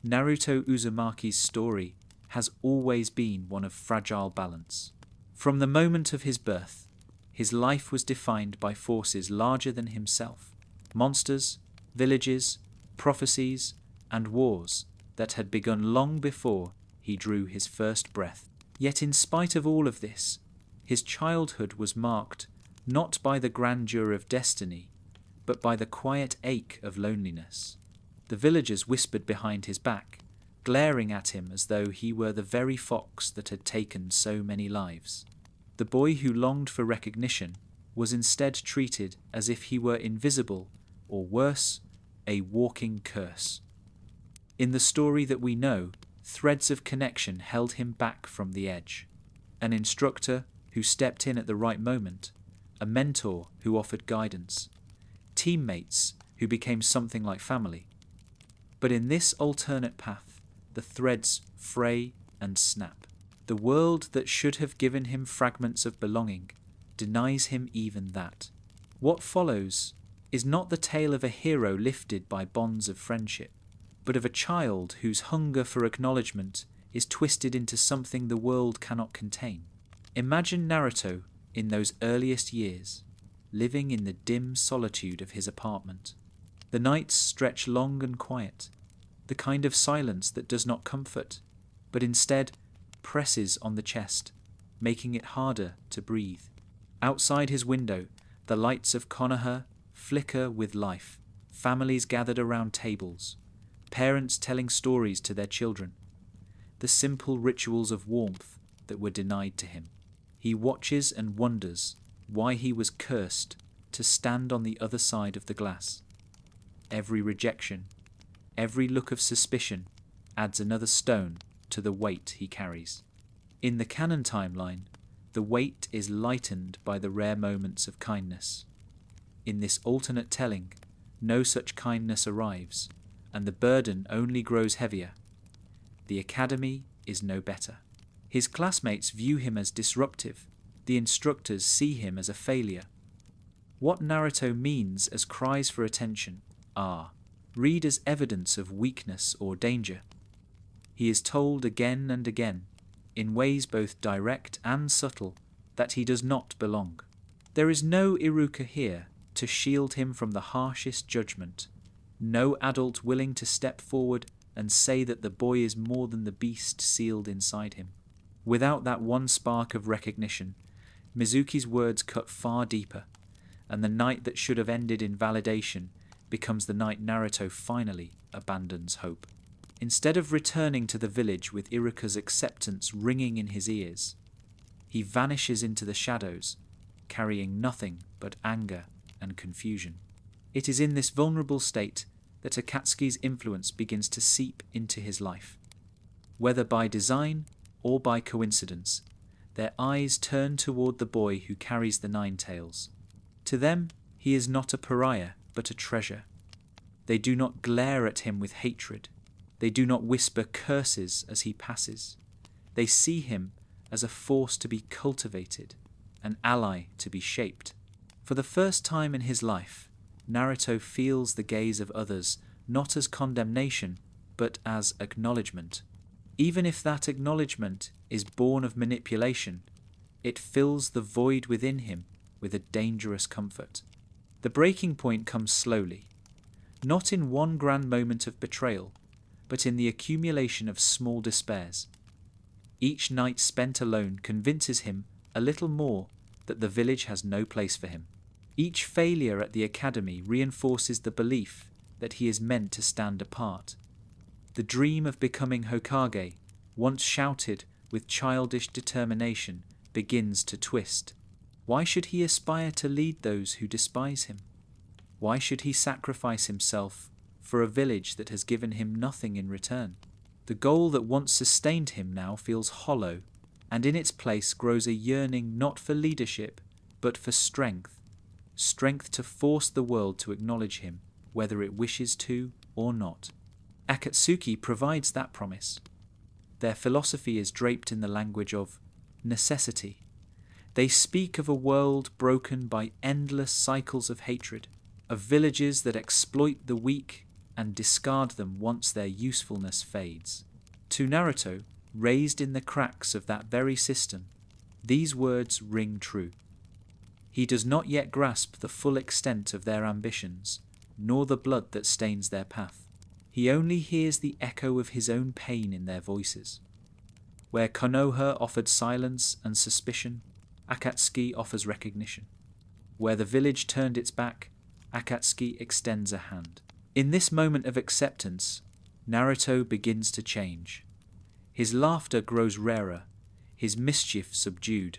Naruto Uzumaki's story has always been one of fragile balance. From the moment of his birth, his life was defined by forces larger than himself, monsters, villages, prophecies, and wars that had begun long before he drew his first breath. Yet in spite of all of this, his childhood was marked not by the grandeur of destiny, but by the quiet ache of loneliness. The villagers whispered behind his back, glaring at him as though he were the very fox that had taken so many lives. The boy who longed for recognition was instead treated as if he were invisible, or worse, a walking curse. In the story that we know, threads of connection held him back from the edge. An instructor who stepped in at the right moment, a mentor who offered guidance, teammates who became something like family. But in this alternate path, the threads fray and snap. The world that should have given him fragments of belonging denies him even that. What follows is not the tale of a hero lifted by bonds of friendship, but of a child whose hunger for acknowledgement is twisted into something the world cannot contain. Imagine Naruto in those earliest years, living in the dim solitude of his apartment. The nights stretch long and quiet, the kind of silence that does not comfort, but instead presses on the chest, making it harder to breathe. Outside his window, the lights of Konoha flicker with life, families gathered around tables, parents telling stories to their children, the simple rituals of warmth that were denied to him. He watches and wonders why he was cursed to stand on the other side of the glass. Every rejection, every look of suspicion adds another stone to the weight he carries. In the canon timeline, the weight is lightened by the rare moments of kindness. In this alternate telling, no such kindness arrives, and the burden only grows heavier. The academy is no better. His classmates view him as disruptive. The instructors see him as a failure. What Naruto means as cries for attention are read as evidence of weakness or danger. He is told again and again, in ways both direct and subtle, that he does not belong. There is no Iruka here to shield him from the harshest judgment, no adult willing to step forward and say that the boy is more than the beast sealed inside him. Without that one spark of recognition, Mizuki's words cut far deeper, and the night that should have ended in validation becomes the night Naruto finally abandons hope. Instead of returning to the village with Iruka's acceptance ringing in his ears, he vanishes into the shadows, carrying nothing but anger and confusion. It is in this vulnerable state that Akatsuki's influence begins to seep into his life. Whether by design or by coincidence, their eyes turn toward the boy who carries the nine tails. To them, he is not a pariah, but a treasure. They do not glare at him with hatred. They do not whisper curses as he passes. They see him as a force to be cultivated, an ally to be shaped. For the first time in his life, Naruto feels the gaze of others not as condemnation, but as acknowledgement. Even if that acknowledgement is born of manipulation, it fills the void within him with a dangerous comfort. The breaking point comes slowly, not in one grand moment of betrayal, but in the accumulation of small despairs. Each night spent alone convinces him a little more that the village has no place for him. Each failure at the academy reinforces the belief that he is meant to stand apart. The dream of becoming Hokage, once shouted with childish determination, begins to twist. Why should he aspire to lead those who despise him? Why should he sacrifice himself for a village that has given him nothing in return? The goal that once sustained him now feels hollow, and in its place grows a yearning not for leadership, but for strength. Strength to force the world to acknowledge him, whether it wishes to or not. Akatsuki provides that promise. Their philosophy is draped in the language of necessity. They speak of a world broken by endless cycles of hatred, of villages that exploit the weak and discard them once their usefulness fades. To Naruto, raised in the cracks of that very system, these words ring true. He does not yet grasp the full extent of their ambitions, nor the blood that stains their path. He only hears the echo of his own pain in their voices. Where Konoha offered silence and suspicion, Akatsuki offers recognition. Where the village turned its back, Akatsuki extends a hand. In this moment of acceptance, Naruto begins to change. His laughter grows rarer, his mischief subdued.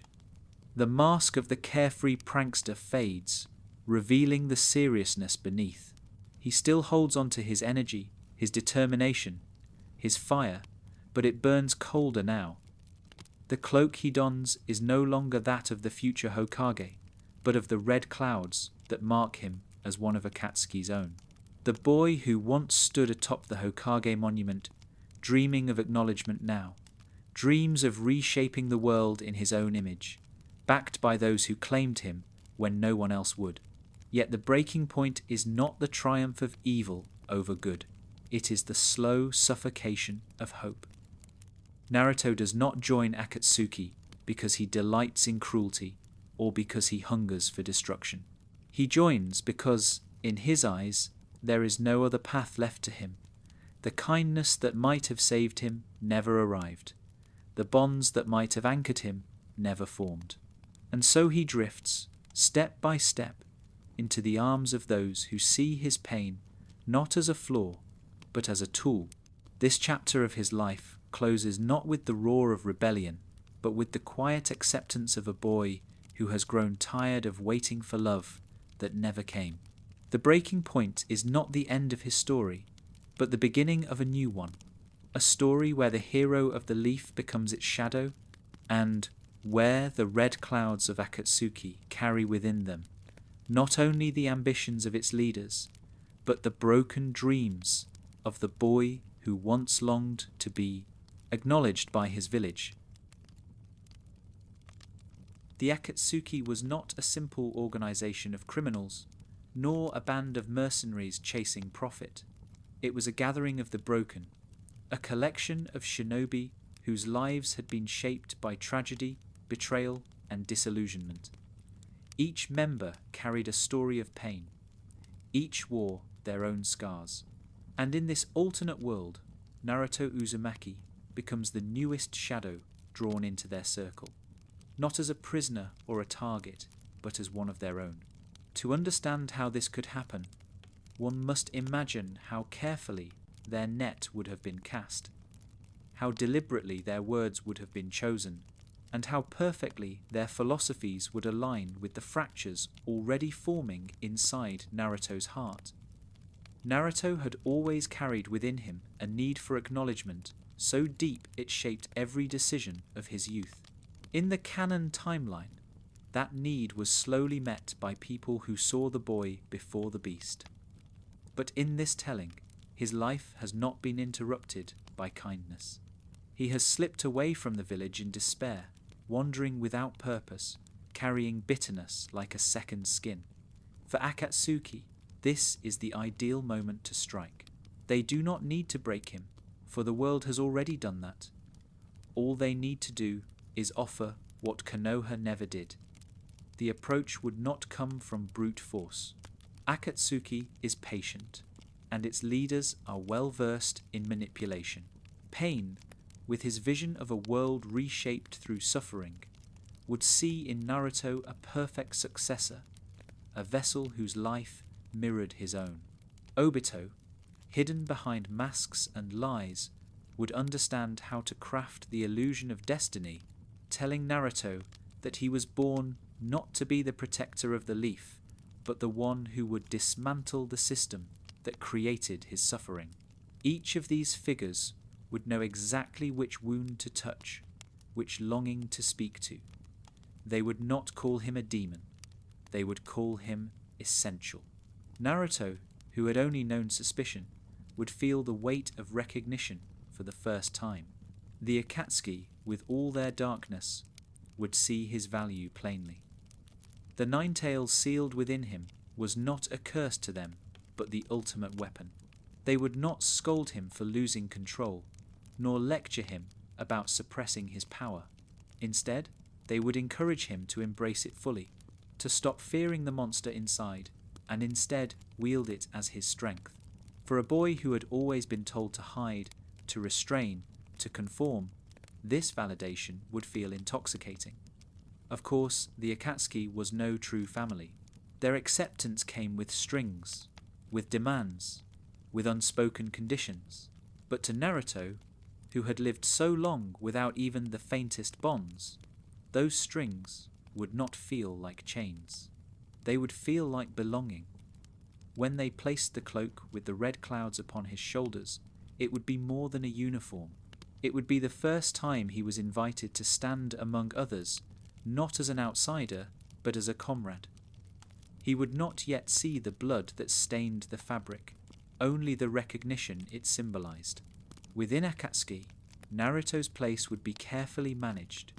The mask of the carefree prankster fades, revealing the seriousness beneath. He still holds on to his energy, his determination, his fire, but it burns colder now. The cloak he dons is no longer that of the future Hokage, but of the red clouds that mark him as one of Akatsuki's own. The boy who once stood atop the Hokage monument, dreaming of acknowledgement now, dreams of reshaping the world in his own image, backed by those who claimed him when no one else would. Yet the breaking point is not the triumph of evil over good. It is the slow suffocation of hope. Naruto does not join Akatsuki because he delights in cruelty or because he hungers for destruction. He joins because, in his eyes, there is no other path left to him. The kindness that might have saved him never arrived. The bonds that might have anchored him never formed. And so he drifts, step by step, into the arms of those who see his pain not as a flaw, but as a tool. This chapter of his life closes not with the roar of rebellion, but with the quiet acceptance of a boy who has grown tired of waiting for love that never came. The breaking point is not the end of his story, but the beginning of a new one, a story where the hero of the leaf becomes its shadow, and where the red clouds of Akatsuki carry within them not only the ambitions of its leaders, but the broken dreams of the boy who once longed to be acknowledged by his village. The Akatsuki was not a simple organization of criminals, nor a band of mercenaries chasing profit. It was a gathering of the broken, a collection of shinobi whose lives had been shaped by tragedy, betrayal, and disillusionment. Each member carried a story of pain. Each wore their own scars. And in this alternate world, Naruto Uzumaki becomes the newest shadow drawn into their circle, not as a prisoner or a target, but as one of their own. To understand how this could happen, one must imagine how carefully their net would have been cast, how deliberately their words would have been chosen, and how perfectly their philosophies would align with the fractures already forming inside Naruto's heart. Naruto had always carried within him a need for acknowledgement so deep it shaped every decision of his youth. In the canon timeline, that need was slowly met by people who saw the boy before the beast. But in this telling, his life has not been interrupted by kindness. He has slipped away from the village in despair, wandering without purpose, carrying bitterness like a second skin. For Akatsuki, this is the ideal moment to strike. They do not need to break him, for the world has already done that. All they need to do is offer what Konoha never did. The approach would not come from brute force. Akatsuki is patient, and its leaders are well versed in manipulation. Pain, with his vision of a world reshaped through suffering, would see in Naruto a perfect successor, a vessel whose life mirrored his own. Obito, hidden behind masks and lies, would understand how to craft the illusion of destiny, telling Naruto that he was born not to be the protector of the leaf, but the one who would dismantle the system that created his suffering. Each of these figures would know exactly which wound to touch, which longing to speak to. They would not call him a demon. They would call him essential. Naruto, who had only known suspicion, would feel the weight of recognition for the first time. The Akatsuki, with all their darkness, would see his value plainly. The Nine-Tails sealed within him was not a curse to them, but the ultimate weapon. They would not scold him for losing control, nor lecture him about suppressing his power. Instead, they would encourage him to embrace it fully, to stop fearing the monster inside, and instead wield it as his strength. For a boy who had always been told to hide, to restrain, to conform, this validation would feel intoxicating. Of course, the Akatsuki was no true family. Their acceptance came with strings, with demands, with unspoken conditions. But to Naruto, who had lived so long without even the faintest bonds, those strings would not feel like chains. They would feel like belonging. When they placed the cloak with the red clouds upon his shoulders, it would be more than a uniform. It would be the first time he was invited to stand among others, not as an outsider, but as a comrade. He would not yet see the blood that stained the fabric, only the recognition it symbolized. Within Akatsuki, Naruto's place would be carefully managed.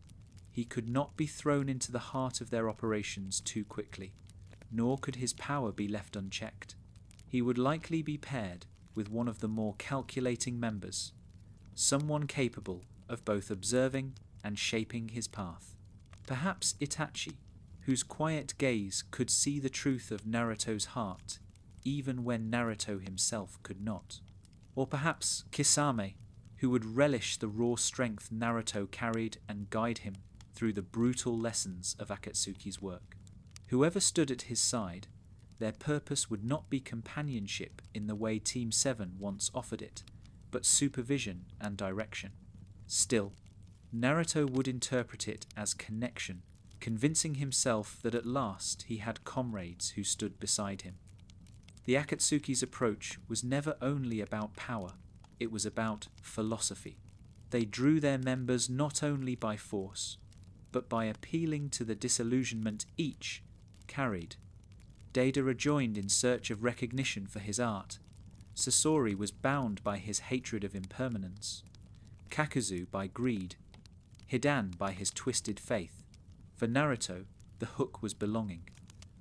He could not be thrown into the heart of their operations too quickly, nor could his power be left unchecked. He would likely be paired with one of the more calculating members, someone capable of both observing and shaping his path. Perhaps Itachi, whose quiet gaze could see the truth of Naruto's heart, even when Naruto himself could not. Or perhaps Kisame, who would relish the raw strength Naruto carried and guide him through the brutal lessons of Akatsuki's work. Whoever stood at his side, their purpose would not be companionship in the way Team 7 once offered it, but supervision and direction. Still, Naruto would interpret it as connection, convincing himself that at last he had comrades who stood beside him. The Akatsuki's approach was never only about power, it was about philosophy. They drew their members not only by force, but by appealing to the disillusionment each carried. Deida rejoined in search of recognition for his art. Sasori was bound by his hatred of impermanence. Kakuzu by greed. Hidan by his twisted faith. For Naruto, the hook was belonging,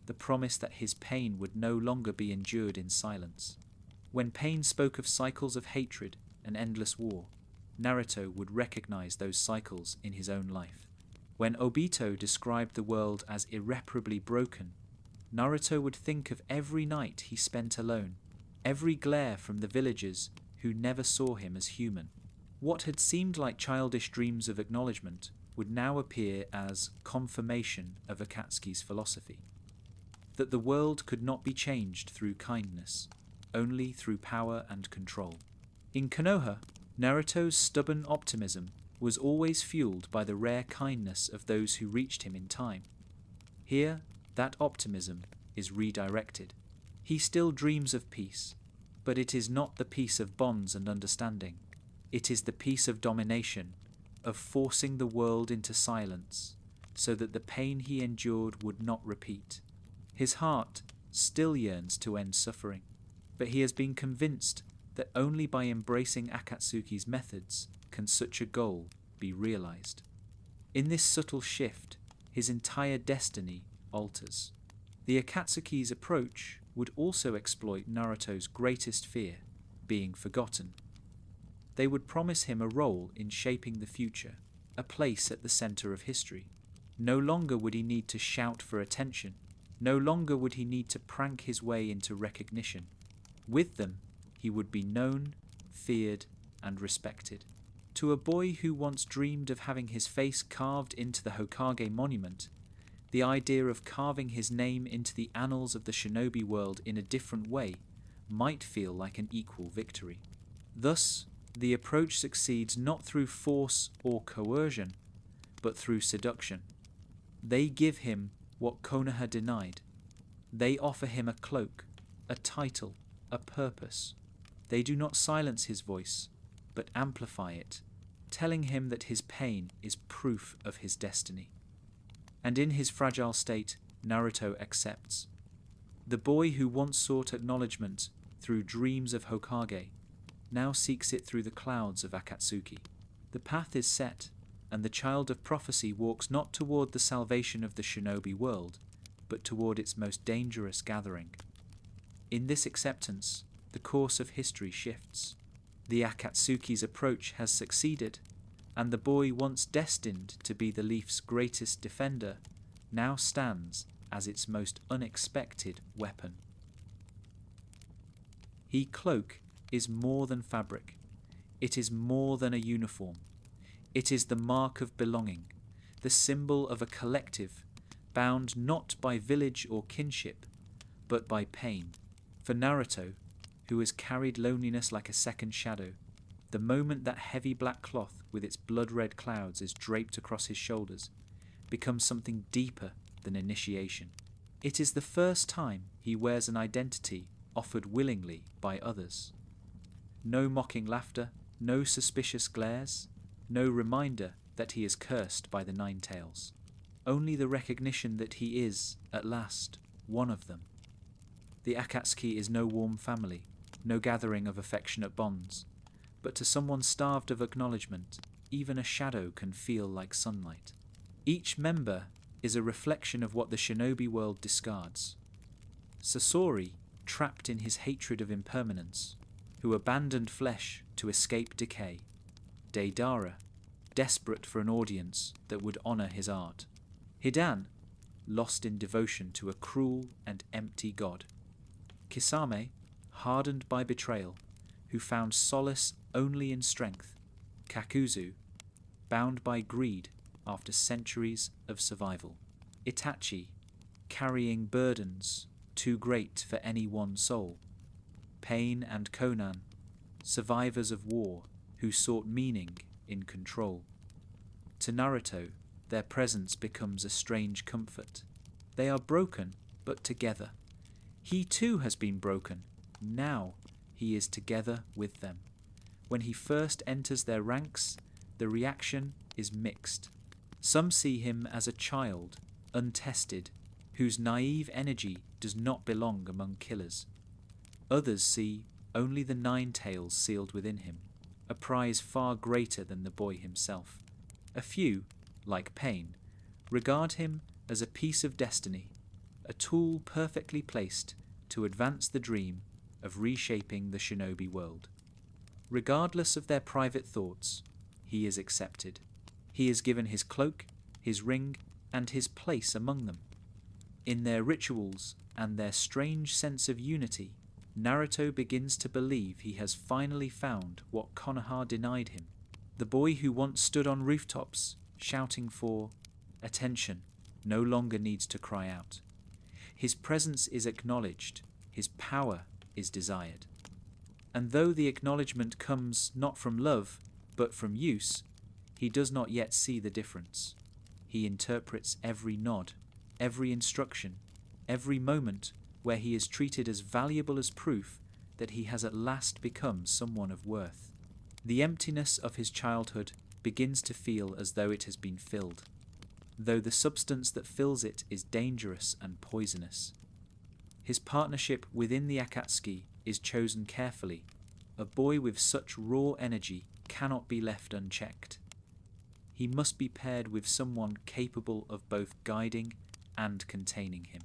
the promise that his pain would no longer be endured in silence. When pain spoke of cycles of hatred and endless war, Naruto would recognize those cycles in his own life. When Obito described the world as irreparably broken, Naruto would think of every night he spent alone, every glare from the villagers who never saw him as human. What had seemed like childish dreams of acknowledgement would now appear as confirmation of Akatsuki's philosophy. That the world could not be changed through kindness, only through power and control. In Konoha, Naruto's stubborn optimism was always fueled by the rare kindness of those who reached him in time. Here, that optimism is redirected. He still dreams of peace, but it is not the peace of bonds and understanding. It is the peace of domination, of forcing the world into silence, so that the pain he endured would not repeat. His heart still yearns to end suffering, but he has been convinced that only by embracing Akatsuki's methods can such a goal be realized. In this subtle shift, his entire destiny alters. The Akatsuki's approach would also exploit Naruto's greatest fear, being forgotten. They would promise him a role in shaping the future, a place at the center of history. No longer would he need to shout for attention. No longer would he need to prank his way into recognition. With them, he would be known, feared, and respected. To a boy who once dreamed of having his face carved into the Hokage monument, the idea of carving his name into the annals of the shinobi world in a different way might feel like an equal victory. Thus, the approach succeeds not through force or coercion, but through seduction. They give him what Konoha denied. They offer him a cloak, a title, a purpose. They do not silence his voice, but amplify it, telling him that his pain is proof of his destiny. And in his fragile state, Naruto accepts. The boy who once sought acknowledgement through dreams of Hokage now seeks it through the clouds of Akatsuki. The path is set, and the child of prophecy walks not toward the salvation of the shinobi world, but toward its most dangerous gathering. In this acceptance, the course of history shifts. The Akatsuki's approach has succeeded, and the boy once destined to be the Leaf's greatest defender now stands as its most unexpected weapon. His cloak is more than fabric. It is more than a uniform. It is the mark of belonging, the symbol of a collective, bound not by village or kinship, but by pain. For Naruto, who has carried loneliness like a second shadow, the moment that heavy black cloth with its blood-red clouds is draped across his shoulders becomes something deeper than initiation. It is the first time he wears an identity offered willingly by others. No mocking laughter, no suspicious glares, no reminder that he is cursed by the Nine Tails. Only the recognition that he is, at last, one of them. The Akatsuki is no warm family, no gathering of affectionate bonds, but to someone starved of acknowledgement, even a shadow can feel like sunlight. Each member is a reflection of what the shinobi world discards. Sasori, trapped in his hatred of impermanence, who abandoned flesh to escape decay. Deidara, desperate for an audience that would honor his art. Hidan, lost in devotion to a cruel and empty god. Kisame, hardened by betrayal, who found solace only in strength. Kakuzu, bound by greed after centuries of survival. Itachi, carrying burdens too great for any one soul. Pain and Konan, survivors of war who sought meaning in control. To Naruto, their presence becomes a strange comfort. They are broken, but together. He too has been broken. Now he is together with them. When he first enters their ranks, the reaction is mixed. Some see him as a child, untested, whose naive energy does not belong among killers. Others see only the Nine Tails sealed within him, a prize far greater than the boy himself. A few, like Pain, regard him as a piece of destiny, a tool perfectly placed to advance the dream of reshaping the shinobi world. Regardless of their private thoughts, he is accepted. He is given his cloak, his ring, and his place among them. In their rituals and their strange sense of unity, Naruto begins to believe he has finally found what Konoha denied him. The boy who once stood on rooftops, shouting for attention, no longer needs to cry out. His presence is acknowledged, his power is desired. And though the acknowledgement comes not from love, but from use, he does not yet see the difference. He interprets every nod, every instruction, every moment where he is treated as valuable as proof that he has at last become someone of worth. The emptiness of his childhood begins to feel as though it has been filled, though the substance that fills it is dangerous and poisonous. His partnership within the Akatsuki is chosen carefully. A boy with such raw energy cannot be left unchecked. He must be paired with someone capable of both guiding and containing him.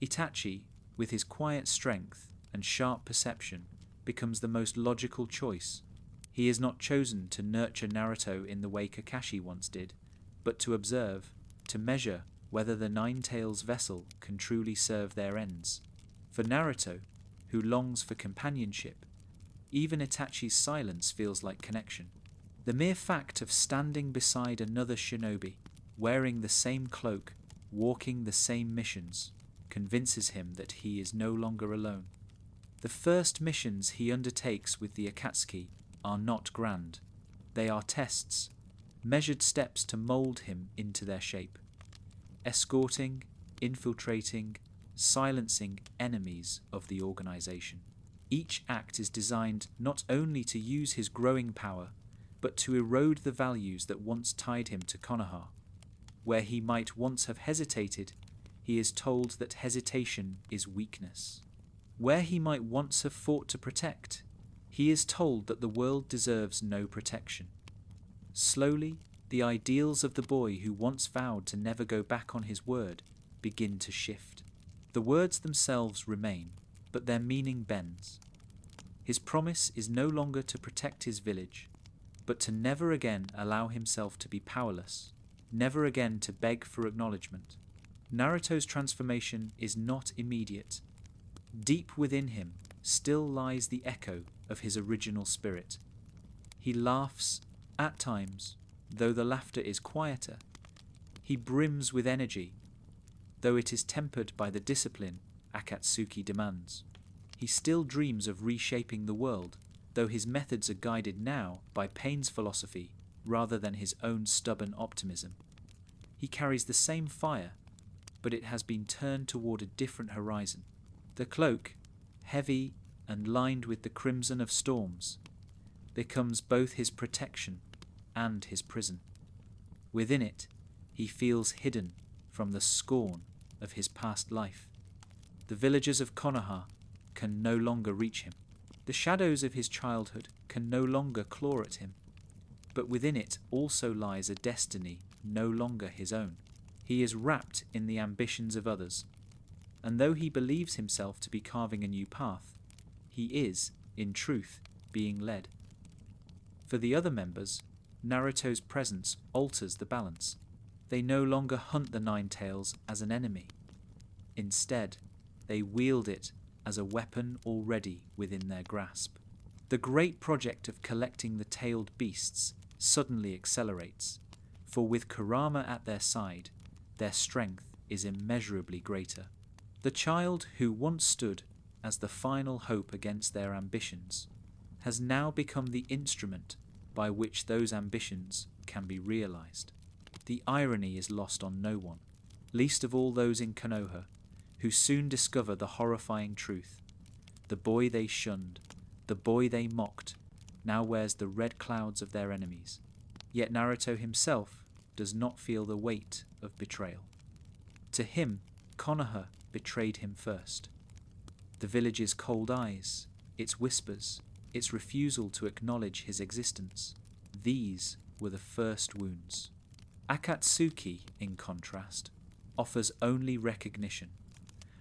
Itachi, with his quiet strength and sharp perception, becomes the most logical choice. He is not chosen to nurture Naruto in the way Kakashi once did, but to observe, to measure whether the Nine Tails vessel can truly serve their ends. For Naruto, who longs for companionship, even Itachi's silence feels like connection. The mere fact of standing beside another shinobi, wearing the same cloak, walking the same missions, convinces him that he is no longer alone. The first missions he undertakes with the Akatsuki are not grand. They are tests, measured steps to mould him into their shape. Escorting, infiltrating, silencing enemies of the organization. Each act is designed not only to use his growing power, but to erode the values that once tied him to Konoha. Where he might once have hesitated, he is told that hesitation is weakness. Where he might once have fought to protect, he is told that the world deserves no protection. Slowly, the ideals of the boy who once vowed to never go back on his word begin to shift. The words themselves remain, but their meaning bends. His promise is no longer to protect his village, but to never again allow himself to be powerless, never again to beg for acknowledgement. Naruto's transformation is not immediate. Deep within him still lies the echo of his original spirit. He laughs, at times, though the laughter is quieter. He brims with energy, though it is tempered by the discipline Akatsuki demands. He still dreams of reshaping the world, though his methods are guided now by Pain's philosophy rather than his own stubborn optimism. He carries the same fire, but it has been turned toward a different horizon. The cloak, heavy and lined with the crimson of storms, becomes both his protection and his prison. Within it, he feels hidden from the scorn of his past life. The villagers of Konoha can no longer reach him. The shadows of his childhood can no longer claw at him. But within it also lies a destiny no longer his own. He is wrapped in the ambitions of others, and though he believes himself to be carving a new path, he is, in truth, being led. For the other members, Naruto's presence alters the balance. They no longer hunt the Nine Tails as an enemy. Instead, they wield it as a weapon already within their grasp. The great project of collecting the tailed beasts suddenly accelerates, for with Kurama at their side, their strength is immeasurably greater. The child who once stood as the final hope against their ambitions has now become the instrument by which those ambitions can be realized. The irony is lost on no one, least of all those in Konoha, who soon discover the horrifying truth. The boy they shunned, the boy they mocked, now wears the red clouds of their enemies. Yet Naruto himself does not feel the weight of betrayal. To him, Konoha betrayed him first. The village's cold eyes, its whispers, its refusal to acknowledge his existence, these were the first wounds. Akatsuki, in contrast, offers only recognition.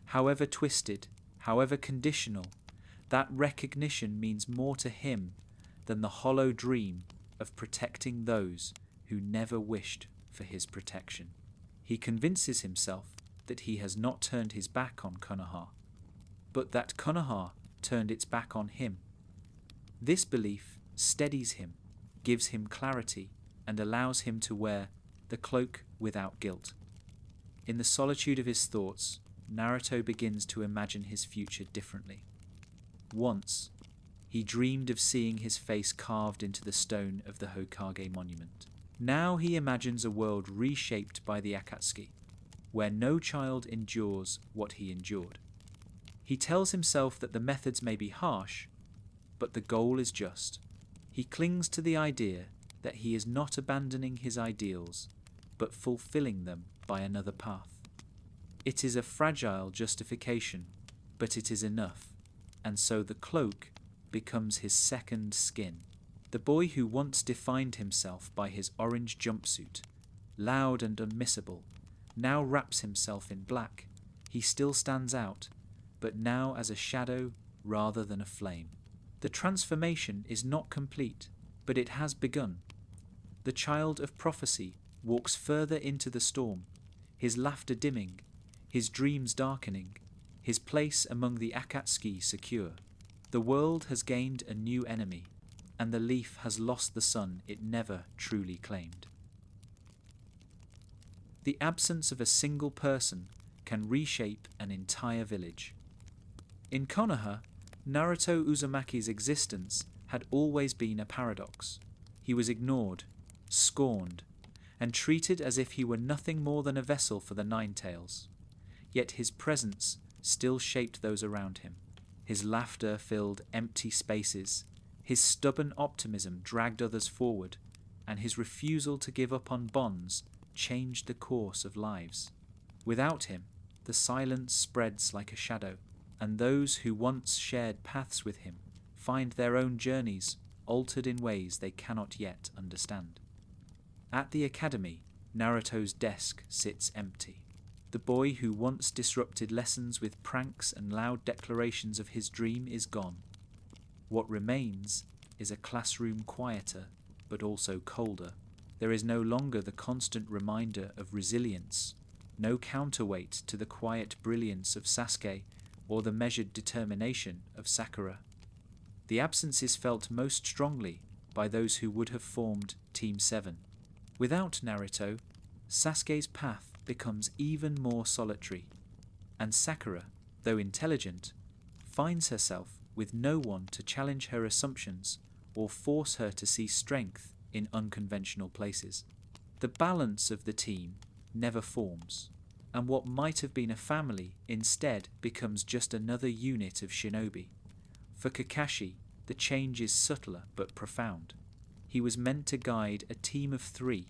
However twisted, however conditional, that recognition means more to him than the hollow dream of protecting those who never wished for his protection. He convinces himself that he has not turned his back on Konoha, but that Konoha turned its back on him. This belief steadies him, gives him clarity, and allows him to wear the cloak without guilt. In the solitude of his thoughts, Naruto begins to imagine his future differently. Once, he dreamed of seeing his face carved into the stone of the Hokage monument. Now he imagines a world reshaped by the Akatsuki, where no child endures what he endured. He tells himself that the methods may be harsh, but the goal is just. He clings to the idea that he is not abandoning his ideals, but fulfilling them by another path. It is a fragile justification, but it is enough, and so the cloak becomes his second skin. The boy who once defined himself by his orange jumpsuit, loud and unmissable, now wraps himself in black. He still stands out, but now as a shadow rather than a flame. The transformation is not complete, but it has begun. The child of prophecy walks further into the storm, his laughter dimming, his dreams darkening, his place among the Akatsuki secure. The world has gained a new enemy, and the leaf has lost the sun it never truly claimed. The absence of a single person can reshape an entire village. In Konoha, Naruto Uzumaki's existence had always been a paradox. He was ignored, scorned, and treated as if he were nothing more than a vessel for the Nine Tails. Yet his presence still shaped those around him. His laughter filled empty spaces, his stubborn optimism dragged others forward, and his refusal to give up on bonds changed the course of lives. Without him, the silence spreads like a shadow, and those who once shared paths with him find their own journeys altered in ways they cannot yet understand. At the academy, Naruto's desk sits empty. The boy who once disrupted lessons with pranks and loud declarations of his dream is gone. What remains is a classroom quieter, but also colder. There is no longer the constant reminder of resilience, no counterweight to the quiet brilliance of Sasuke or the measured determination of Sakura. The absence is felt most strongly by those who would have formed Team 7. Without Naruto, Sasuke's path becomes even more solitary, and Sakura, though intelligent, finds herself with no one to challenge her assumptions or force her to see strength in unconventional places. The balance of the team never forms, and what might have been a family instead becomes just another unit of shinobi. For Kakashi, the change is subtler but profound. He was meant to guide a team of 3,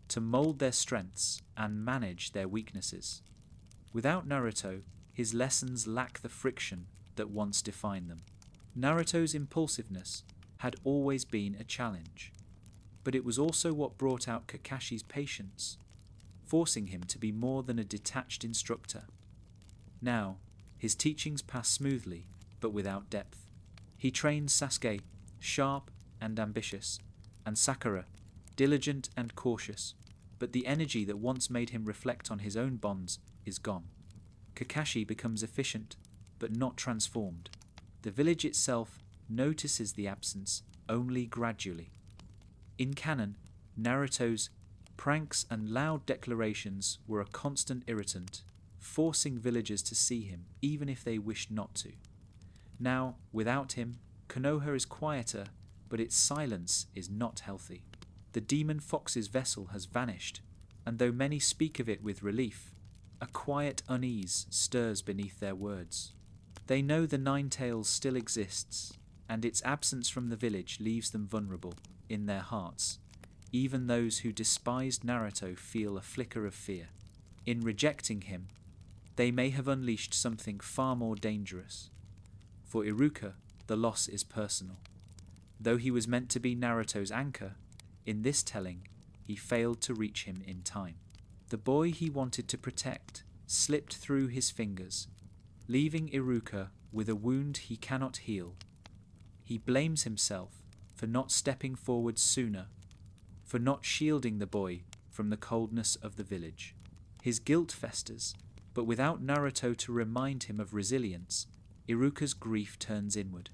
to mold their strengths and manage their weaknesses. Without Naruto, his lessons lack the friction that once defined them. Naruto's impulsiveness had always been a challenge, but it was also what brought out Kakashi's patience, forcing him to be more than a detached instructor. Now, his teachings pass smoothly, but without depth. He trains Sasuke, sharp and ambitious, and Sakura, diligent and cautious, but the energy that once made him reflect on his own bonds is gone. Kakashi becomes efficient, but not transformed. The village itself notices the absence only gradually. In canon, Naruto's pranks and loud declarations were a constant irritant, forcing villagers to see him even if they wished not to. Now, without him, Konoha is quieter, but its silence is not healthy. The demon fox's vessel has vanished, and though many speak of it with relief, a quiet unease stirs beneath their words. They know the Nine Tails still exists, and its absence from the village leaves them vulnerable in their hearts. Even those who despised Naruto feel a flicker of fear. In rejecting him, they may have unleashed something far more dangerous. For Iruka, the loss is personal. Though he was meant to be Naruto's anchor, in this telling, he failed to reach him in time. The boy he wanted to protect slipped through his fingers, leaving Iruka with a wound he cannot heal. He blames himself for not stepping forward sooner, for not shielding the boy from the coldness of the village. His guilt festers, but without Naruto to remind him of resilience, Iruka's grief turns inward.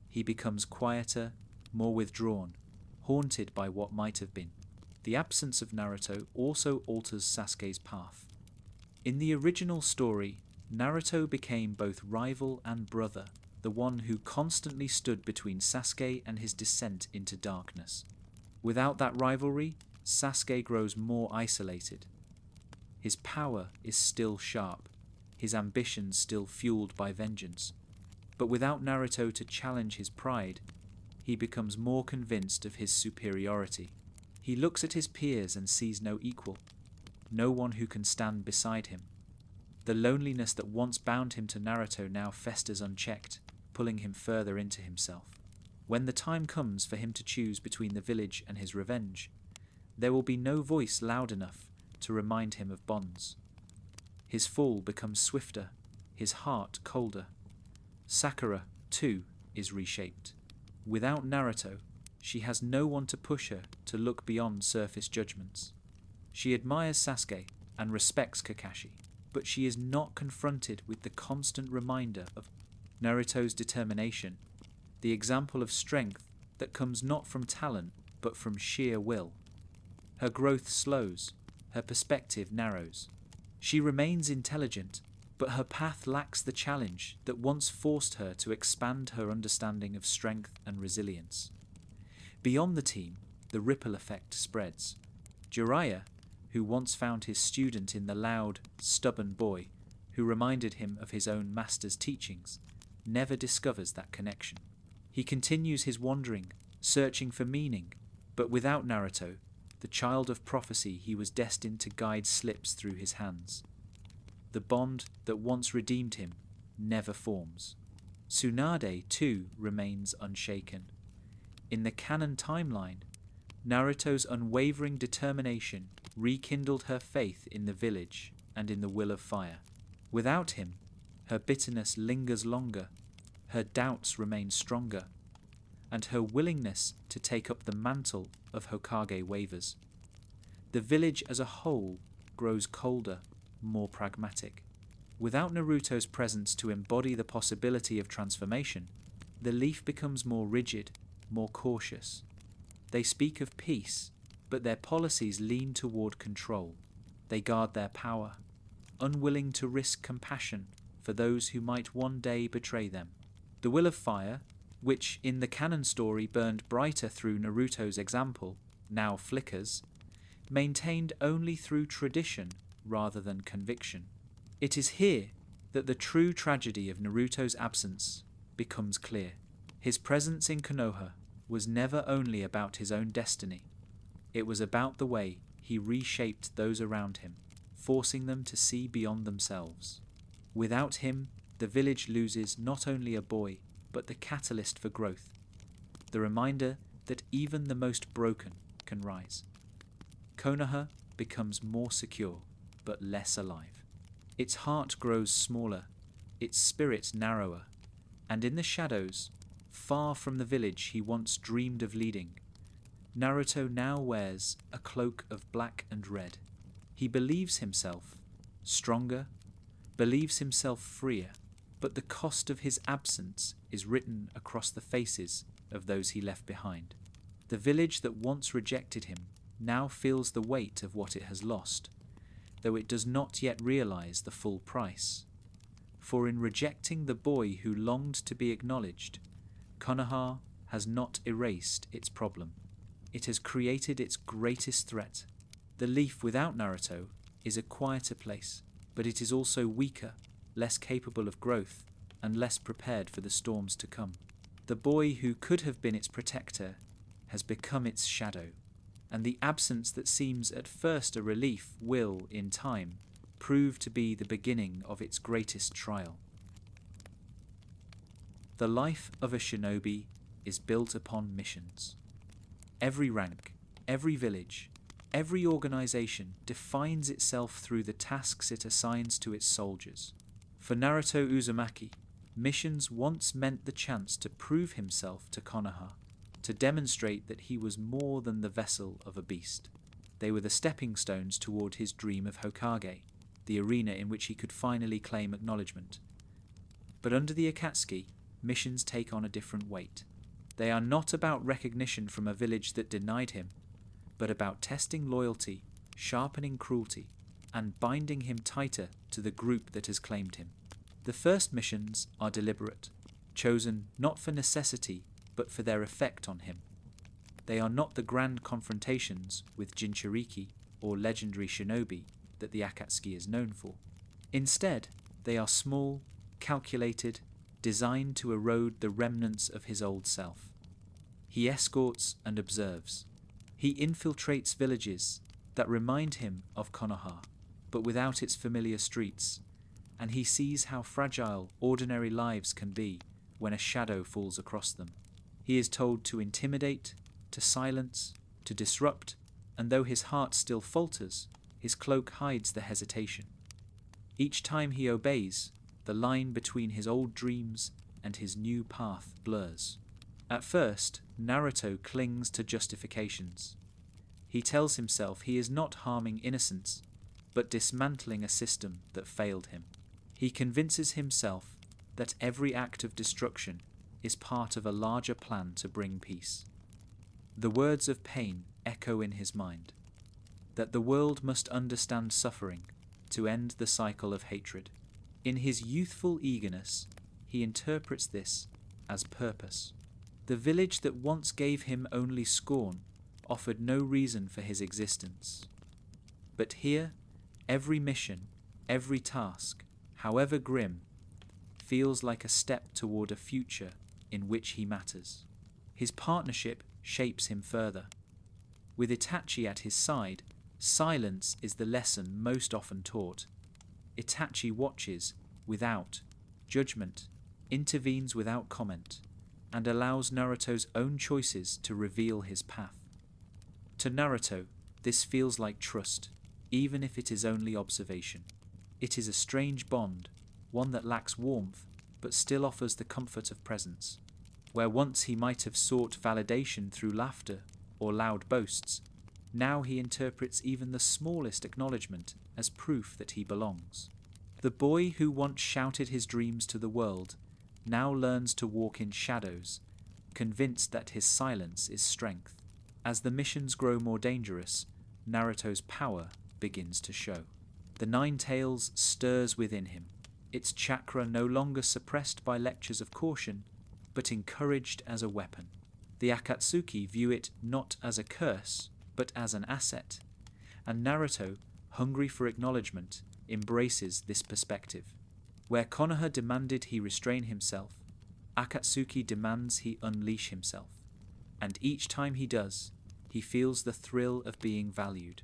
He becomes quieter, more withdrawn, haunted by what might have been. The absence of Naruto also alters Sasuke's path. In the original story, Naruto became both rival and brother, the one who constantly stood between Sasuke and his descent into darkness. Without that rivalry, Sasuke grows more isolated. His power is still sharp, his ambitions still fueled by vengeance. But without Naruto to challenge his pride, he becomes more convinced of his superiority. He looks at his peers and sees no equal, no one who can stand beside him. The loneliness that once bound him to Naruto now festers unchecked, pulling him further into himself. When the time comes for him to choose between the village and his revenge, there will be no voice loud enough to remind him of bonds. His fall becomes swifter, his heart colder. Sakura, too, is reshaped. Without Naruto, she has no one to push her to look beyond surface judgments. She admires Sasuke and respects Kakashi, but she is not confronted with the constant reminder of Naruto's determination, the example of strength that comes not from talent but from sheer will. Her growth slows, her perspective narrows. She remains intelligent, but her path lacks the challenge that once forced her to expand her understanding of strength and resilience. Beyond the team, the ripple effect spreads. Jiraiya, who once found his student in the loud, stubborn boy who reminded him of his own master's teachings, never discovers that connection. He continues his wandering, searching for meaning, but without Naruto, the child of prophecy he was destined to guide slips through his hands. The bond that once redeemed him never forms. Tsunade, too, remains unshaken. In the canon timeline, Naruto's unwavering determination rekindled her faith in the village and in the will of fire. Without him, her bitterness lingers longer, her doubts remain stronger, and her willingness to take up the mantle of Hokage wavers. The village as a whole grows colder, more pragmatic. Without Naruto's presence to embody the possibility of transformation, the leaf becomes more rigid, more cautious. They speak of peace, but their policies lean toward control. They guard their power, unwilling to risk compassion for those who might one day betray them. The will of fire, which in the canon story burned brighter through Naruto's example, now flickers, maintained only through tradition rather than conviction. It is here that the true tragedy of Naruto's absence becomes clear. His presence in Konoha was never only about his own destiny. It was about the way he reshaped those around him, forcing them to see beyond themselves. Without him, the village loses not only a boy, but the catalyst for growth, the reminder that even the most broken can rise. Konoha becomes more secure, but less alive. Its heart grows smaller, its spirit narrower, and in the shadows, far from the village he once dreamed of leading, Naruto now wears a cloak of black and red. He believes himself stronger, believes himself freer, but the cost of his absence is written across the faces of those he left behind. The village that once rejected him now feels the weight of what it has lost, though it does not yet realize the full price. For in rejecting the boy who longed to be acknowledged, Konoha has not erased its problem. It has created its greatest threat. The leaf without Naruto is a quieter place, but it is also weaker, less capable of growth, and less prepared for the storms to come. The boy who could have been its protector has become its shadow, and the absence that seems at first a relief will, in time, prove to be the beginning of its greatest trial. The life of a shinobi is built upon missions. Every rank, every village, every organization defines itself through the tasks it assigns to its soldiers. For Naruto Uzumaki, missions once meant the chance to prove himself to Konoha, to demonstrate that he was more than the vessel of a beast. They were the stepping stones toward his dream of Hokage, the arena in which he could finally claim acknowledgement. But under the Akatsuki, missions take on a different weight. They are not about recognition from a village that denied him, but about testing loyalty, sharpening cruelty, and binding him tighter to the group that has claimed him. The first missions are deliberate, chosen not for necessity, but for their effect on him. They are not the grand confrontations with Jinchuriki or legendary shinobi that the Akatsuki is known for. Instead, they are small, calculated, designed to erode the remnants of his old self. He escorts and observes. He infiltrates villages that remind him of Konoha, but without its familiar streets, and he sees how fragile ordinary lives can be when a shadow falls across them. He is told to intimidate, to silence, to disrupt, and though his heart still falters, his cloak hides the hesitation. Each time he obeys, the line between his old dreams and his new path blurs. At first, Naruto clings to justifications. He tells himself he is not harming innocents, but dismantling a system that failed him. He convinces himself that every act of destruction is part of a larger plan to bring peace. The words of pain echo in his mind, that the world must understand suffering to end the cycle of hatred. In his youthful eagerness, he interprets this as purpose. The village that once gave him only scorn offered no reason for his existence. But here, every mission, every task, however grim, feels like a step toward a future in which he matters. His partnership shapes him further. With Itachi at his side, silence is the lesson most often taught. Itachi watches without judgment, intervenes without comment, and allows Naruto's own choices to reveal his path. To Naruto, this feels like trust, even if it is only observation. It is a strange bond, one that lacks warmth, but still offers the comfort of presence. Where once he might have sought validation through laughter or loud boasts, now he interprets even the smallest acknowledgement as proof that he belongs. The boy who once shouted his dreams to the world now learns to walk in shadows, convinced that his silence is strength. As the missions grow more dangerous, Naruto's power begins to show. The Nine Tails stirs within him, its chakra no longer suppressed by lectures of caution, but encouraged as a weapon. The Akatsuki view it not as a curse, but as an asset, and Naruto, hungry for acknowledgement, embraces this perspective. Where Konoha demanded he restrain himself, Akatsuki demands he unleash himself, and each time he does, he feels the thrill of being valued.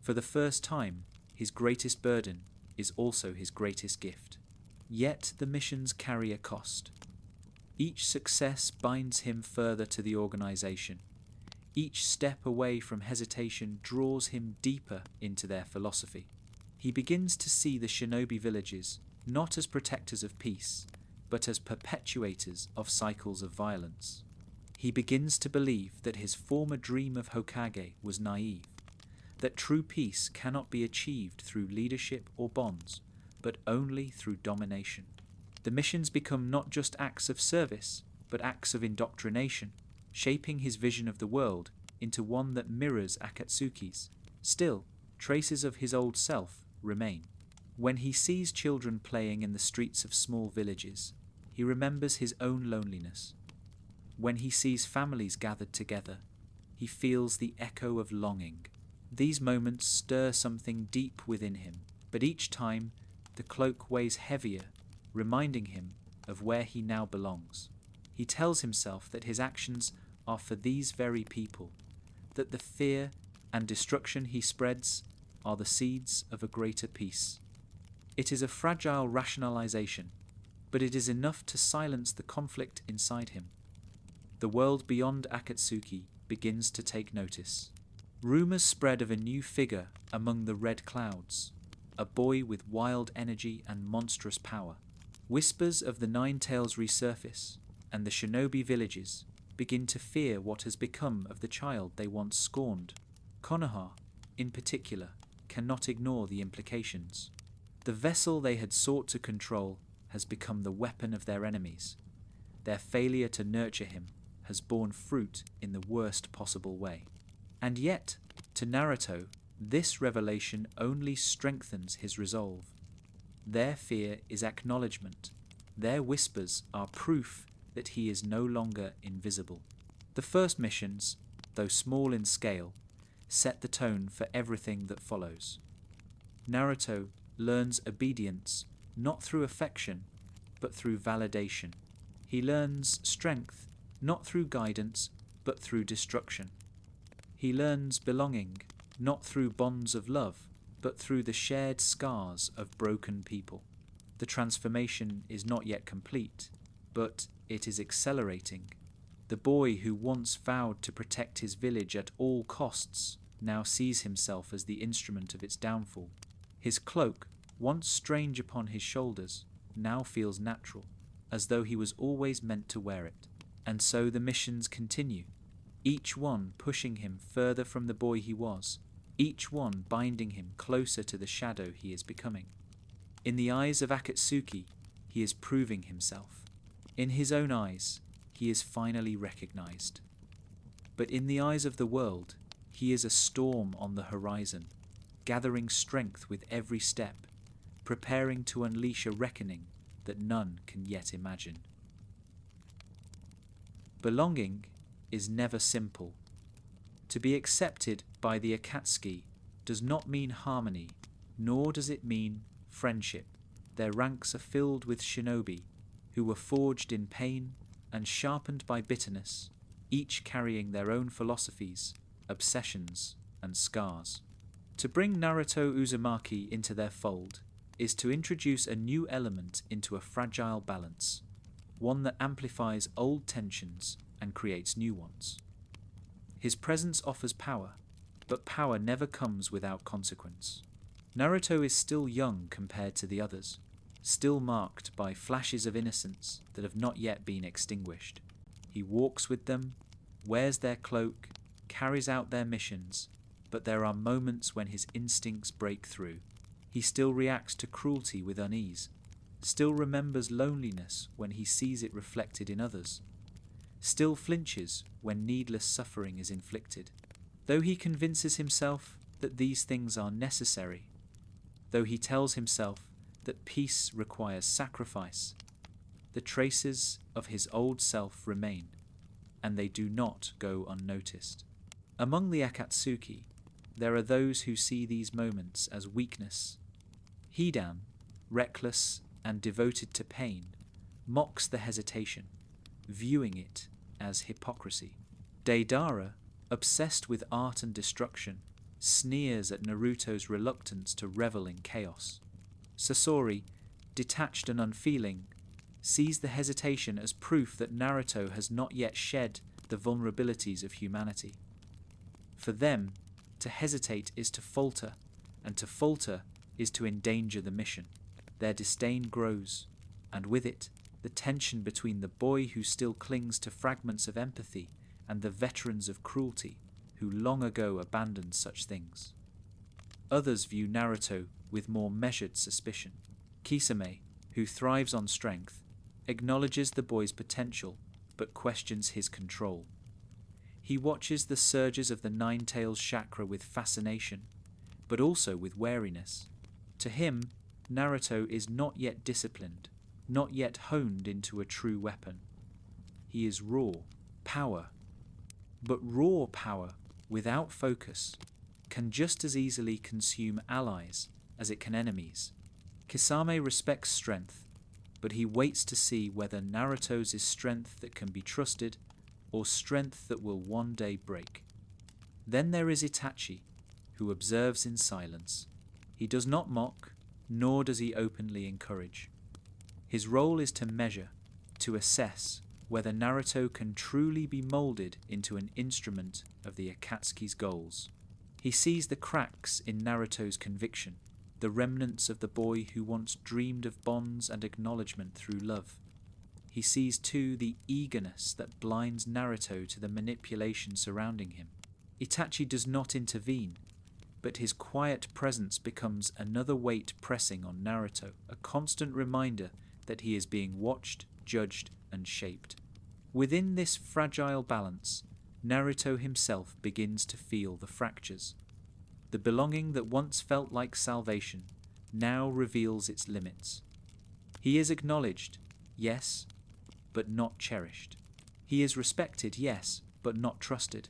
For the first time, his greatest burden is also his greatest gift. Yet the missions carry a cost. Each success binds him further to the organization. Each step away from hesitation draws him deeper into their philosophy. He begins to see the shinobi villages not as protectors of peace, but as perpetuators of cycles of violence. He begins to believe that his former dream of Hokage was naive, that true peace cannot be achieved through leadership or bonds, but only through domination. The missions become not just acts of service, but acts of indoctrination, shaping his vision of the world into one that mirrors Akatsuki's. Still, traces of his old self remain. When he sees children playing in the streets of small villages, he remembers his own loneliness. When he sees families gathered together, he feels the echo of longing. These moments stir something deep within him, but each time the cloak weighs heavier, reminding him of where he now belongs. He tells himself that his actions are for these very people, that the fear and destruction he spreads are the seeds of a greater peace. It is a fragile rationalization, but it is enough to silence the conflict inside him. The world beyond Akatsuki begins to take notice. Rumors spread of a new figure among the red clouds, a boy with wild energy and monstrous power. Whispers of the Nine Tails resurface, and the shinobi villages begin to fear what has become of the child they once scorned. Konoha, in particular, cannot ignore the implications. The vessel they had sought to control has become the weapon of their enemies. Their failure to nurture him has borne fruit in the worst possible way. And yet, to Naruto, this revelation only strengthens his resolve. Their fear is acknowledgement. Their whispers are proof that he is no longer invisible. The first missions, though small in scale, set the tone for everything that follows. Naruto learns obedience not through affection, but through validation. He learns strength not through guidance, but through destruction. He learns belonging not through bonds of love, but through the shared scars of broken people. The transformation is not yet complete, but it is accelerating. The boy who once vowed to protect his village at all costs now sees himself as the instrument of its downfall. His cloak, once strange upon his shoulders, now feels natural, as though he was always meant to wear it. And so the missions continue, each one pushing him further from the boy he was, each one binding him closer to the shadow he is becoming. In the eyes of Akatsuki, he is proving himself. In his own eyes, he is finally recognized. But in the eyes of the world, he is a storm on the horizon, gathering strength with every step, preparing to unleash a reckoning that none can yet imagine. Belonging is never simple. To be accepted by the Akatsuki does not mean harmony, nor does it mean friendship. Their ranks are filled with shinobi, who were forged in pain and sharpened by bitterness, each carrying their own philosophies, obsessions, and scars. To bring Naruto Uzumaki into their fold is to introduce a new element into a fragile balance, one that amplifies old tensions and creates new ones. His presence offers power, but power never comes without consequence. Naruto is still young compared to the others. still marked by flashes of innocence that have not yet been extinguished. He walks with them, wears their cloak, carries out their missions, but there are moments when his instincts break through. He still reacts to cruelty with unease, still remembers loneliness when he sees it reflected in others, still flinches when needless suffering is inflicted. Though he convinces himself that these things are necessary, though he tells himself that peace requires sacrifice, the traces of his old self remain, and they do not go unnoticed. Among the Akatsuki, there are those who see these moments as weakness. Hidan, reckless and devoted to pain, mocks the hesitation, viewing it as hypocrisy. Deidara, obsessed with art and destruction, sneers at Naruto's reluctance to revel in chaos. Sasori, detached and unfeeling, sees the hesitation as proof that Naruto has not yet shed the vulnerabilities of humanity. For them, to hesitate is to falter, and to falter is to endanger the mission. Their disdain grows, and with it, the tension between the boy who still clings to fragments of empathy and the veterans of cruelty who long ago abandoned such things. Others view Naruto with more measured suspicion. Kisame, who thrives on strength, acknowledges the boy's potential but questions his control. He watches the surges of the Nine-Tails chakra with fascination, but also with wariness. To him, Naruto is not yet disciplined, not yet honed into a true weapon. He is raw power. But raw power, without focus, can just as easily consume allies as it can enemies. Kisame respects strength, but he waits to see whether Naruto's is strength that can be trusted or strength that will one day break. Then there is Itachi, who observes in silence. He does not mock, nor does he openly encourage. His role is to measure, to assess whether Naruto can truly be molded into an instrument of the Akatsuki's goals. He sees the cracks in Naruto's conviction, the remnants of the boy who once dreamed of bonds and acknowledgement through love. He sees too the eagerness that blinds Naruto to the manipulation surrounding him. Itachi does not intervene, but his quiet presence becomes another weight pressing on Naruto, a constant reminder that he is being watched, judged, and shaped. Within this fragile balance, Naruto himself begins to feel the fractures. The belonging that once felt like salvation now reveals its limits. He is acknowledged, yes, but not cherished. He is respected, yes, but not trusted.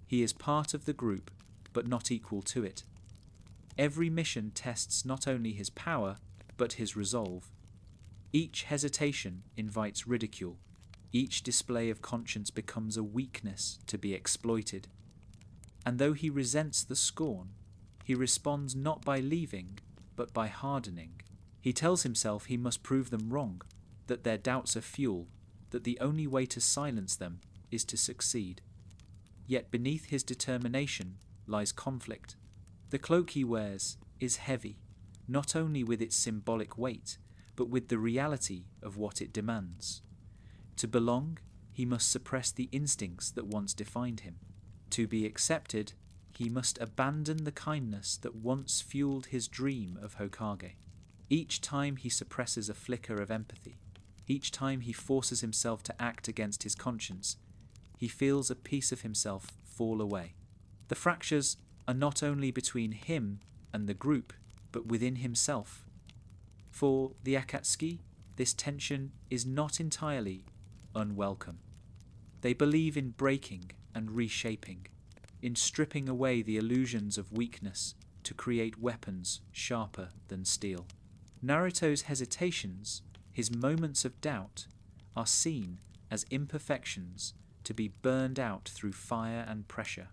He is part of the group, but not equal to it. Every mission tests not only his power, but his resolve. Each hesitation invites ridicule. Each display of conscience becomes a weakness to be exploited. And though he resents the scorn, he responds not by leaving, but by hardening. He tells himself he must prove them wrong, that their doubts are fuel, that the only way to silence them is to succeed. Yet beneath his determination lies conflict. The cloak he wears is heavy, not only with its symbolic weight, but with the reality of what it demands. To belong, he must suppress the instincts that once defined him. To be accepted, he must abandon the kindness that once fueled his dream of Hokage. Each time he suppresses a flicker of empathy, each time he forces himself to act against his conscience, he feels a piece of himself fall away. The fractures are not only between him and the group, but within himself. For the Akatsuki, this tension is not entirely unwelcome. They believe in breaking and reshaping, in stripping away the illusions of weakness to create weapons sharper than steel. Naruto's hesitations, his moments of doubt, are seen as imperfections to be burned out through fire and pressure.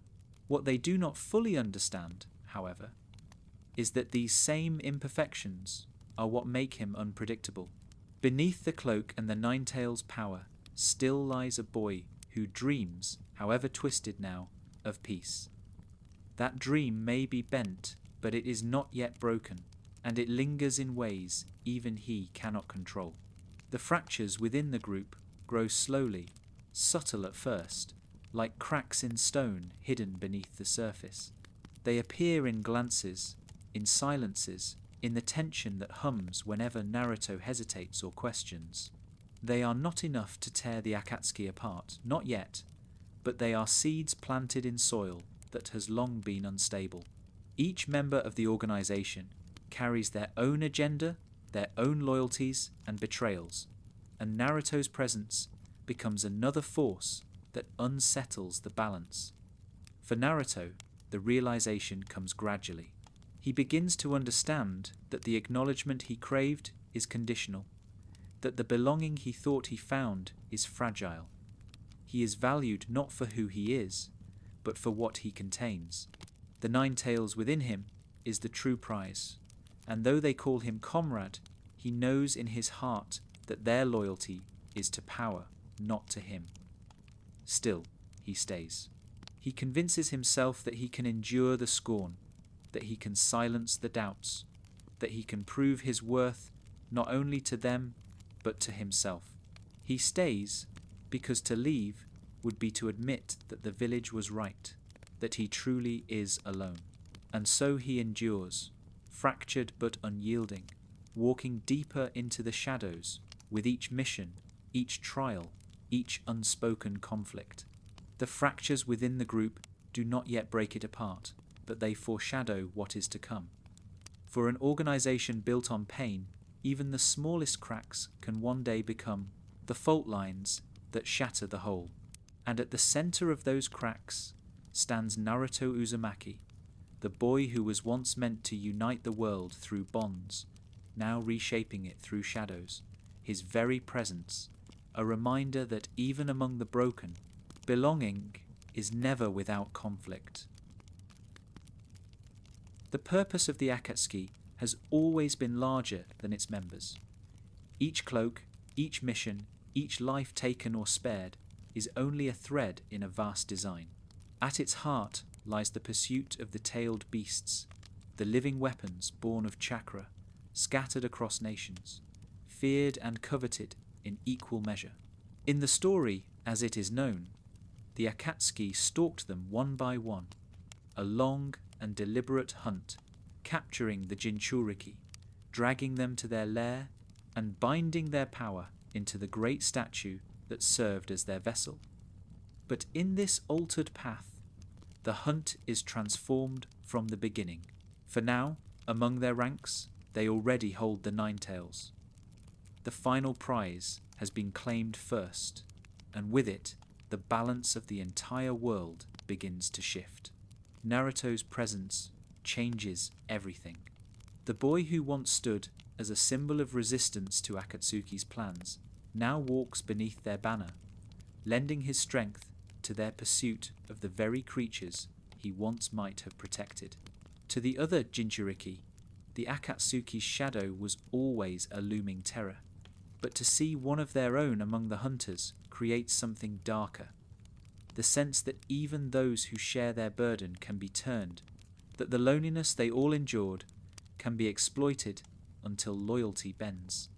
What they do not fully understand, however, is that these same imperfections are what make him unpredictable. Beneath the cloak and the Nine-Tails power still lies a boy who dreams, however twisted now, of peace. That dream may be bent, but it is not yet broken. and it lingers in ways even he cannot control. The fractures within the group grow slowly, subtle at first, like cracks in stone hidden beneath the surface. They appear in glances, in silences, in the tension that hums whenever Naruto hesitates or questions. They are not enough to tear the Akatsuki apart, not yet, but they are seeds planted in soil that has long been unstable. Each member of the organization carries their own agenda, their own loyalties and betrayals, and Naruto's presence becomes another force that unsettles the balance. For Naruto, the realization comes gradually. He begins to understand that the acknowledgement he craved is conditional, that the belonging he thought he found is fragile. He is valued not for who he is, but for what he contains. The nine tails within him is the true prize, and though they call him comrade, he knows in his heart that their loyalty is to power, not to him. Still, he stays. He convinces himself that he can endure the scorn, that he can silence the doubts, that he can prove his worth not only to them, but to himself. He stays because to leave would be to admit that the village was right, that he truly is alone. And so he endures, fractured but unyielding, walking deeper into the shadows with each mission, each trial, each unspoken conflict. The fractures within the group do not yet break it apart, but they foreshadow what is to come. For an organization built on pain, even the smallest cracks can one day become the fault lines that shatter the whole. And at the center of those cracks stands Naruto Uzumaki, the boy who was once meant to unite the world through bonds, now reshaping it through shadows. His very presence, a reminder that even among the broken, belonging is never without conflict. The purpose of the Akatsuki has always been larger than its members. Each cloak, each mission, each life taken or spared is only a thread in a vast design. At its heart lies the pursuit of the tailed beasts, the living weapons born of chakra, scattered across nations, feared and coveted in equal measure. In the story, as it is known, the Akatsuki stalked them one by one, a long and deliberate hunt, capturing the Jinchuriki, dragging them to their lair, and binding their power into the great statue that served as their vessel. But in this altered path, the hunt is transformed from the beginning. For now, among their ranks, they already hold the nine tails. The final prize has been claimed first, and with it, the balance of the entire world begins to shift. Naruto's presence changes everything. The boy who once stood as a symbol of resistance to Akatsuki's plans now walks beneath their banner, lending his strength to their pursuit of the very creatures he once might have protected. To the other Jinchuriki, the Akatsuki's shadow was always a looming terror, but to see one of their own among the hunters creates something darker. The sense that even those who share their burden can be turned, that the loneliness they all endured can be exploited until loyalty bends.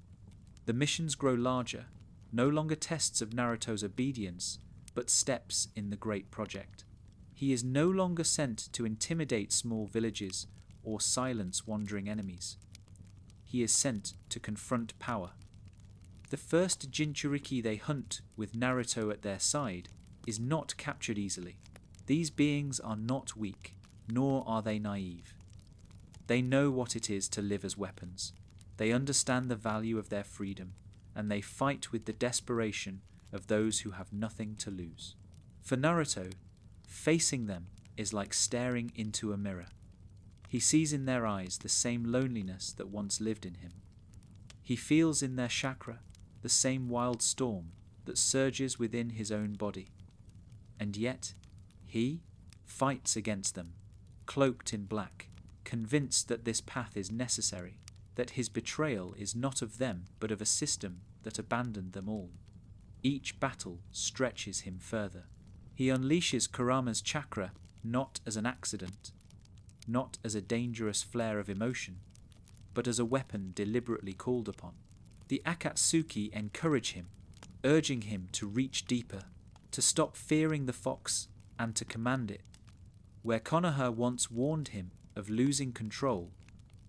The missions grow larger, no longer tests of Naruto's obedience, but steps in the great project. He is no longer sent to intimidate small villages or silence wandering enemies. He is sent to confront power. The first Jinchuriki they hunt with Naruto at their side is not captured easily. These beings are not weak, nor are they naive. They know what it is to live as weapons. They understand the value of their freedom, and they fight with the desperation of those who have nothing to lose. For Naruto, facing them is like staring into a mirror. He sees in their eyes the same loneliness that once lived in him. He feels in their chakra the same wild storm that surges within his own body. And yet, he fights against them, cloaked in black, convinced that this path is necessary, that his betrayal is not of them but of a system that abandoned them all. Each battle stretches him further. He unleashes Kurama's chakra not as an accident, not as a dangerous flare of emotion, but as a weapon deliberately called upon. The Akatsuki encourage him, urging him to reach deeper, to stop fearing the fox and to command it. Where Konoha once warned him of losing control,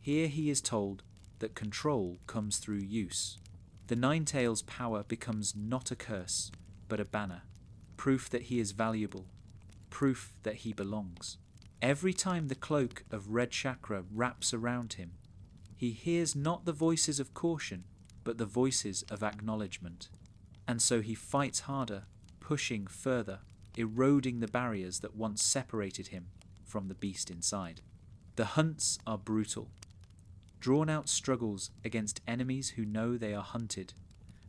here he is told that control comes through use. The Ninetales' power becomes not a curse, but a banner, proof that he is valuable, proof that he belongs. Every time the cloak of red chakra wraps around him, he hears not the voices of caution, but the voices of acknowledgement. And so he fights harder, pushing further, eroding the barriers that once separated him from the beast inside. The hunts are brutal. Drawn-out struggles against enemies who know they are hunted,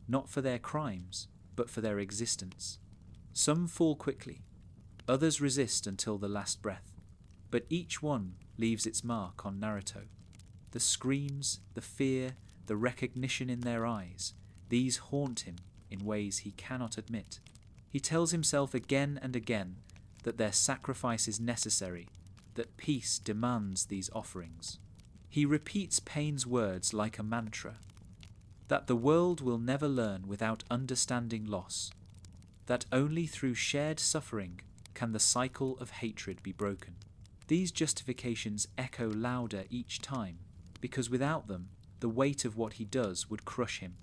not for their crimes, but for their existence. Some fall quickly, others resist until the last breath, but each one leaves its mark on Naruto. The screams, the fear, the recognition in their eyes, these haunt him in ways he cannot admit. He tells himself again and again that their sacrifice is necessary, that peace demands these offerings. He repeats Pain's words like a mantra, that the world will never learn without understanding loss, that only through shared suffering can the cycle of hatred be broken. These justifications echo louder each time, because without them, the weight of what he does would crush him.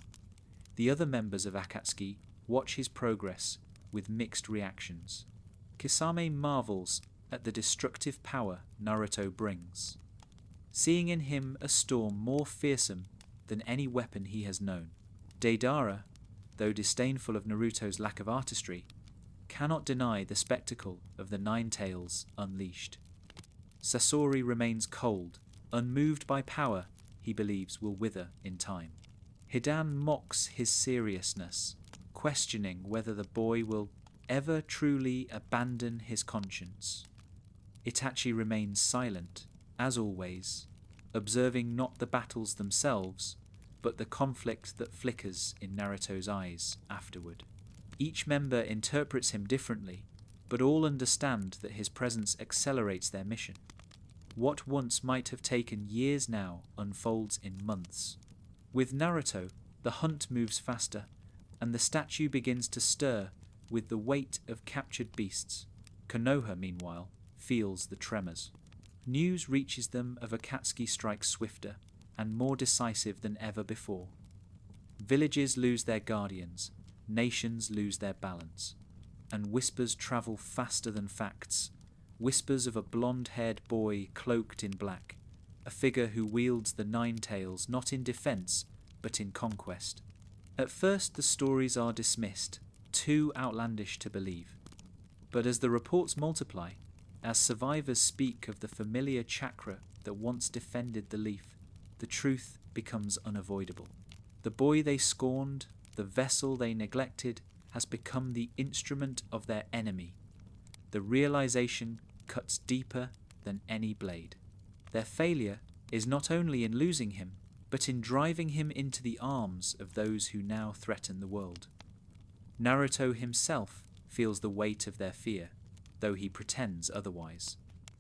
The other members of Akatsuki watch his progress with mixed reactions. Kisame marvels at the destructive power Naruto brings, seeing in him a storm more fearsome than any weapon he has known. Deidara, though disdainful of Naruto's lack of artistry, cannot deny the spectacle of the Ninetales unleashed. Sasori remains cold, unmoved by power he believes will wither in time. Hidan mocks his seriousness, questioning whether the boy will ever truly abandon his conscience. Itachi remains silent, as always, observing not the battles themselves, but the conflict that flickers in Naruto's eyes afterward. Each member interprets him differently, but all understand that his presence accelerates their mission. What once might have taken years now unfolds in months. With Naruto, the hunt moves faster, and the statue begins to stir with the weight of captured beasts. Konoha, meanwhile, feels the tremors. News reaches them of Akatsuki strikes swifter and more decisive than ever before. Villages lose their guardians, nations lose their balance, and whispers travel faster than facts. Whispers of a blonde-haired boy cloaked in black, a figure who wields the Ninetales not in defense, but in conquest. At first the stories are dismissed, too outlandish to believe. But as the reports multiply, as survivors speak of the familiar chakra that once defended the leaf, the truth becomes unavoidable. The boy they scorned, the vessel they neglected, has become the instrument of their enemy. The realization cuts deeper than any blade. Their failure is not only in losing him, but in driving him into the arms of those who now threaten the world. Naruto himself feels the weight of their fear, though he pretends otherwise.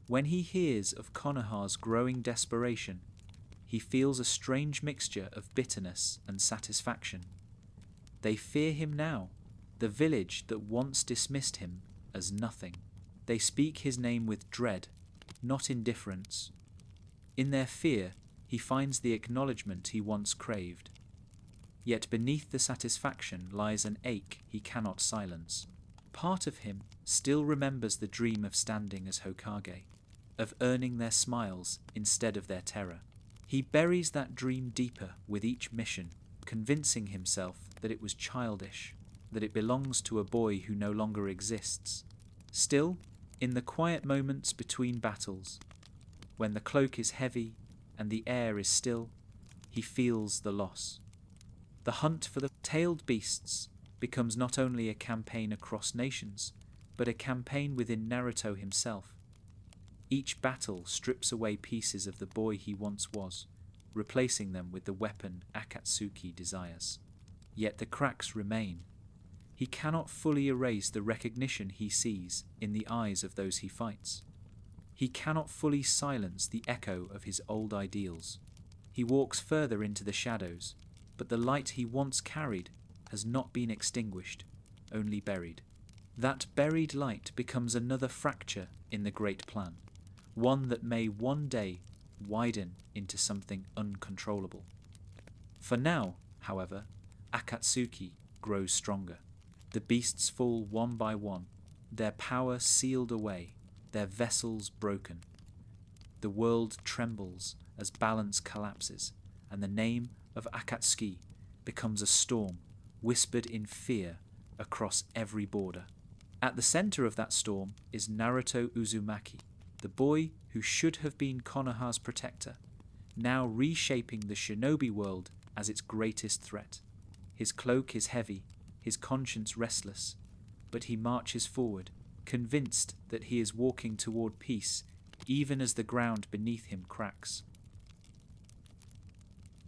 When he hears of Konoha's growing desperation, he feels a strange mixture of bitterness and satisfaction. They fear him now, the village that once dismissed him as nothing. They speak his name with dread, not indifference. In their fear, he finds the acknowledgement he once craved. Yet beneath the satisfaction lies an ache he cannot silence. Part of him still remembers the dream of standing as Hokage, of earning their smiles instead of their terror. He buries that dream deeper with each mission, convincing himself that it was childish, that it belongs to a boy who no longer exists. Still, in the quiet moments between battles, when the cloak is heavy and the air is still, he feels the loss. The hunt for the tailed beasts becomes not only a campaign across nations, but a campaign within Naruto himself. Each battle strips away pieces of the boy he once was, replacing them with the weapon Akatsuki desires. Yet the cracks remain. He cannot fully erase the recognition he sees in the eyes of those he fights. He cannot fully silence the echo of his old ideals. He walks further into the shadows, but the light he once carried has not been extinguished, only buried. That buried light becomes another fracture in the great plan, one that may one day widen into something uncontrollable. For now, however, Akatsuki grows stronger. The beasts fall one by one, their power sealed away, their vessels broken. The world trembles as balance collapses, and the name of Akatsuki becomes a storm whispered in fear across every border. At the center of that storm is Naruto Uzumaki, the boy who should have been Konoha's protector, now reshaping the shinobi world as its greatest threat. His cloak is heavy, his conscience restless, but he marches forward, convinced that he is walking toward peace even as the ground beneath him cracks.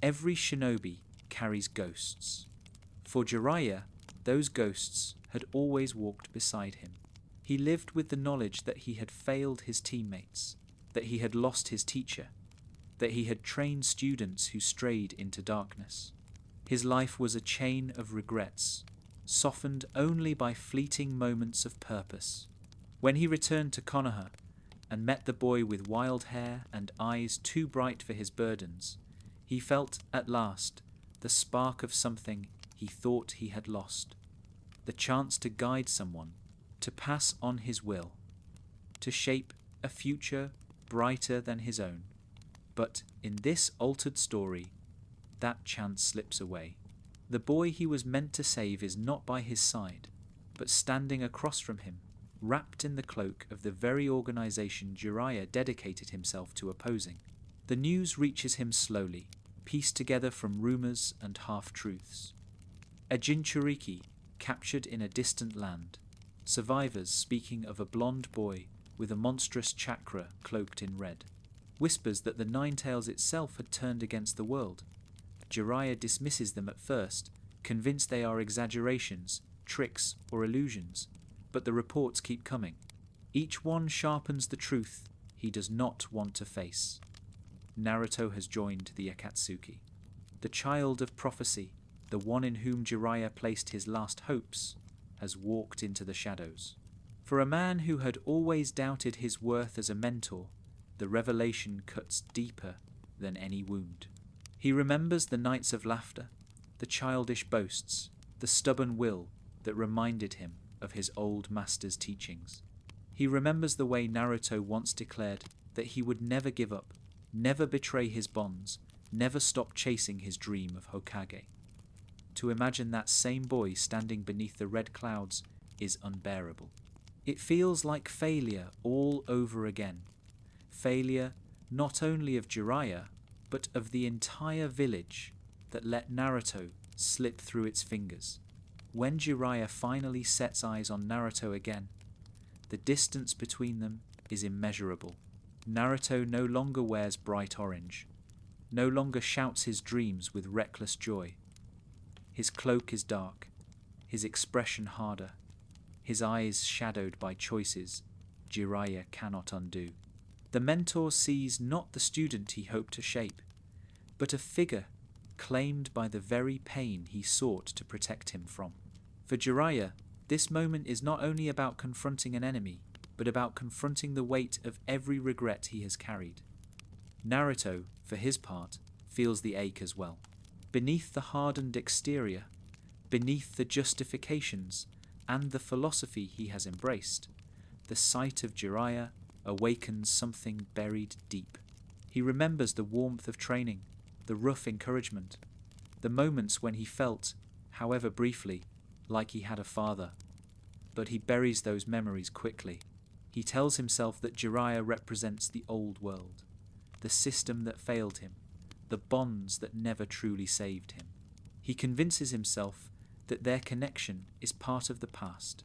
Every shinobi carries ghosts. For Jiraiya, those ghosts had always walked beside him. He lived with the knowledge that he had failed his teammates, that he had lost his teacher, that he had trained students who strayed into darkness. His life was a chain of regrets, softened only by fleeting moments of purpose. When he returned to Konoha and met the boy with wild hair and eyes too bright for his burdens, he felt at last the spark of something he thought he had lost, the chance to guide someone, to pass on his will, to shape a future brighter than his own. But in this altered story, that chance slips away. The boy he was meant to save is not by his side, but standing across from him, wrapped in the cloak of the very organization Jiraiya dedicated himself to opposing. The news reaches him slowly, pieced together from rumors and half-truths. A Jinchuriki captured in a distant land, survivors speaking of a blonde boy with a monstrous chakra cloaked in red, whispers that the Nine-Tails itself had turned against the world. Jiraiya dismisses them at first, convinced they are exaggerations, tricks, or illusions, but the reports keep coming. Each one sharpens the truth he does not want to face. Naruto has joined the Akatsuki. The child of prophecy, the one in whom Jiraiya placed his last hopes, has walked into the shadows. For a man who had always doubted his worth as a mentor, the revelation cuts deeper than any wound. He remembers the nights of laughter, the childish boasts, the stubborn will that reminded him of his old master's teachings. He remembers the way Naruto once declared that he would never give up, never betray his bonds, never stop chasing his dream of Hokage. To imagine that same boy standing beneath the red clouds is unbearable. It feels like failure all over again. Failure not only of Jiraiya, but of the entire village that let Naruto slip through its fingers. When Jiraiya finally sets eyes on Naruto again, the distance between them is immeasurable. Naruto no longer wears bright orange, no longer shouts his dreams with reckless joy. His cloak is dark, his expression harder, his eyes shadowed by choices Jiraiya cannot undo. The mentor sees not the student he hoped to shape, but a figure claimed by the very pain he sought to protect him from. For Jiraiya, this moment is not only about confronting an enemy, but about confronting the weight of every regret he has carried. Naruto, for his part, feels the ache as well. Beneath the hardened exterior, beneath the justifications and the philosophy he has embraced, the sight of Jiraiya awakens something buried deep. He remembers the warmth of training, the rough encouragement, the moments when he felt, however briefly, like he had a father. But he buries those memories quickly. He tells himself that Jiraiya represents the old world, the system that failed him, the bonds that never truly saved him. He convinces himself that their connection is part of the past,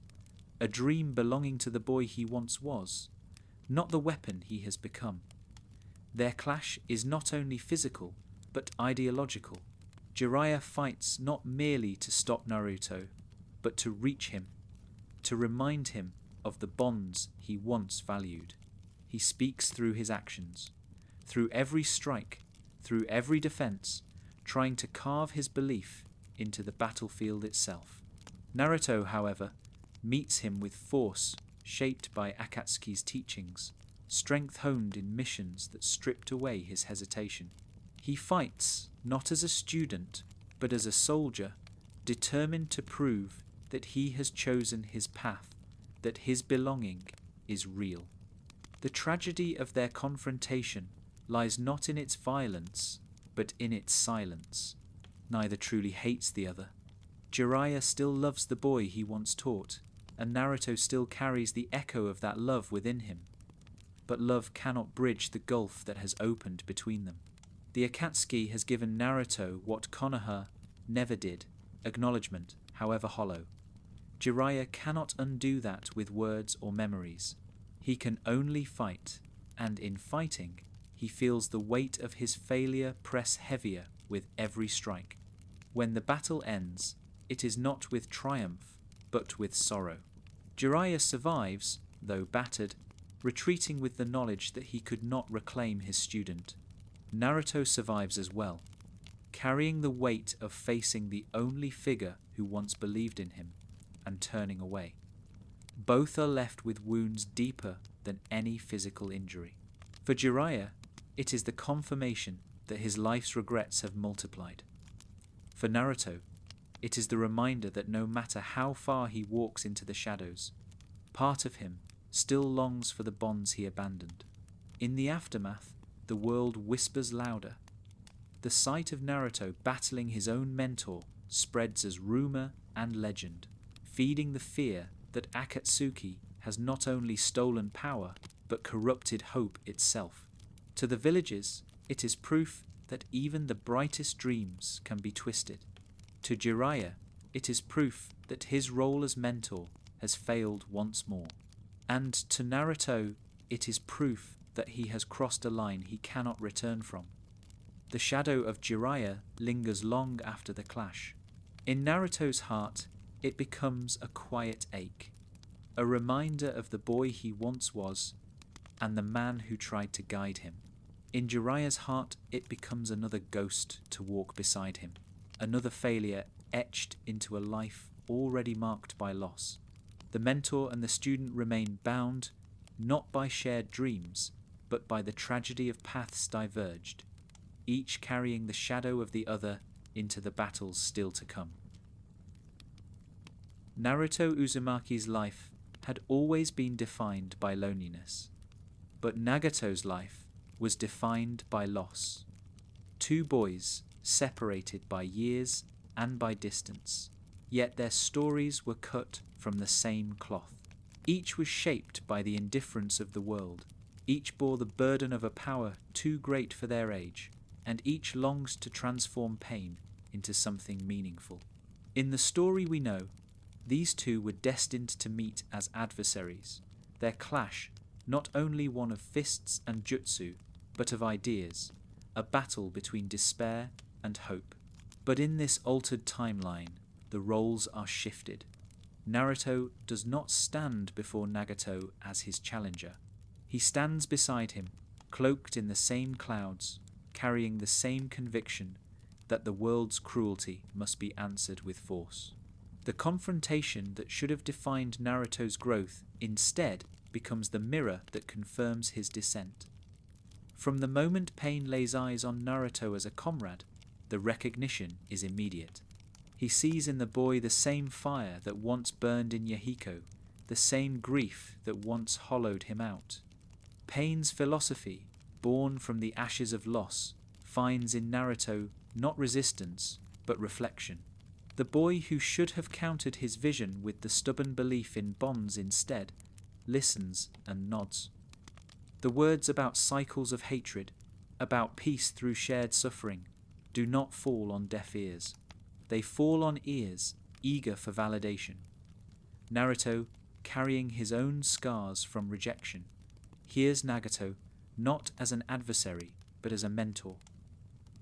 a dream belonging to the boy he once was, not the weapon he has become. Their clash is not only physical, but ideological. Jiraiya fights not merely to stop Naruto, but to reach him, to remind him of the bonds he once valued. He speaks through his actions, through every strike, through every defense, trying to carve his belief into the battlefield itself. Naruto, however, meets him with force shaped by Akatsuki's teachings, strength honed in missions that stripped away his hesitation. He fights not as a student, but as a soldier, determined to prove that he has chosen his path, that his belonging is real. The tragedy of their confrontation lies not in its violence, but in its silence. Neither truly hates the other. Jiraiya still loves the boy he once taught, and Naruto still carries the echo of that love within him. But love cannot bridge the gulf that has opened between them. The Akatsuki has given Naruto what Konoha never did, acknowledgement, however hollow. Jiraiya cannot undo that with words or memories. He can only fight, and in fighting, he feels the weight of his failure press heavier with every strike. When the battle ends, it is not with triumph, but with sorrow. Jiraiya survives, though battered, retreating with the knowledge that he could not reclaim his student. Naruto survives as well, carrying the weight of facing the only figure who once believed in him, and turning away. Both are left with wounds deeper than any physical injury. For Jiraiya, it is the confirmation that his life's regrets have multiplied. For Naruto, it is the reminder that no matter how far he walks into the shadows, part of him still longs for the bonds he abandoned. In the aftermath, the world whispers louder. The sight of Naruto battling his own mentor spreads as rumor and legend, feeding the fear that Akatsuki has not only stolen power, but corrupted hope itself. To the villages, it is proof that even the brightest dreams can be twisted. To Jiraiya, it is proof that his role as mentor has failed once more. And to Naruto, it is proof that he has crossed a line he cannot return from. The shadow of Jiraiya lingers long after the clash. In Naruto's heart, it becomes a quiet ache, a reminder of the boy he once was and the man who tried to guide him. In Jiraiya's heart, it becomes another ghost to walk beside him, another failure etched into a life already marked by loss. The mentor and the student remain bound not by shared dreams, but by the tragedy of paths diverged, each carrying the shadow of the other into the battles still to come. Naruto Uzumaki's life had always been defined by loneliness, but Nagato's life was defined by loss. Two boys separated by years and by distance, yet their stories were cut from the same cloth. Each was shaped by the indifference of the world. Each bore the burden of a power too great for their age, and each longs to transform pain into something meaningful. In the story we know, these two were destined to meet as adversaries, their clash not only one of fists and jutsu, but of ideas, a battle between despair and hope. But in this altered timeline, the roles are shifted. Naruto does not stand before Nagato as his challenger. He stands beside him, cloaked in the same clouds, carrying the same conviction that the world's cruelty must be answered with force. The confrontation that should have defined Naruto's growth instead becomes the mirror that confirms his descent. From the moment Pain lays eyes on Naruto as a comrade, the recognition is immediate. He sees in the boy the same fire that once burned in Yahiko, the same grief that once hollowed him out. Pain's philosophy, born from the ashes of loss, finds in Naruto not resistance, but reflection. The boy who should have countered his vision with the stubborn belief in bonds instead, listens and nods. The words about cycles of hatred, about peace through shared suffering, do not fall on deaf ears. They fall on ears eager for validation. Naruto, carrying his own scars from rejection, hears Nagato not as an adversary, but as a mentor,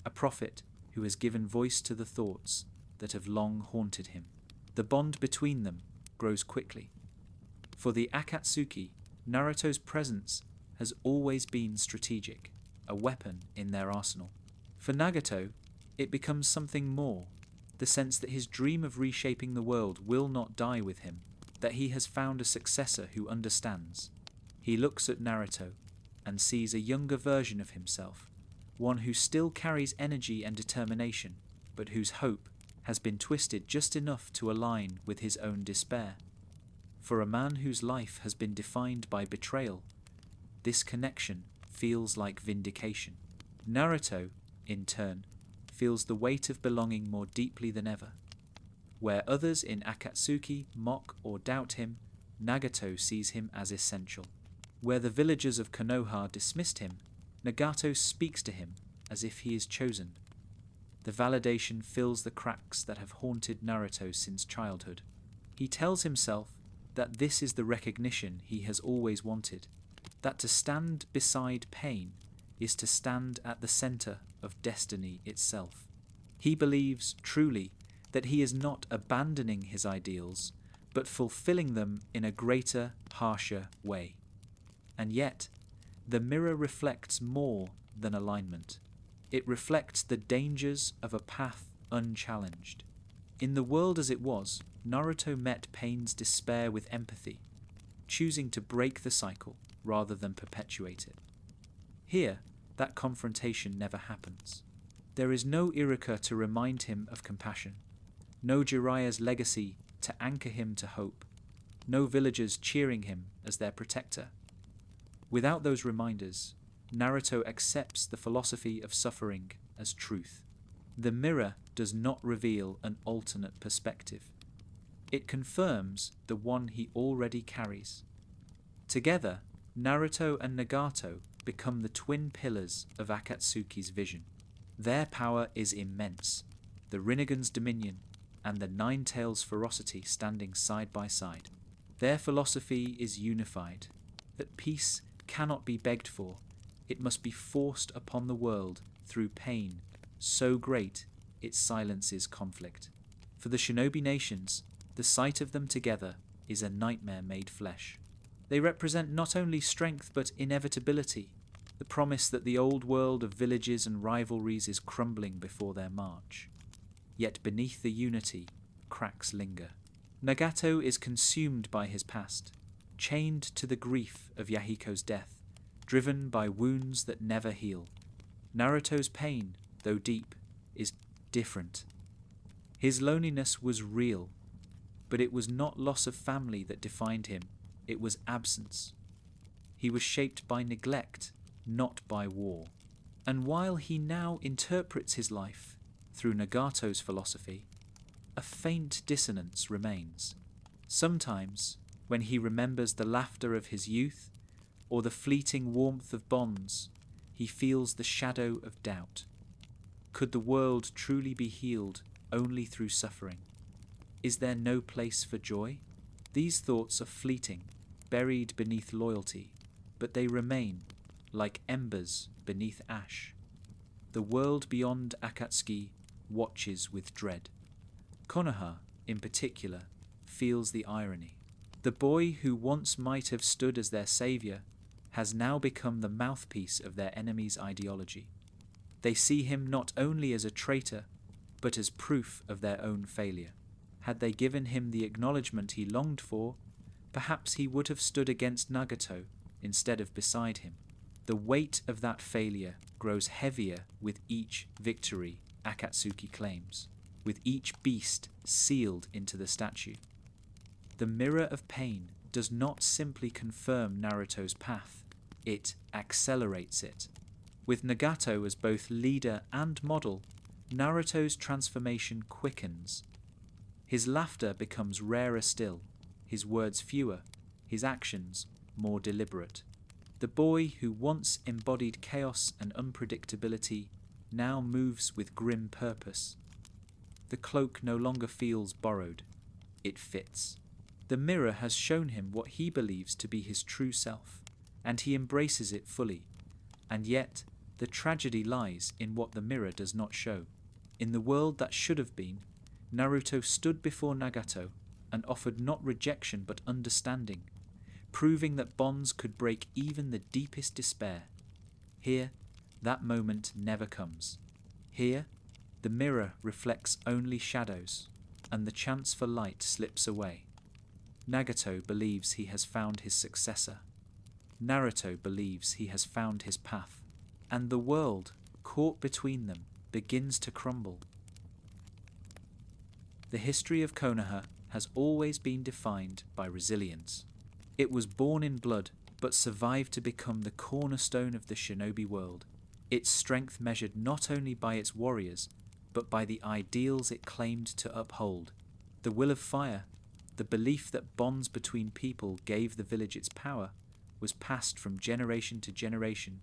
a prophet who has given voice to the thoughts that have long haunted him. The bond between them grows quickly. For the Akatsuki, Naruto's presence has always been strategic, a weapon in their arsenal. For Nagato, it becomes something more, the sense that his dream of reshaping the world will not die with him, that he has found a successor who understands. He looks at Naruto and sees a younger version of himself, one who still carries energy and determination, but whose hope has been twisted just enough to align with his own despair. For a man whose life has been defined by betrayal, this connection feels like vindication. Naruto, in turn, feels the weight of belonging more deeply than ever. Where others in Akatsuki mock or doubt him, Nagato sees him as essential. Where the villagers of Konoha dismissed him, Nagato speaks to him as if he is chosen. The validation fills the cracks that have haunted Naruto since childhood. He tells himself that this is the recognition he has always wanted, that to stand beside pain is to stand at the center of destiny itself. He believes, truly, that he is not abandoning his ideals, but fulfilling them in a greater, harsher way. And yet, the mirror reflects more than alignment. It reflects the dangers of a path unchallenged. In the world as it was, Naruto met pain's despair with empathy, choosing to break the cycle rather than perpetuate it. Here, that confrontation never happens. There is no Iruka to remind him of compassion, no Jiraiya's legacy to anchor him to hope, no villagers cheering him as their protector. Without those reminders, Naruto accepts the philosophy of suffering as truth. The mirror does not reveal an alternate perspective. It confirms the one he already carries. Together, Naruto and Nagato become the twin pillars of Akatsuki's vision. Their power is immense, the Rinnegan's dominion and the Nine-Tails' ferocity standing side by side. Their philosophy is unified, that peace cannot be begged for, it must be forced upon the world through pain so great it silences conflict. For the shinobi nations, the sight of them together is a nightmare made flesh. They represent not only strength but inevitability, the promise that the old world of villages and rivalries is crumbling before their march. Yet beneath the unity, cracks linger. Nagato is consumed by his past, chained to the grief of Yahiko's death, driven by wounds that never heal. Naruto's pain, though deep, is different. His loneliness was real, but it was not loss of family that defined him, it was absence. He was shaped by neglect, not by war. And while he now interprets his life through Nagato's philosophy, a faint dissonance remains. Sometimes, when he remembers the laughter of his youth or the fleeting warmth of bonds, he feels the shadow of doubt. Could the world truly be healed only through suffering? Is there no place for joy? These thoughts are fleeting, buried beneath loyalty, but they remain, like embers beneath ash. The world beyond Akatsuki watches with dread. Konoha, in particular, feels the irony. The boy who once might have stood as their saviour has now become the mouthpiece of their enemy's ideology. They see him not only as a traitor, but as proof of their own failure. Had they given him the acknowledgement he longed for, perhaps he would have stood against Nagato instead of beside him. The weight of that failure grows heavier with each victory Akatsuki claims, with each beast sealed into the statue. The mirror of pain does not simply confirm Naruto's path, it accelerates it. With Nagato as both leader and model, Naruto's transformation quickens. His laughter becomes rarer still, his words fewer, his actions more deliberate. The boy who once embodied chaos and unpredictability now moves with grim purpose. The cloak no longer feels borrowed, it fits. The mirror has shown him what he believes to be his true self, and he embraces it fully. And yet, the tragedy lies in what the mirror does not show. In the world that should have been, Naruto stood before Nagato and offered not rejection but understanding, proving that bonds could break even the deepest despair. Here, that moment never comes. Here, the mirror reflects only shadows, and the chance for light slips away. Nagato believes he has found his successor. Naruto believes he has found his path, and the world, caught between them, begins to crumble. The history of Konoha has always been defined by resilience. It was born in blood, but survived to become the cornerstone of the shinobi world. Its strength measured not only by its warriors, but by the ideals it claimed to uphold. The will of fire, the belief that bonds between people gave the village its power, was passed from generation to generation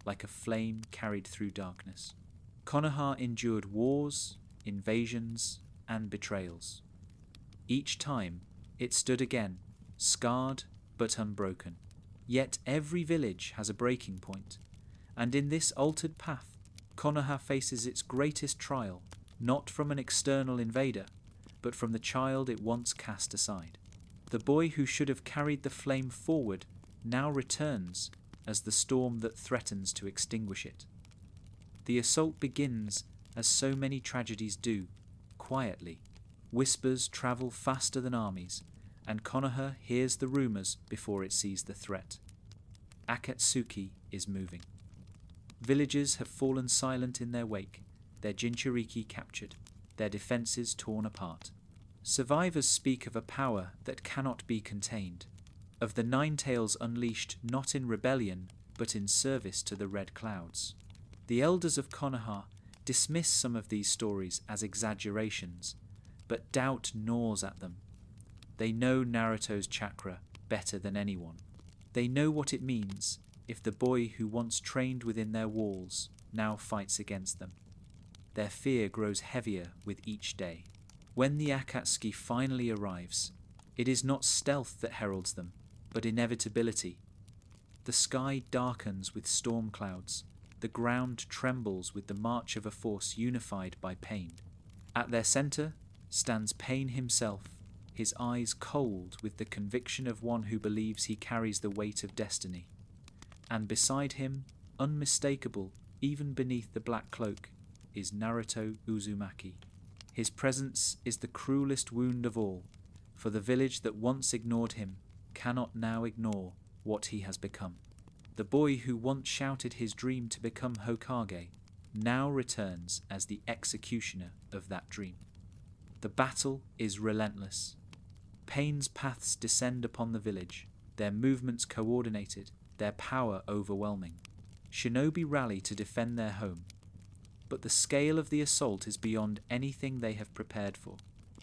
like a flame carried through darkness. Konoha endured wars, invasions, and betrayals. Each time, it stood again, scarred but unbroken. Yet every village has a breaking point, and in this altered path, Konoha faces its greatest trial, not from an external invader, but from the child it once cast aside. The boy who should have carried the flame forward now returns as the storm that threatens to extinguish it. The assault begins as so many tragedies do, quietly. Whispers travel faster than armies, and Konoha hears the rumors before it sees the threat. Akatsuki is moving. Villagers have fallen silent in their wake, their Jinchuriki captured, their defenses torn apart. Survivors speak of a power that cannot be contained, of the Nine Tails unleashed not in rebellion, but in service to the Red Clouds. The elders of Konoha dismiss some of these stories as exaggerations, but doubt gnaws at them. They know Naruto's chakra better than anyone. They know what it means if the boy who once trained within their walls now fights against them. Their fear grows heavier with each day. When the Akatsuki finally arrives, it is not stealth that heralds them, but inevitability. The sky darkens with storm clouds. The ground trembles with the march of a force unified by pain. At their center stands Pain himself, his eyes cold with the conviction of one who believes he carries the weight of destiny. And beside him, unmistakable even beneath the black cloak, is Naruto Uzumaki. His presence is the cruelest wound of all, for the village that once ignored him cannot now ignore what he has become. The boy who once shouted his dream to become Hokage now returns as the executioner of that dream. The battle is relentless. Pain's paths descend upon the village, their movements coordinated, their power overwhelming. Shinobi rally to defend their home, but the scale of the assault is beyond anything they have prepared for.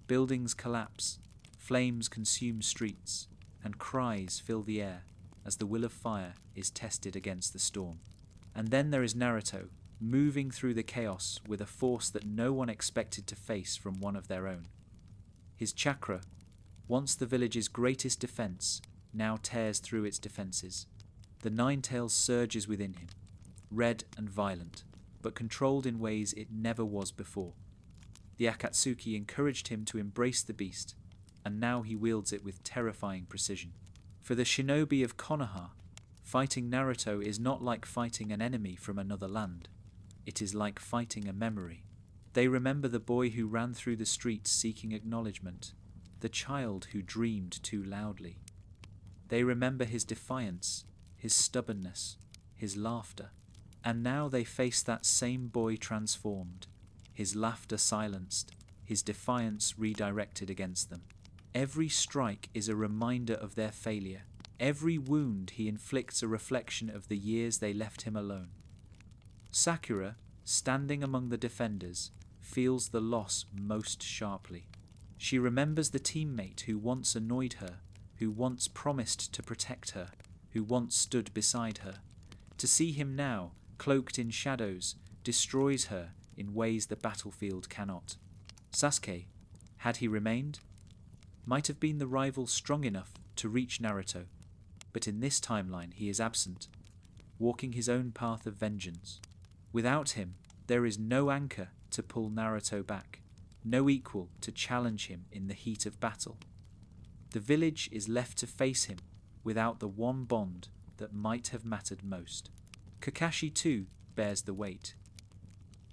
Buildings collapse, flames consume streets, and cries fill the air as the will of fire is tested against the storm. And then there is Naruto, moving through the chaos with a force that no one expected to face from one of their own. His chakra, once the village's greatest defense, now tears through its defenses. The Nine Tails surges within him, red and violent, but controlled in ways it never was before. The Akatsuki encouraged him to embrace the beast, and now he wields it with terrifying precision. For the shinobi of Konoha, fighting Naruto is not like fighting an enemy from another land. It is like fighting a memory. They remember the boy who ran through the streets seeking acknowledgement, the child who dreamed too loudly. They remember his defiance, his stubbornness, his laughter. And now they face that same boy transformed, his laughter silenced, his defiance redirected against them. Every strike is a reminder of their failure. Every wound he inflicts a reflection of the years they left him alone. Sakura, standing among the defenders, feels the loss most sharply. She remembers the teammate who once annoyed her, who once promised to protect her, who once stood beside her. To see him now, cloaked in shadows, destroys her in ways the battlefield cannot. Sasuke, had he remained, might have been the rival strong enough to reach Naruto, but in this timeline he is absent, walking his own path of vengeance. Without him, there is no anchor to pull Naruto back, no equal to challenge him in the heat of battle. The village is left to face him without the one bond that might have mattered most. Kakashi too bears the weight.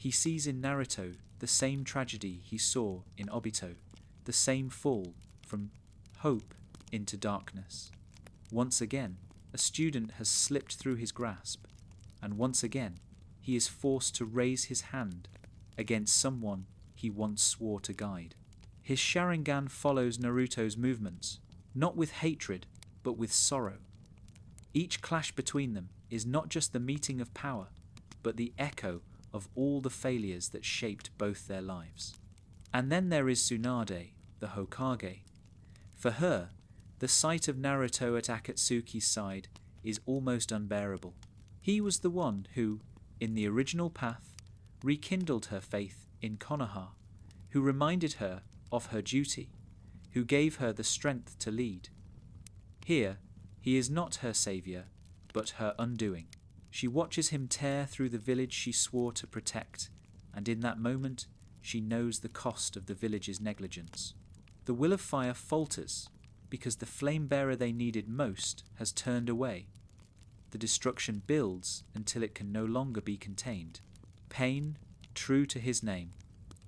He sees in Naruto the same tragedy he saw in Obito, the same fall from hope into darkness. Once again, a student has slipped through his grasp, and once again, he is forced to raise his hand against someone he once swore to guide. His Sharingan follows Naruto's movements, not with hatred, but with sorrow. Each clash between them is not just the meeting of power, but the echo of all the failures that shaped both their lives. And then there is Tsunade, the Hokage. For her, the sight of Naruto at Akatsuki's side is almost unbearable. He was the one who, in the original path, rekindled her faith in Konoha, who reminded her of her duty, who gave her the strength to lead. Here, he is not her saviour, but her undoing. She watches him tear through the village she swore to protect, and in that moment, she knows the cost of the village's negligence. The will of fire falters, because the flame bearer they needed most has turned away. The destruction builds until it can no longer be contained. Pain, true to his name,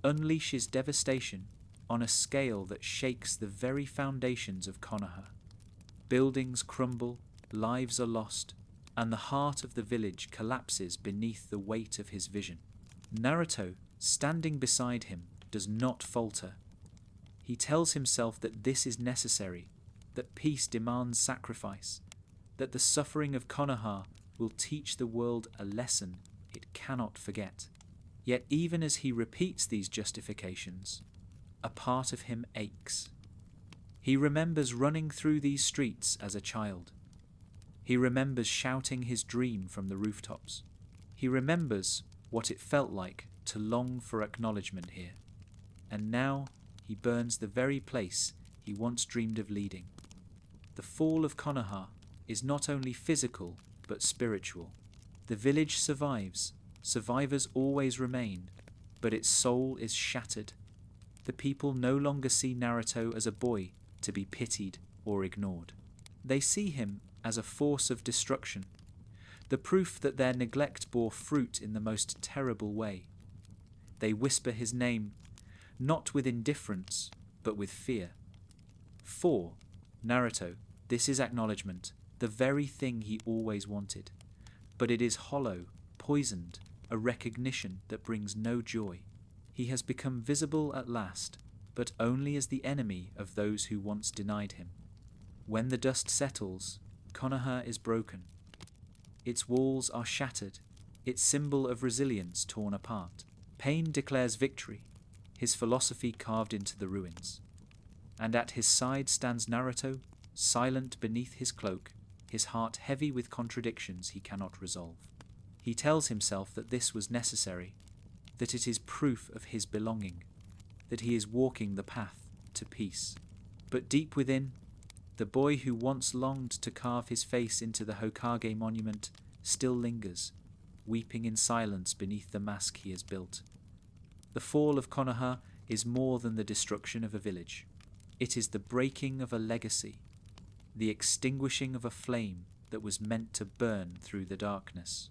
unleashes devastation on a scale that shakes the very foundations of Konoha. Buildings crumble, lives are lost, and the heart of the village collapses beneath the weight of his vision. Naruto, standing beside him, does not falter. He tells himself that this is necessary, that peace demands sacrifice, that the suffering of Konoha will teach the world a lesson it cannot forget. Yet even as he repeats these justifications, a part of him aches. He remembers running through these streets as a child. He remembers shouting his dream from the rooftops. He remembers what it felt like to long for acknowledgement here. And now he burns the very place he once dreamed of leading. The fall of Konoha is not only physical but spiritual. The village survives, survivors always remain, but its soul is shattered. The people no longer see Naruto as a boy to be pitied or ignored. They see him as a force of destruction, the proof that their neglect bore fruit in the most terrible way. They whisper his name, not with indifference, but with fear. For Naruto, this is acknowledgement, the very thing he always wanted. But it is hollow, poisoned, a recognition that brings no joy. He has become visible at last, but only as the enemy of those who once denied him. When the dust settles, Konoha is broken. Its walls are shattered, its symbol of resilience torn apart. Pain declares victory, his philosophy carved into the ruins. And at his side stands Naruto, silent beneath his cloak, his heart heavy with contradictions he cannot resolve. He tells himself that this was necessary, that it is proof of his belonging, that he is walking the path to peace. But deep within, the boy who once longed to carve his face into the Hokage monument still lingers, weeping in silence beneath the mask he has built. The fall of Konoha is more than the destruction of a village. It is the breaking of a legacy, the extinguishing of a flame that was meant to burn through the darkness.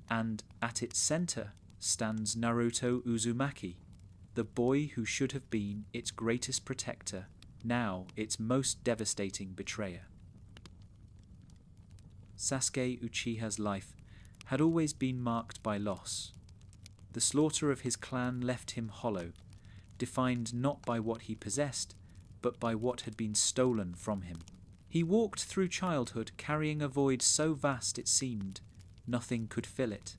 And at its center stands Naruto Uzumaki, the boy who should have been its greatest protector, now its most devastating betrayer. Sasuke Uchiha's life had always been marked by loss. The slaughter of his clan left him hollow, defined not by what he possessed, but by what had been stolen from him. He walked through childhood carrying a void so vast it seemed nothing could fill it.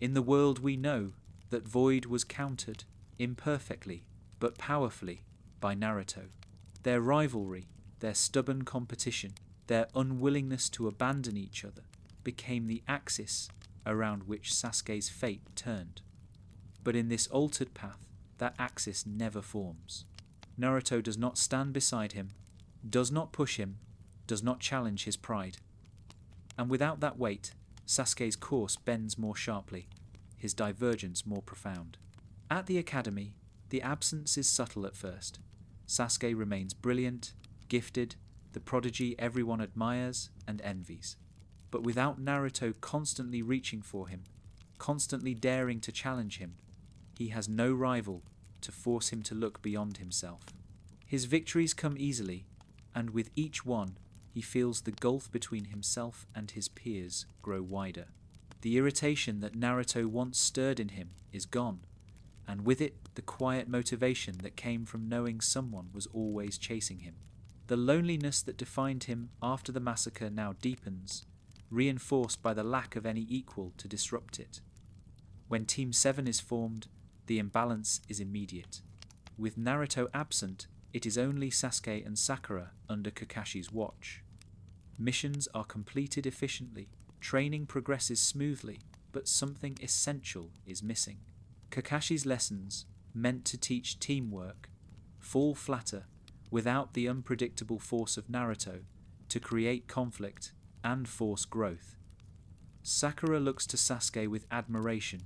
In the world we know that void was countered, imperfectly, but powerfully, by Naruto. Their rivalry, their stubborn competition, their unwillingness to abandon each other became the axis around which Sasuke's fate turned. But in this altered path, that axis never forms. Naruto does not stand beside him, does not push him, does not challenge his pride. And without that weight, Sasuke's course bends more sharply, his divergence more profound. At the academy, the absence is subtle at first. Sasuke remains brilliant, gifted, the prodigy everyone admires and envies. But without Naruto constantly reaching for him, constantly daring to challenge him. He has no rival to force him to look beyond himself. His victories come easily, and with each one, he feels the gulf between himself and his peers grow wider. The irritation that Naruto once stirred in him is gone, and with it the quiet motivation that came from knowing someone was always chasing him. The loneliness that defined him after the massacre now deepens, reinforced by the lack of any equal to disrupt it. When Team 7 is formed, the imbalance is immediate. With Naruto absent, it is only Sasuke and Sakura under Kakashi's watch. Missions are completed efficiently, training progresses smoothly, but something essential is missing. Kakashi's lessons, meant to teach teamwork, fall flatter without the unpredictable force of Naruto to create conflict and force growth. Sakura looks to Sasuke with admiration,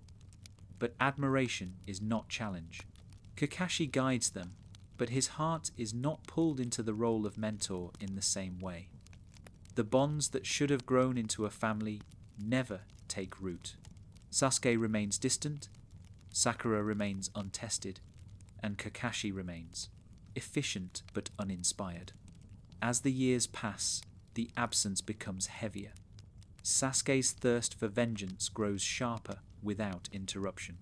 but admiration is not challenge. Kakashi guides them, but his heart is not pulled into the role of mentor in the same way. The bonds that should have grown into a family never take root. Sasuke remains distant, Sakura remains untested, and Kakashi remains efficient but uninspired. As the years pass, the absence becomes heavier. Sasuke's thirst for vengeance grows sharper without interruption.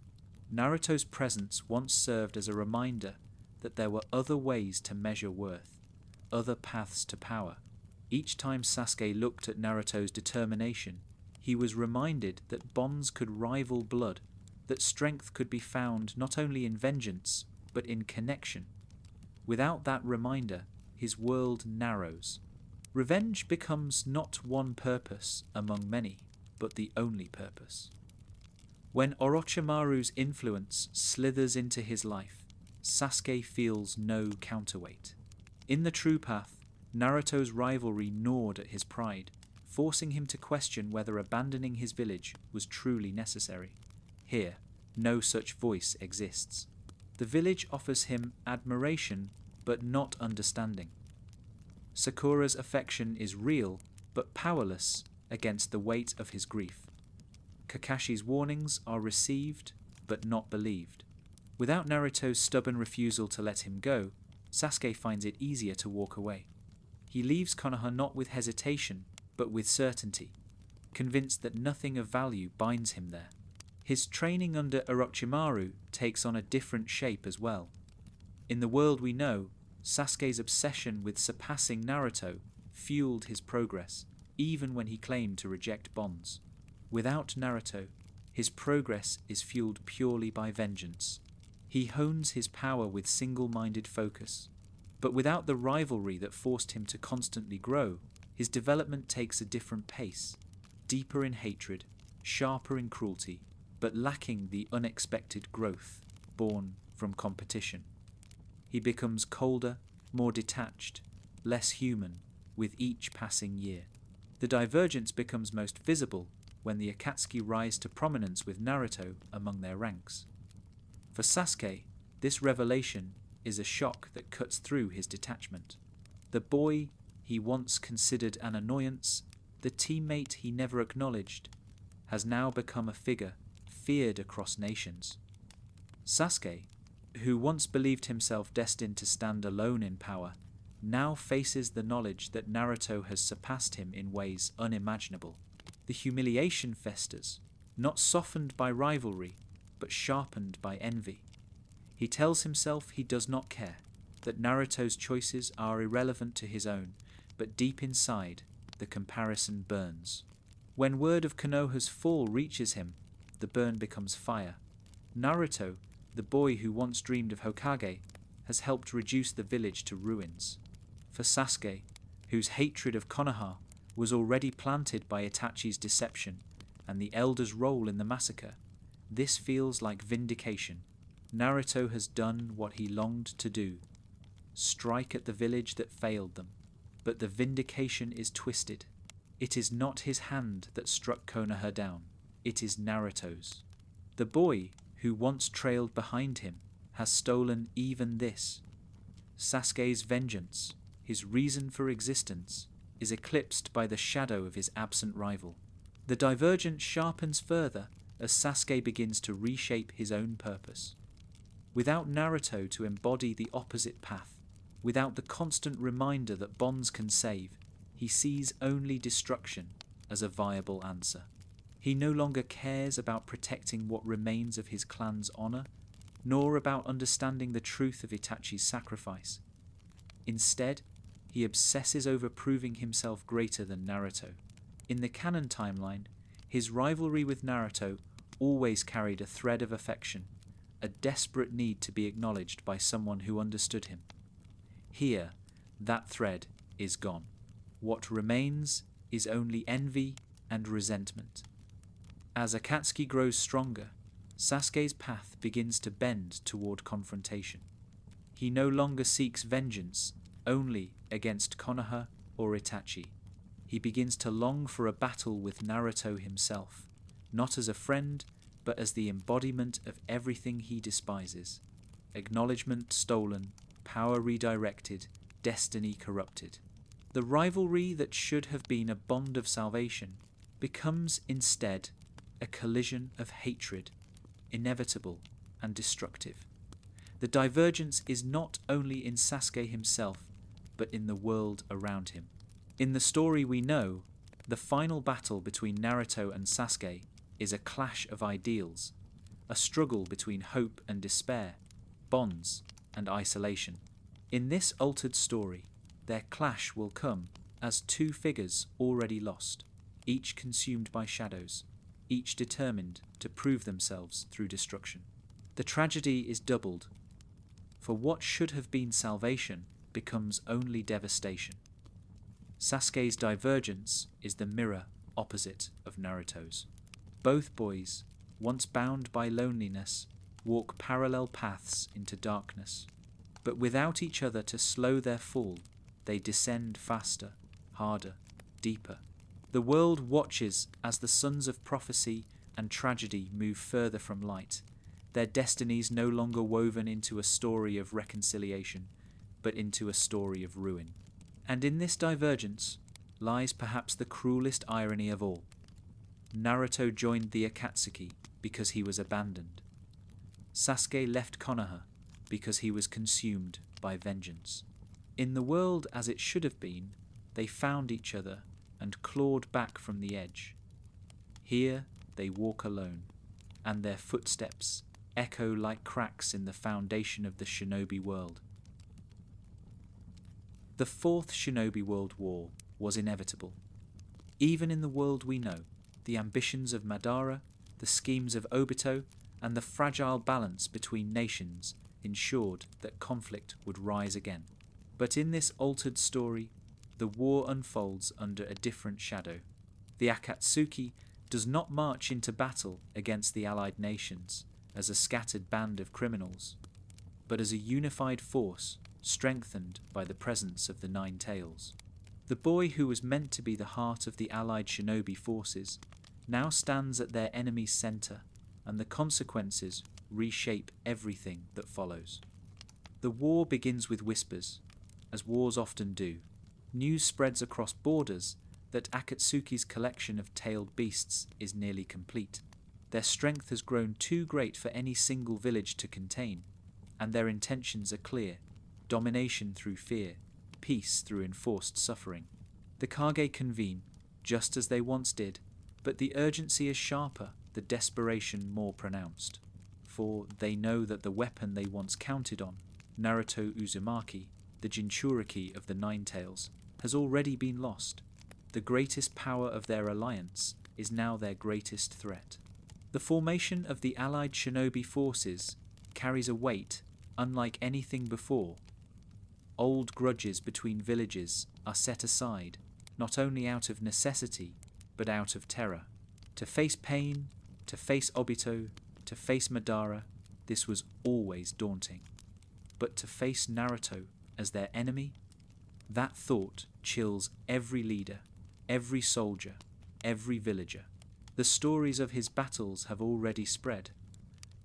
Naruto's presence once served as a reminder that there were other ways to measure worth, other paths to power. Each time Sasuke looked at Naruto's determination, he was reminded that bonds could rival blood, that strength could be found not only in vengeance, but in connection. Without that reminder, his world narrows. Revenge becomes not one purpose among many, but the only purpose. When Orochimaru's influence slithers into his life, Sasuke feels no counterweight. In the true path, Naruto's rivalry gnawed at his pride, forcing him to question whether abandoning his village was truly necessary. Here, no such voice exists. The village offers him admiration, but not understanding. Sakura's affection is real, but powerless against the weight of his grief. Kakashi's warnings are received, but not believed. Without Naruto's stubborn refusal to let him go, Sasuke finds it easier to walk away. He leaves Konoha not with hesitation, but with certainty, convinced that nothing of value binds him there. His training under Orochimaru takes on a different shape as well. In the world we know, Sasuke's obsession with surpassing Naruto fueled his progress, even when he claimed to reject bonds. Without Naruto, his progress is fueled purely by vengeance. He hones his power with single-minded focus. But without the rivalry that forced him to constantly grow, his development takes a different pace, deeper in hatred, sharper in cruelty, but lacking the unexpected growth born from competition. He becomes colder, more detached, less human with each passing year. The divergence becomes most visible when the Akatsuki rise to prominence with Naruto among their ranks. For Sasuke, this revelation is a shock that cuts through his detachment. The boy he once considered an annoyance, the teammate he never acknowledged, has now become a figure feared across nations. Sasuke, who once believed himself destined to stand alone in power, now faces the knowledge that Naruto has surpassed him in ways unimaginable. The humiliation festers, not softened by rivalry, but sharpened by envy. He tells himself he does not care, that Naruto's choices are irrelevant to his own, but deep inside, the comparison burns. When word of Konoha's fall reaches him, the burn becomes fire. Naruto, the boy who once dreamed of Hokage, has helped reduce the village to ruins. For Sasuke, whose hatred of Konoha was already planted by Itachi's deception and the Elder's role in the massacre, this feels like vindication. Naruto has done what he longed to do, strike at the village that failed them, but the vindication is twisted. It is not his hand that struck Konoha down, it is Naruto's. The boy, who once trailed behind him, has stolen even this. Sasuke's vengeance, his reason for existence, is eclipsed by the shadow of his absent rival. The divergence sharpens further as Sasuke begins to reshape his own purpose. Without Naruto to embody the opposite path, without the constant reminder that bonds can save, he sees only destruction as a viable answer. He no longer cares about protecting what remains of his clan's honor, nor about understanding the truth of Itachi's sacrifice. Instead, he obsesses over proving himself greater than Naruto. In the canon timeline, his rivalry with Naruto always carried a thread of affection, a desperate need to be acknowledged by someone who understood him. Here, that thread is gone. What remains is only envy and resentment. As Akatsuki grows stronger, Sasuke's path begins to bend toward confrontation. He no longer seeks vengeance only against Konoha or Itachi. He begins to long for a battle with Naruto himself, not as a friend, but as the embodiment of everything he despises. Acknowledgement stolen, power redirected, destiny corrupted. The rivalry that should have been a bond of salvation becomes instead a collision of hatred, inevitable and destructive. The divergence is not only in Sasuke himself, but in the world around him. In the story we know, the final battle between Naruto and Sasuke is a clash of ideals, a struggle between hope and despair, bonds and isolation. In this altered story, their clash will come as two figures already lost, each consumed by shadows, each determined to prove themselves through destruction. The tragedy is doubled, for what should have been salvation becomes only devastation. Sasuke's divergence is the mirror opposite of Naruto's. Both boys, once bound by loneliness, walk parallel paths into darkness, but without each other to slow their fall, they descend faster, harder, deeper. The world watches as the sons of prophecy and tragedy move further from light, their destinies no longer woven into a story of reconciliation, but into a story of ruin. And in this divergence lies perhaps the cruelest irony of all. Naruto joined the Akatsuki because he was abandoned. Sasuke left Konoha because he was consumed by vengeance. In the world as it should have been, they found each other and clawed back from the edge. Here they walk alone, and their footsteps echo like cracks in the foundation of the shinobi world. The Fourth Shinobi World War was inevitable. Even in the world we know, the ambitions of Madara, the schemes of Obito, and the fragile balance between nations ensured that conflict would rise again. But in this altered story, the war unfolds under a different shadow. The Akatsuki does not march into battle against the allied nations as a scattered band of criminals, but as a unified force strengthened by the presence of the Nine Tails. The boy who was meant to be the heart of the allied shinobi forces now stands at their enemy's center, and the consequences reshape everything that follows. The war begins with whispers, as wars often do. News spreads across borders that Akatsuki's collection of tailed beasts is nearly complete. Their strength has grown too great for any single village to contain, and their intentions are clear: domination through fear, peace through enforced suffering. The Kage convene, just as they once did, but the urgency is sharper, the desperation more pronounced. For they know that the weapon they once counted on, Naruto Uzumaki, the Jinchuriki of the Nine Tails, has already been lost. The greatest power of their alliance is now their greatest threat. The formation of the allied shinobi forces carries a weight unlike anything before. Old grudges between villages are set aside, not only out of necessity, but out of terror. To face Pain, to face Obito, to face Madara, this was always daunting. But to face Naruto as their enemy, that thought chills every leader, every soldier, every villager. The stories of his battles have already spread,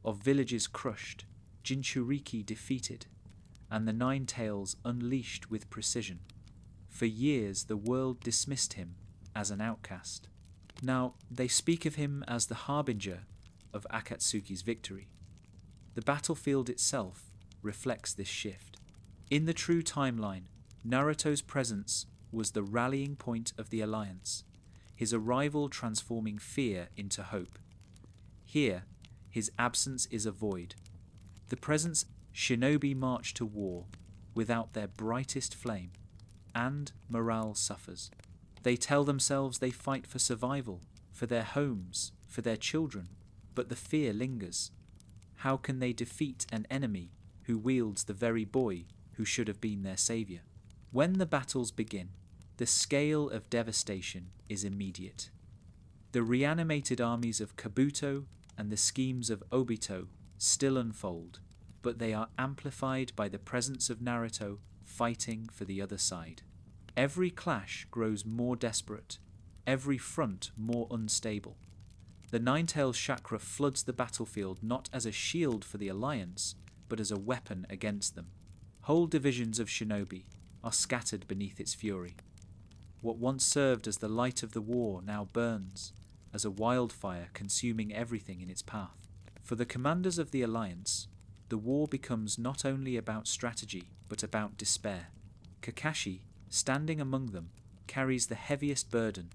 of villages crushed, Jinchuriki defeated, and the Nine Tails unleashed with precision. For years the world dismissed him as an outcast. Now they speak of him as the harbinger of Akatsuki's victory. The battlefield itself reflects this shift. In the true timeline, Naruto's presence was the rallying point of the alliance, his arrival transforming fear into hope. Here, his absence is a void. The presence shinobi march to war without their brightest flame, and morale suffers. They tell themselves they fight for survival, for their homes, for their children, but the fear lingers. How can they defeat an enemy who wields the very boy who should have been their savior? When the battles begin, the scale of devastation is immediate. The reanimated armies of Kabuto and the schemes of Obito still unfold, but they are amplified by the presence of Naruto fighting for the other side. Every clash grows more desperate, every front more unstable. The Nine-Tails chakra floods the battlefield not as a shield for the alliance, but as a weapon against them. Whole divisions of shinobi are scattered beneath its fury. What once served as the light of the war now burns, as a wildfire consuming everything in its path. For the commanders of the alliance, the war becomes not only about strategy, but about despair. Kakashi, standing among them, carries the heaviest burden.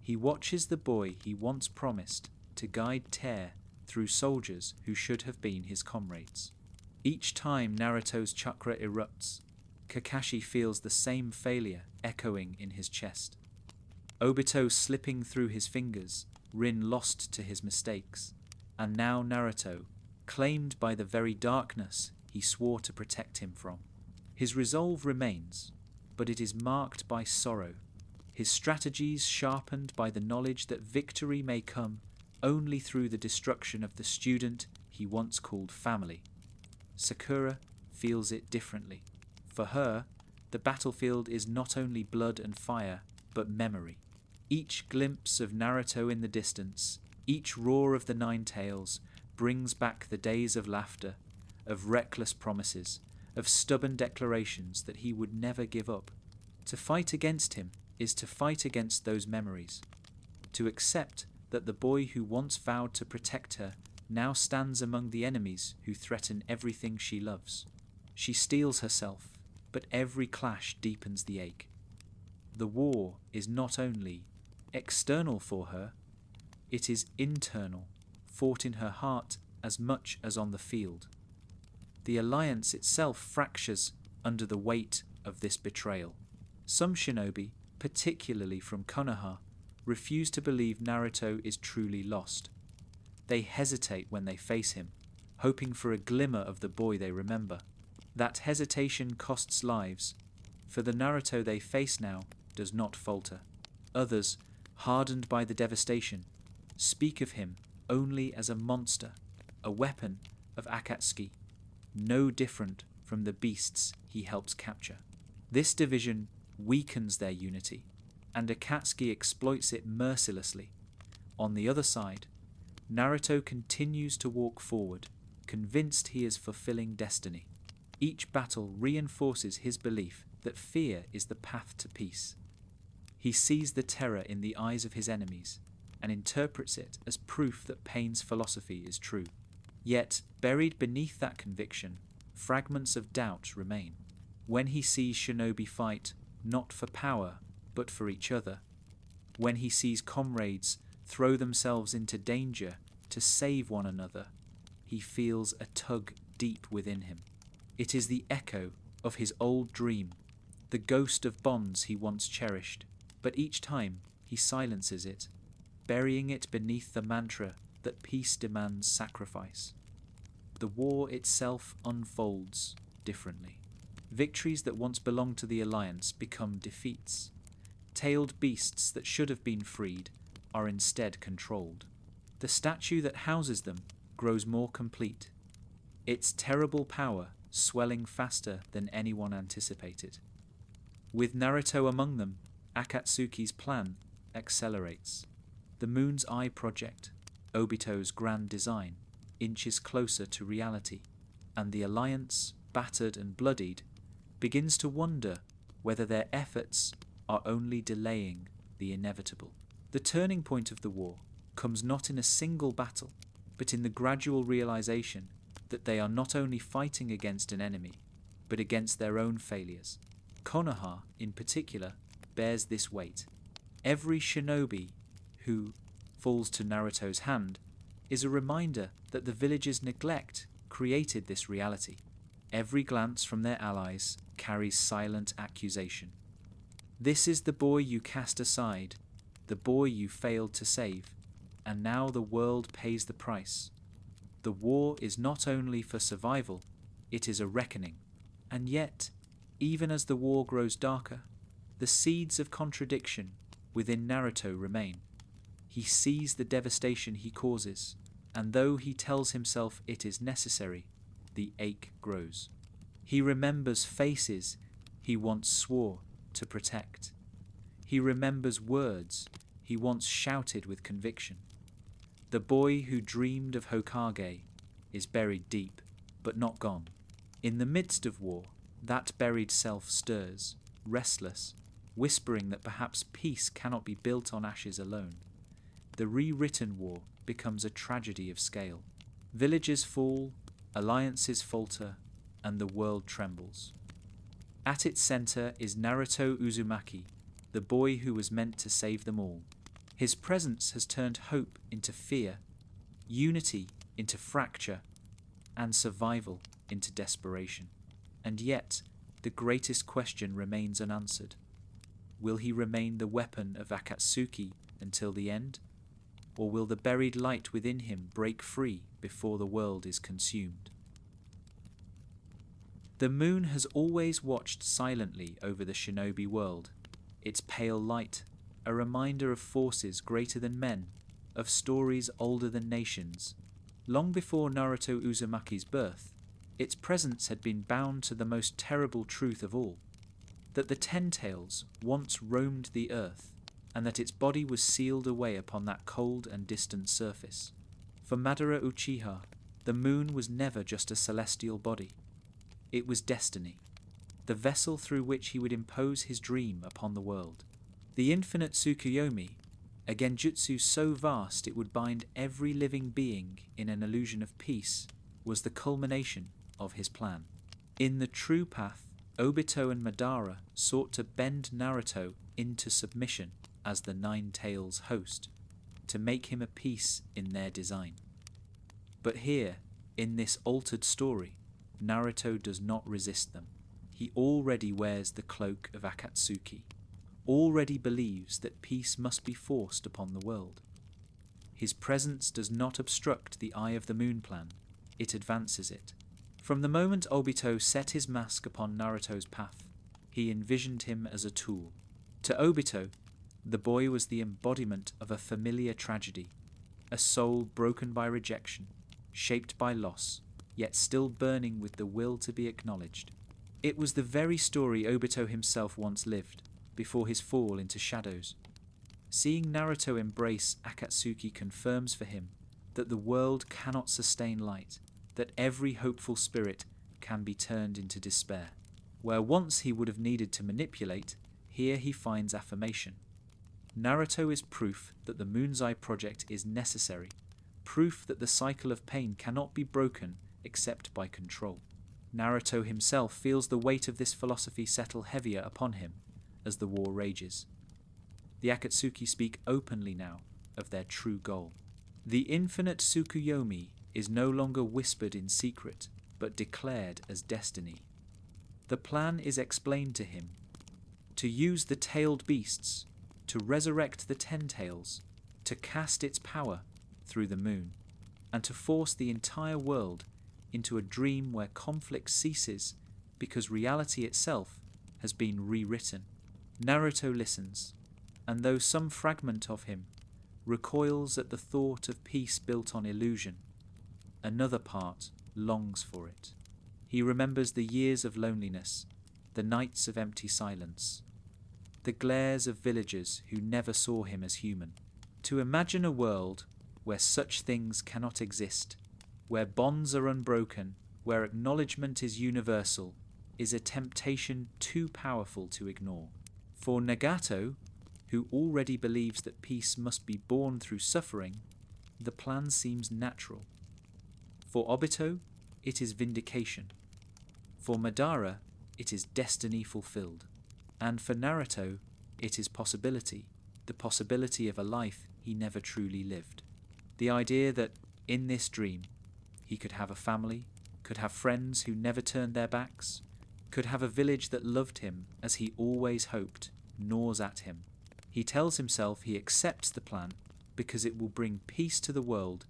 He watches the boy he once promised to guide Tear through soldiers who should have been his comrades. Each time Naruto's chakra erupts, Kakashi feels the same failure echoing in his chest. Obito slipping through his fingers, Rin lost to his mistakes, and now Naruto, claimed by the very darkness he swore to protect him from. His resolve remains, but it is marked by sorrow, his strategies sharpened by the knowledge that victory may come only through the destruction of the student he once called family. Sakura feels it differently. For her, the battlefield is not only blood and fire, but memory. Each glimpse of Naruto in the distance, each roar of the Nine-Tails, brings back the days of laughter, of reckless promises, of stubborn declarations that he would never give up. To fight against him is to fight against those memories, to accept that the boy who once vowed to protect her now stands among the enemies who threaten everything she loves. She steels herself, but every clash deepens the ache. The war is not only external for her, it is internal, fought in her heart as much as on the field. The alliance itself fractures under the weight of this betrayal. Some shinobi, particularly from Konoha, refuse to believe Naruto is truly lost. They hesitate when they face him, hoping for a glimmer of the boy they remember. That hesitation costs lives, for the Naruto they face now does not falter. Others, hardened by the devastation, speak of him only as a monster, a weapon of Akatsuki, no different from the beasts he helps capture. This division weakens their unity, and Akatsuki exploits it mercilessly. On the other side, Naruto continues to walk forward, convinced he is fulfilling destiny. Each battle reinforces his belief that fear is the path to peace. He sees the terror in the eyes of his enemies and interprets it as proof that Pain's philosophy is true. Yet, buried beneath that conviction, fragments of doubt remain. When he sees shinobi fight not for power, but for each other, when he sees comrades throw themselves into danger to save one another, he feels a tug deep within him. It is the echo of his old dream, the ghost of bonds he once cherished, but each time he silences it, burying it beneath the mantra that peace demands sacrifice. The war itself unfolds differently. Victories that once belonged to the alliance become defeats. Tailed beasts that should have been freed are instead controlled. The statue that houses them grows more complete, its terrible power swelling faster than anyone anticipated. With Naruto among them, Akatsuki's plan accelerates. The Moon's Eye project, Obito's grand design, inches closer to reality, and the alliance, battered and bloodied, begins to wonder whether their efforts are only delaying the inevitable. The turning point of the war comes not in a single battle, but in the gradual realization that they are not only fighting against an enemy, but against their own failures. Konoha, in particular, bears this weight. Every shinobi who falls to Naruto's hand is a reminder that the village's neglect created this reality. Every glance from their allies carries silent accusation. This is the boy you cast aside, the boy you failed to save, and now the world pays the price. The war is not only for survival, it is a reckoning. And yet, even as the war grows darker, the seeds of contradiction within Naruto remain. He sees the devastation he causes, and though he tells himself it is necessary, the ache grows. He remembers faces he once swore to protect. He remembers words he once shouted with conviction. The boy who dreamed of Hokage is buried deep, but not gone. In the midst of war, that buried self stirs, restless, whispering that perhaps peace cannot be built on ashes alone. The rewritten war becomes a tragedy of scale. Villages fall, alliances falter, and the world trembles. At its center is Naruto Uzumaki, the boy who was meant to save them all. His presence has turned hope into fear, unity into fracture, and survival into desperation. And yet, the greatest question remains unanswered. Will he remain the weapon of Akatsuki until the end? Or will the buried light within him break free before the world is consumed? The moon has always watched silently over the shinobi world, its pale light, a reminder of forces greater than men, of stories older than nations. Long before Naruto Uzumaki's birth, its presence had been bound to the most terrible truth of all, that the Ten Tails once roamed the earth, and that its body was sealed away upon that cold and distant surface. For Madara Uchiha, the moon was never just a celestial body. It was destiny, the vessel through which he would impose his dream upon the world. The infinite Tsukuyomi, a genjutsu so vast it would bind every living being in an illusion of peace, was the culmination of his plan. In the true path, Obito and Madara sought to bend Naruto into submission as the Nine Tails host, to make him a piece in their design. But here, in this altered story, Naruto does not resist them. He already wears the cloak of Akatsuki, already believes that peace must be forced upon the world. His presence does not obstruct the Eye of the Moon plan, it advances it. From the moment Obito set his mask upon Naruto's path, he envisioned him as a tool. To Obito, the boy was the embodiment of a familiar tragedy, a soul broken by rejection, shaped by loss, yet still burning with the will to be acknowledged. It was the very story Obito himself once lived, before his fall into shadows. Seeing Naruto embrace Akatsuki confirms for him that the world cannot sustain light, that every hopeful spirit can be turned into despair. Where once he would have needed to manipulate, here he finds affirmation. Naruto is proof that the Moon's Eye project is necessary, proof that the cycle of pain cannot be broken except by control. Naruto himself feels the weight of this philosophy settle heavier upon him as the war rages. The Akatsuki speak openly now of their true goal. The infinite Tsukuyomi is no longer whispered in secret, but declared as destiny. The plan is explained to him: to use the tailed beasts, to resurrect the Ten Tails, to cast its power through the moon, and to force the entire world into a dream where conflict ceases because reality itself has been rewritten. Naruto listens, and though some fragment of him recoils at the thought of peace built on illusion, another part longs for it. He remembers the years of loneliness, the nights of empty silence, the glares of villagers who never saw him as human. To imagine a world where such things cannot exist, where bonds are unbroken, where acknowledgement is universal, is a temptation too powerful to ignore. For Nagato, who already believes that peace must be born through suffering, the plan seems natural. For Obito, it is vindication. For Madara, it is destiny fulfilled. And for Naruto, it is possibility, the possibility of a life he never truly lived. The idea that, in this dream, he could have a family, could have friends who never turned their backs, could have a village that loved him as he always hoped, gnaws at him. He tells himself he accepts the plan because it will bring peace to the world,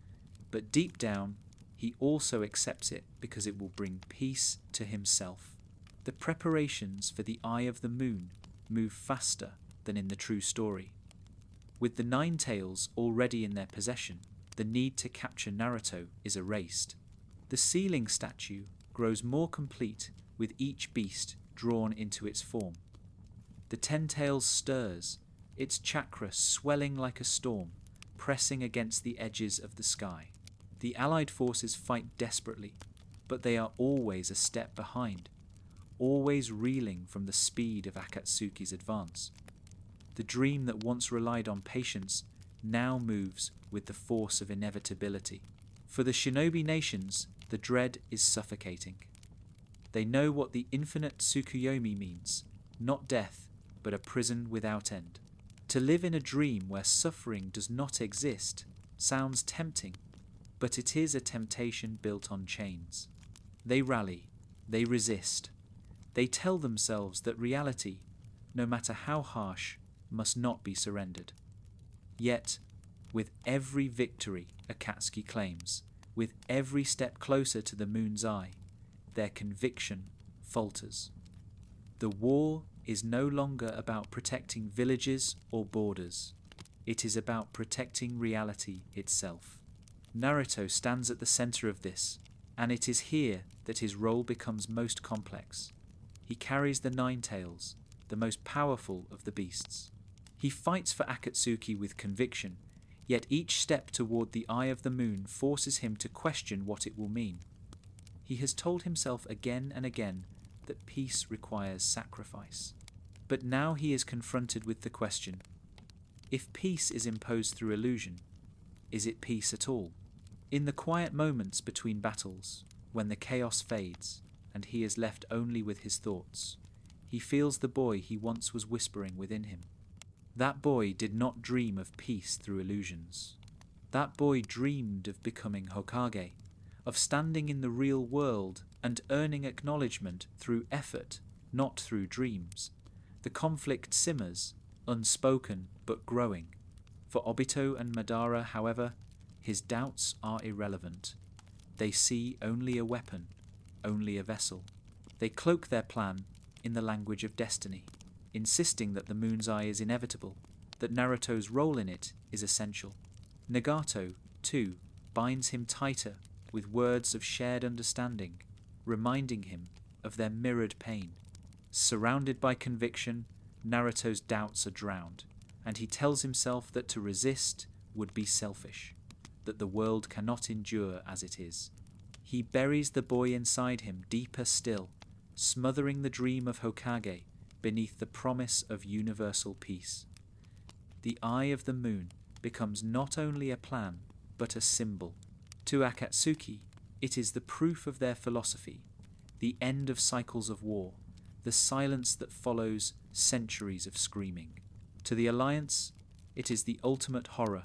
but deep down, he also accepts it because it will bring peace to himself. The preparations for the Eye of the Moon move faster than in the true story. With the Nine Tails already in their possession, the need to capture Naruto is erased. The ceiling statue grows more complete with each beast drawn into its form. The Ten Tails stirs, its chakra swelling like a storm, pressing against the edges of the sky. The allied forces fight desperately, but they are always a step behind, always reeling from the speed of Akatsuki's advance. The dream that once relied on patience now moves with the force of inevitability. For the shinobi nations, the dread is suffocating. They know what the infinite Tsukuyomi means, not death, but a prison without end. To live in a dream where suffering does not exist sounds tempting, but it is a temptation built on chains. They rally, they resist. They tell themselves that reality, no matter how harsh, must not be surrendered. Yet, with every victory, Akatsuki claims, with every step closer to the moon's eye, their conviction falters. The war is no longer about protecting villages or borders. It is about protecting reality itself. Naruto stands at the center of this, and it is here that his role becomes most complex. He carries the Nine Tails, the most powerful of the beasts. He fights for Akatsuki with conviction, yet each step toward the Eye of the Moon forces him to question what it will mean. He has told himself again and again that peace requires sacrifice. But now he is confronted with the question, if peace is imposed through illusion, is it peace at all? In the quiet moments between battles, when the chaos fades and he is left only with his thoughts, he feels the boy he once was whispering within him. That boy did not dream of peace through illusions. That boy dreamed of becoming Hokage, of standing in the real world and earning acknowledgement through effort, not through dreams. The conflict simmers, unspoken but growing. For Obito and Madara, however, his doubts are irrelevant. They see only a weapon, only a vessel. They cloak their plan in the language of destiny, insisting that the moon's eye is inevitable, that Naruto's role in it is essential. Nagato, too, binds him tighter with words of shared understanding, reminding him of their mirrored pain. Surrounded by conviction, Naruto's doubts are drowned, and he tells himself that to resist would be selfish, that the world cannot endure as it is. He buries the boy inside him deeper still, smothering the dream of Hokage beneath the promise of universal peace. The Eye of the Moon becomes not only a plan, but a symbol. To Akatsuki, it is the proof of their philosophy, the end of cycles of war, the silence that follows centuries of screaming. To the Alliance, it is the ultimate horror,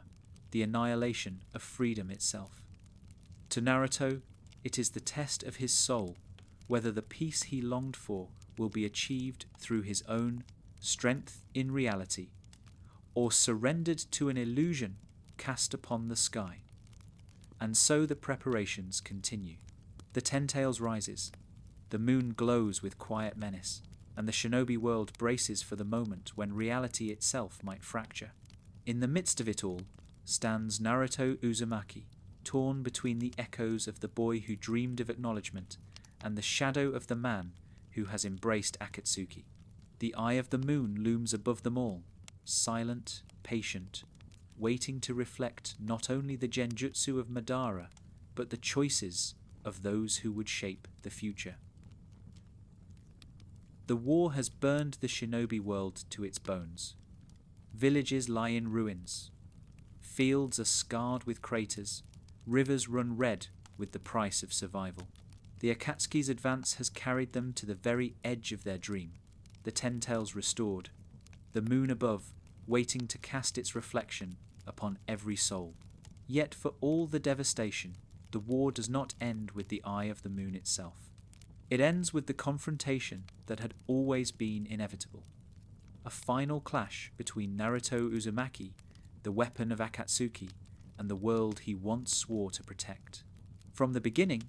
the annihilation of freedom itself. To Naruto, it is the test of his soul, whether the peace he longed for will be achieved through his own strength in reality, or surrendered to an illusion cast upon the sky. And so the preparations continue. The Ten Tails rises. The moon glows with quiet menace, and the shinobi world braces for the moment when reality itself might fracture. In the midst of it all stands Naruto Uzumaki, torn between the echoes of the boy who dreamed of acknowledgement and the shadow of the man who has embraced Akatsuki. The Eye of the Moon looms above them all, silent, patient, waiting to reflect not only the genjutsu of Madara, but the choices of those who would shape the future. The war has burned the shinobi world to its bones. Villages lie in ruins. Fields are scarred with craters, rivers run red with the price of survival. The Akatsuki's advance has carried them to the very edge of their dream, the Ten Tails restored, the moon above, waiting to cast its reflection upon every soul. Yet for all the devastation, the war does not end with the eye of the moon itself. It ends with the confrontation that had always been inevitable. A final clash between Naruto Uzumaki, the weapon of Akatsuki, and the world he once swore to protect. From the beginning,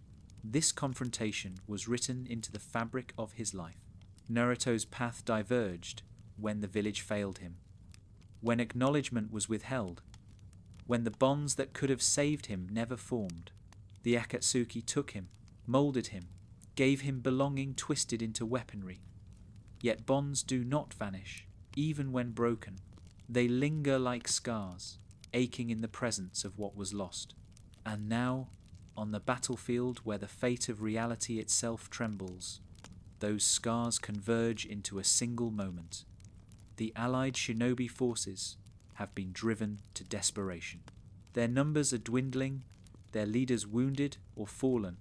this confrontation was written into the fabric of his life. Naruto's path diverged when the village failed him, when acknowledgement was withheld, when the bonds that could have saved him never formed. The Akatsuki took him, moulded him, gave him belonging twisted into weaponry. Yet bonds do not vanish, even when broken. They linger like scars, aching in the presence of what was lost. And now, on the battlefield where the fate of reality itself trembles, those scars converge into a single moment. The allied shinobi forces have been driven to desperation. Their numbers are dwindling, their leaders wounded or fallen,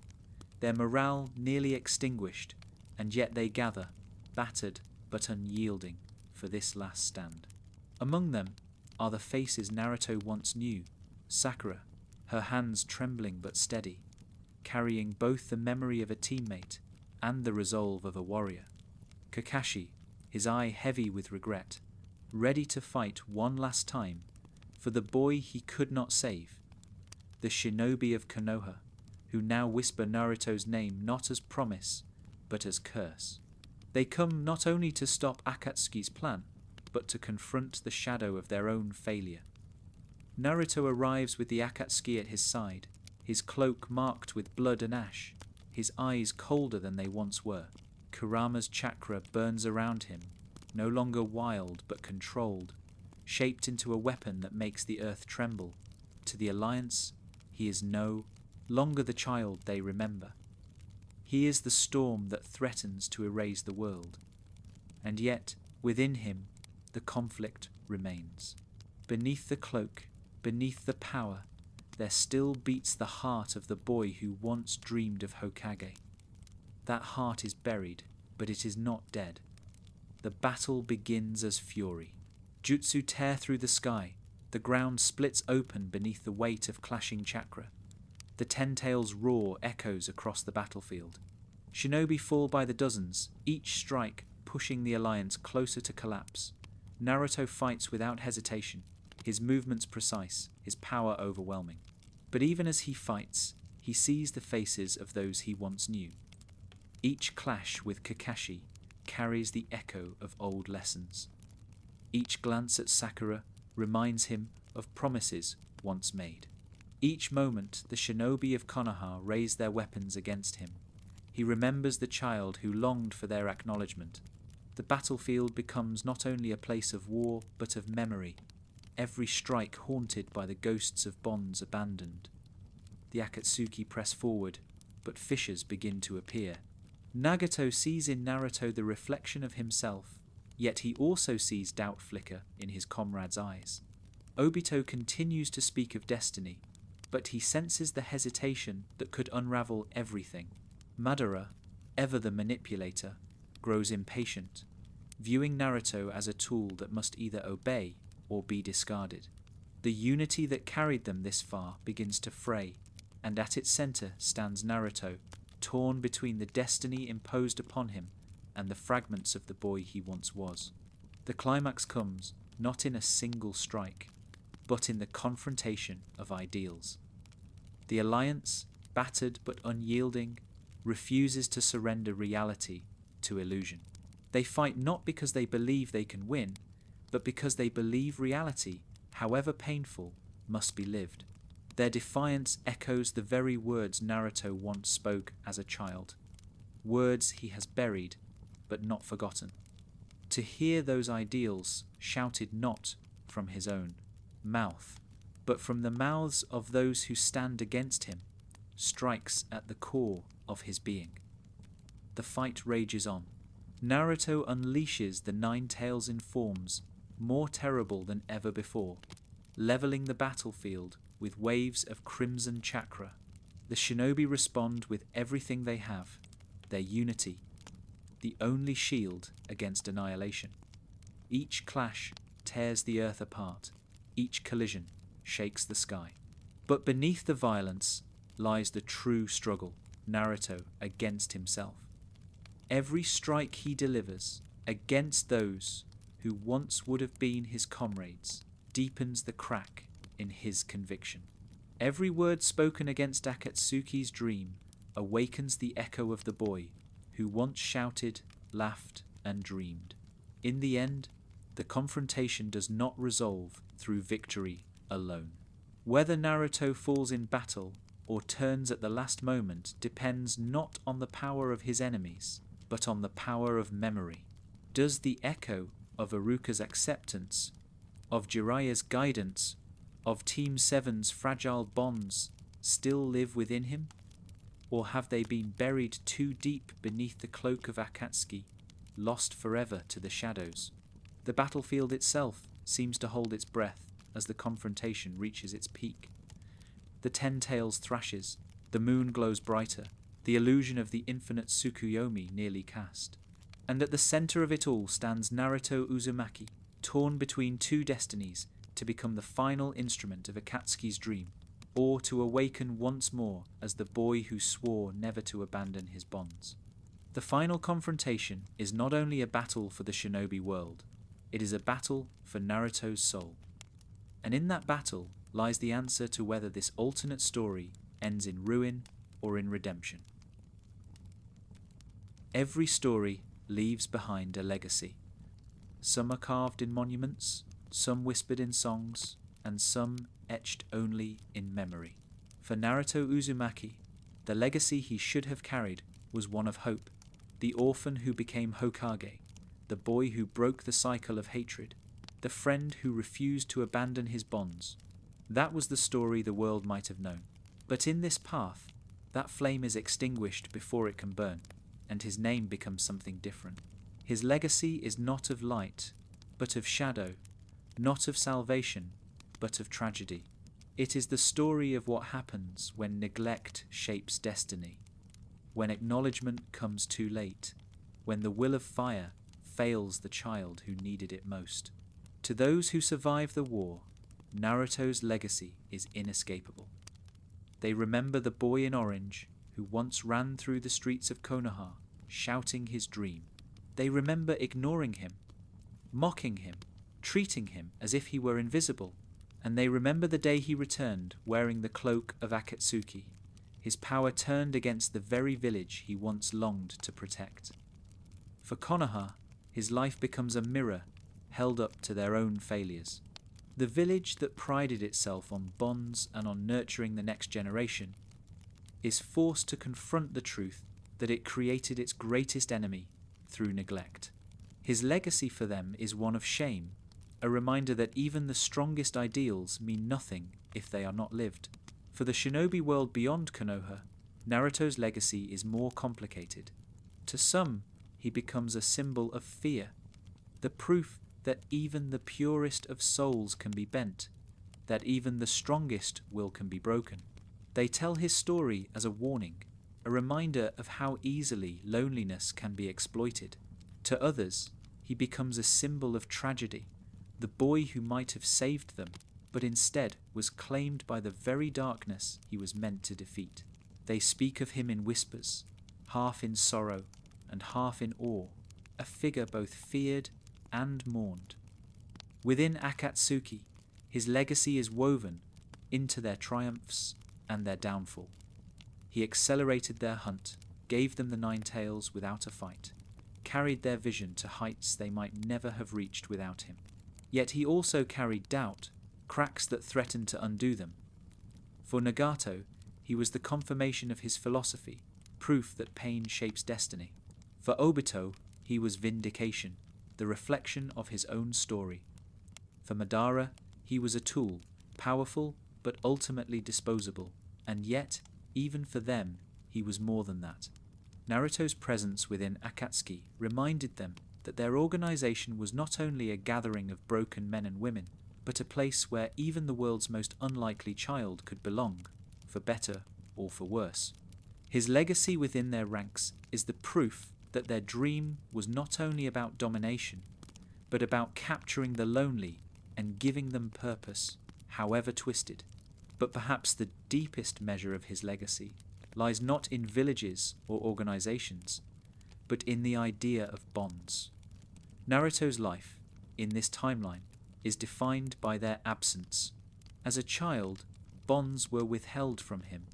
their morale nearly extinguished, and yet they gather, battered but unyielding, for this last stand. Among them are the faces Naruto once knew, Sakura, her hands trembling but steady, carrying both the memory of a teammate and the resolve of a warrior. Kakashi, his eye heavy with regret, ready to fight one last time for the boy he could not save. The shinobi of Konoha, who now whisper Naruto's name not as promise, but as curse. They come not only to stop Akatsuki's plan, but to confront the shadow of their own failure. Naruto arrives with the Akatsuki at his side, his cloak marked with blood and ash, his eyes colder than they once were. Kurama's chakra burns around him, no longer wild but controlled, shaped into a weapon that makes the earth tremble. To the Alliance, he is no longer the child they remember. He is the storm that threatens to erase the world. And yet, within him, the conflict remains. Beneath the cloak, beneath the power, there still beats the heart of the boy who once dreamed of Hokage. That heart is buried, but it is not dead. The battle begins as fury. Jutsu tear through the sky. The ground splits open beneath the weight of clashing chakra. The Ten Tails' roar echoes across the battlefield. Shinobi fall by the dozens, each strike pushing the Alliance closer to collapse. Naruto fights without hesitation, his movements precise, his power overwhelming. But even as he fights, he sees the faces of those he once knew. Each clash with Kakashi carries the echo of old lessons. Each glance at Sakura reminds him of promises once made. Each moment the shinobi of Konoha raise their weapons against him. He remembers the child who longed for their acknowledgement. The battlefield becomes not only a place of war, but of memory, every strike haunted by the ghosts of bonds abandoned. The Akatsuki press forward, but fissures begin to appear. Nagato sees in Naruto the reflection of himself, yet he also sees doubt flicker in his comrade's eyes. Obito continues to speak of destiny, but he senses the hesitation that could unravel everything. Madara, ever the manipulator, grows impatient, viewing Naruto as a tool that must either obey or be discarded. The unity that carried them this far begins to fray, and at its center stands Naruto, torn between the destiny imposed upon him and the fragments of the boy he once was. The climax comes not in a single strike, but in the confrontation of ideals. The Alliance, battered but unyielding, refuses to surrender reality to illusion. They fight not because they believe they can win, but because they believe reality, however painful, must be lived. Their defiance echoes the very words Naruto once spoke as a child, words he has buried but not forgotten. To hear those ideals shouted not from his own mouth, but from the mouths of those who stand against him, strikes at the core of his being. The fight rages on. Naruto unleashes the Nine Tails in forms more terrible than ever before. leveling the battlefield with waves of crimson chakra. The shinobi respond with everything they have, their unity, the only shield against annihilation. Each clash tears the earth apart, each collision shakes the sky. But beneath the violence lies the true struggle, Naruto against himself. Every strike he delivers against those who once would have been his comrades deepens the crack in his conviction. Every word spoken against Akatsuki's dream awakens the echo of the boy who once shouted, laughed, and dreamed. In the end, the confrontation does not resolve through victory alone. Whether Naruto falls in battle or turns at the last moment depends not on the power of his enemies, but on the power of memory. Does the echo of Iruka's acceptance, of Jiraiya's guidance, of Team 7's fragile bonds still live within him? Or have they been buried too deep beneath the cloak of Akatsuki, lost forever to the shadows? The battlefield itself seems to hold its breath as the confrontation reaches its peak. The Ten Tails thrashes, the moon glows brighter, the illusion of the infinite Tsukuyomi nearly cast. And at the center of it all stands Naruto Uzumaki, torn between two destinies to become the final instrument of Akatsuki's dream, or to awaken once more as the boy who swore never to abandon his bonds. The final confrontation is not only a battle for the shinobi world, it is a battle for Naruto's soul. And in that battle lies the answer to whether this alternate story ends in ruin or in redemption. Every story leaves behind a legacy. Some are carved in monuments, some whispered in songs, and some etched only in memory. For Naruto Uzumaki, the legacy he should have carried was one of hope, the orphan who became Hokage, the boy who broke the cycle of hatred, the friend who refused to abandon his bonds. That was the story the world might have known. But in this path, that flame is extinguished before it can burn, and his name becomes something different. His legacy is not of light, but of shadow, not of salvation, but of tragedy. It is the story of what happens when neglect shapes destiny, when acknowledgement comes too late, when the will of fire fails the child who needed it most. To those who survive the war, Naruto's legacy is inescapable. They remember the boy in orange who once ran through the streets of Konoha, shouting his dream. They remember ignoring him, mocking him, treating him as if he were invisible. And they remember the day he returned wearing the cloak of Akatsuki, his power turned against the very village he once longed to protect. For Konoha, his life becomes a mirror held up to their own failures. The village that prided itself on bonds and on nurturing the next generation is forced to confront the truth that it created its greatest enemy through neglect. His legacy for them is one of shame, a reminder that even the strongest ideals mean nothing if they are not lived. For the shinobi world beyond Konoha, Naruto's legacy is more complicated. To some, he becomes a symbol of fear, the proof that even the purest of souls can be bent, that even the strongest will can be broken. They tell his story as a warning, a reminder of how easily loneliness can be exploited. To others, he becomes a symbol of tragedy, the boy who might have saved them, but instead was claimed by the very darkness he was meant to defeat. They speak of him in whispers, half in sorrow and half in awe, a figure both feared and mourned. Within Akatsuki, his legacy is woven into their triumphs and their downfall. He accelerated their hunt, gave them the Nine Tails without a fight, carried their vision to heights they might never have reached without him. Yet he also carried doubt, cracks that threatened to undo them. For Nagato, he was the confirmation of his philosophy, proof that pain shapes destiny. For Obito, he was vindication, the reflection of his own story. For Madara, he was a tool, powerful but ultimately disposable, and yet, even for them, he was more than that. Naruto's presence within Akatsuki reminded them that their organization was not only a gathering of broken men and women, but a place where even the world's most unlikely child could belong, for better or for worse. His legacy within their ranks is the proof that their dream was not only about domination, but about capturing the lonely and giving them purpose, however twisted. But perhaps the deepest measure of his legacy lies not in villages or organizations, but in the idea of bonds. Naruto's life, in this timeline, is defined by their absence. As a child, bonds were withheld from him.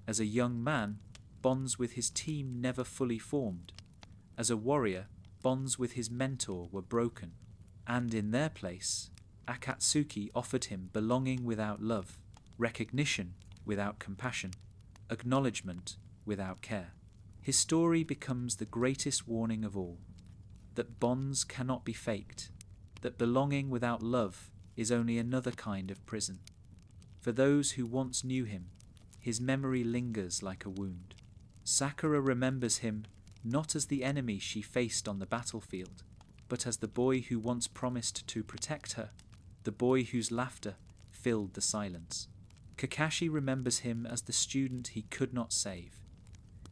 As a young man, bonds with his team never fully formed. As a warrior, bonds with his mentor were broken. And in their place, Akatsuki offered him belonging without love, recognition without compassion, acknowledgement without care. His story becomes the greatest warning of all, that bonds cannot be faked, that belonging without love is only another kind of prison. For those who once knew him, his memory lingers like a wound. Sakura remembers him not as the enemy she faced on the battlefield, but as the boy who once promised to protect her, the boy whose laughter filled the silence. Kakashi remembers him as the student he could not save,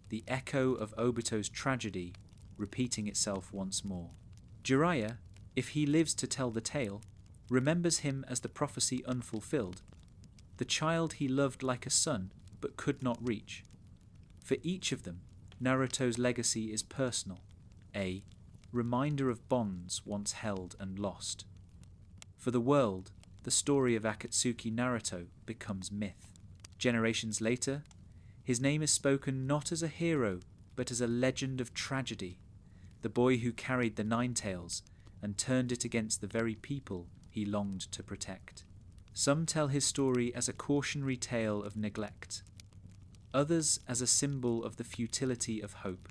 the echo of Obito's tragedy repeating itself once more. Jiraiya, if he lives to tell the tale, remembers him as the prophecy unfulfilled, the child he loved like a son but could not reach. For each of them, Naruto's legacy is personal, a reminder of bonds once held and lost. For the world, the story of Akatsuki Naruto becomes myth. Generations later, his name is spoken not as a hero, but as a legend of tragedy, the boy who carried the Nine Tails and turned it against the very people he longed to protect. Some tell his story as a cautionary tale of neglect, others as a symbol of the futility of hope,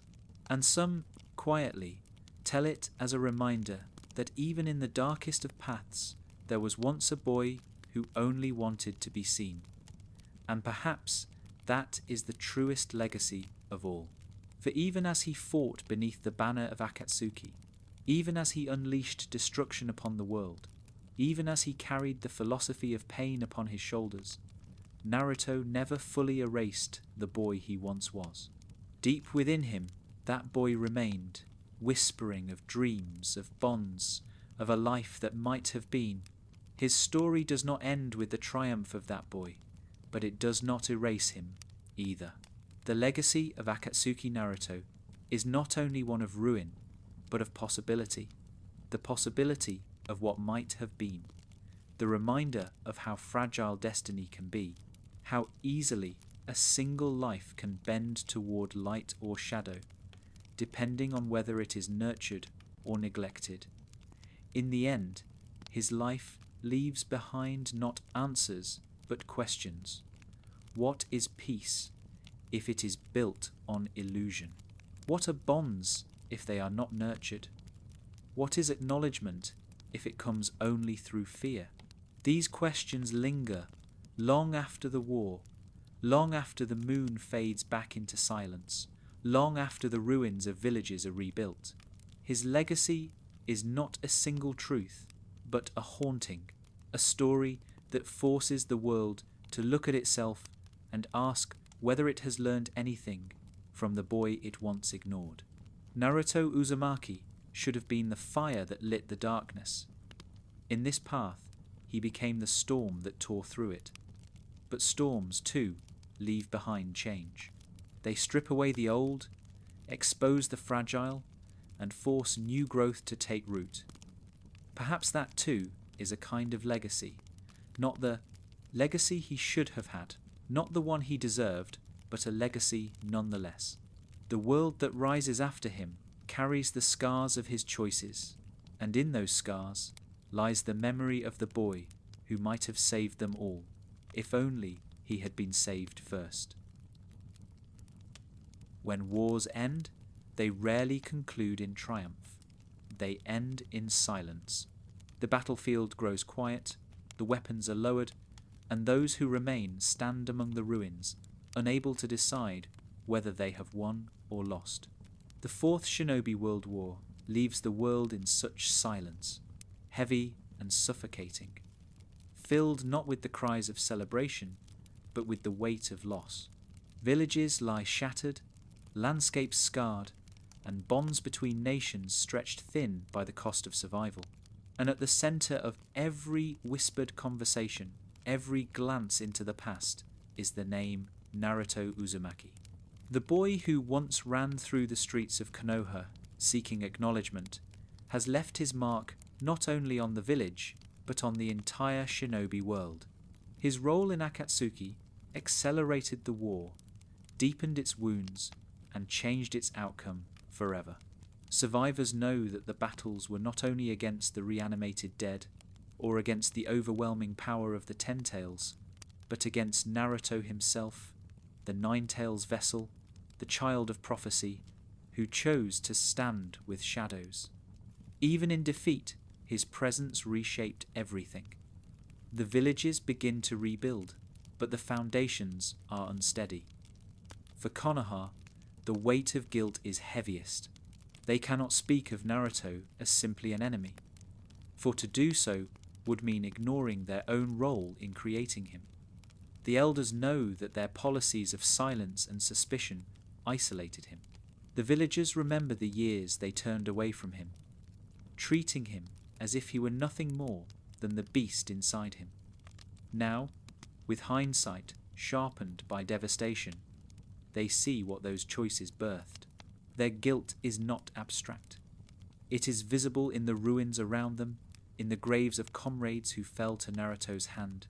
and some, quietly, tell it as a reminder that even in the darkest of paths, there was once a boy who only wanted to be seen. And perhaps that is the truest legacy of all. For even as he fought beneath the banner of Akatsuki, even as he unleashed destruction upon the world, even as he carried the philosophy of pain upon his shoulders, Naruto never fully erased the boy he once was. Deep within him, that boy remained, whispering of dreams, of bonds, of a life that might have been. His story does not end with the triumph of that boy, but it does not erase him either. The legacy of Akatsuki Naruto is not only one of ruin, but of possibility. The possibility of what might have been. The reminder of how fragile destiny can be, how easily a single life can bend toward light or shadow, depending on whether it is nurtured or neglected. In the end, his life leaves behind not answers, but questions. What is peace if it is built on illusion? What are bonds if they are not nurtured? What is acknowledgement if it comes only through fear? These questions linger long after the war, long after the moon fades back into silence, long after the ruins of villages are rebuilt. His legacy is not a single truth, but a haunting, a story that forces the world to look at itself and ask whether it has learned anything from the boy it once ignored. Naruto Uzumaki should have been the fire that lit the darkness. In this path, he became the storm that tore through it. But storms, too, leave behind change. They strip away the old, expose the fragile, and force new growth to take root. Perhaps that, too, is a kind of legacy. Not the legacy he should have had, not the one he deserved, but a legacy nonetheless. The world that rises after him carries the scars of his choices, and in those scars lies the memory of the boy who might have saved them all, if only he had been saved first. When wars end, they rarely conclude in triumph. They end in silence. The battlefield grows quiet, the weapons are lowered, and those who remain stand among the ruins, unable to decide whether they have won or lost. The Fourth Shinobi World War leaves the world in such silence, heavy and suffocating. filled not with the cries of celebration, but with the weight of loss. Villages lie shattered, landscapes scarred, and bonds between nations stretched thin by the cost of survival. And at the center of every whispered conversation, every glance into the past, is the name Naruto Uzumaki. The boy who once ran through the streets of Konoha seeking acknowledgement has left his mark not only on the village, but on the entire shinobi world. His role in Akatsuki accelerated the war, deepened its wounds, and changed its outcome forever. Survivors know that the battles were not only against the reanimated dead, or against the overwhelming power of the Ten Tails, but against Naruto himself, the Nine Tails vessel, the child of prophecy, who chose to stand with shadows. Even in defeat, his presence reshaped everything. The villages begin to rebuild, but the foundations are unsteady. For Konoha, the weight of guilt is heaviest. They cannot speak of Naruto as simply an enemy, for to do so would mean ignoring their own role in creating him. The elders know that their policies of silence and suspicion isolated him. The villagers remember the years they turned away from him, treating him as if he were nothing more than the beast inside him. Now, with hindsight sharpened by devastation, they see what those choices birthed. Their guilt is not abstract. It is visible in the ruins around them, in the graves of comrades who fell to Naruto's hand,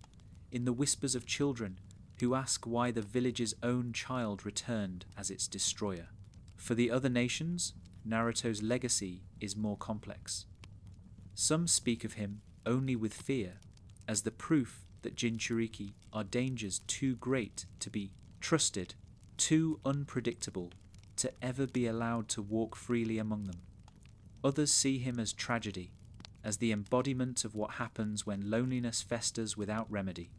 in the whispers of children who ask why the village's own child returned as its destroyer. For the other nations, Naruto's legacy is more complex. Some speak of him only with fear, as the proof that Jinchuriki are dangers too great to be trusted, too unpredictable to ever be allowed to walk freely among them. Others see him as tragedy, as the embodiment of what happens when loneliness festers without remedy.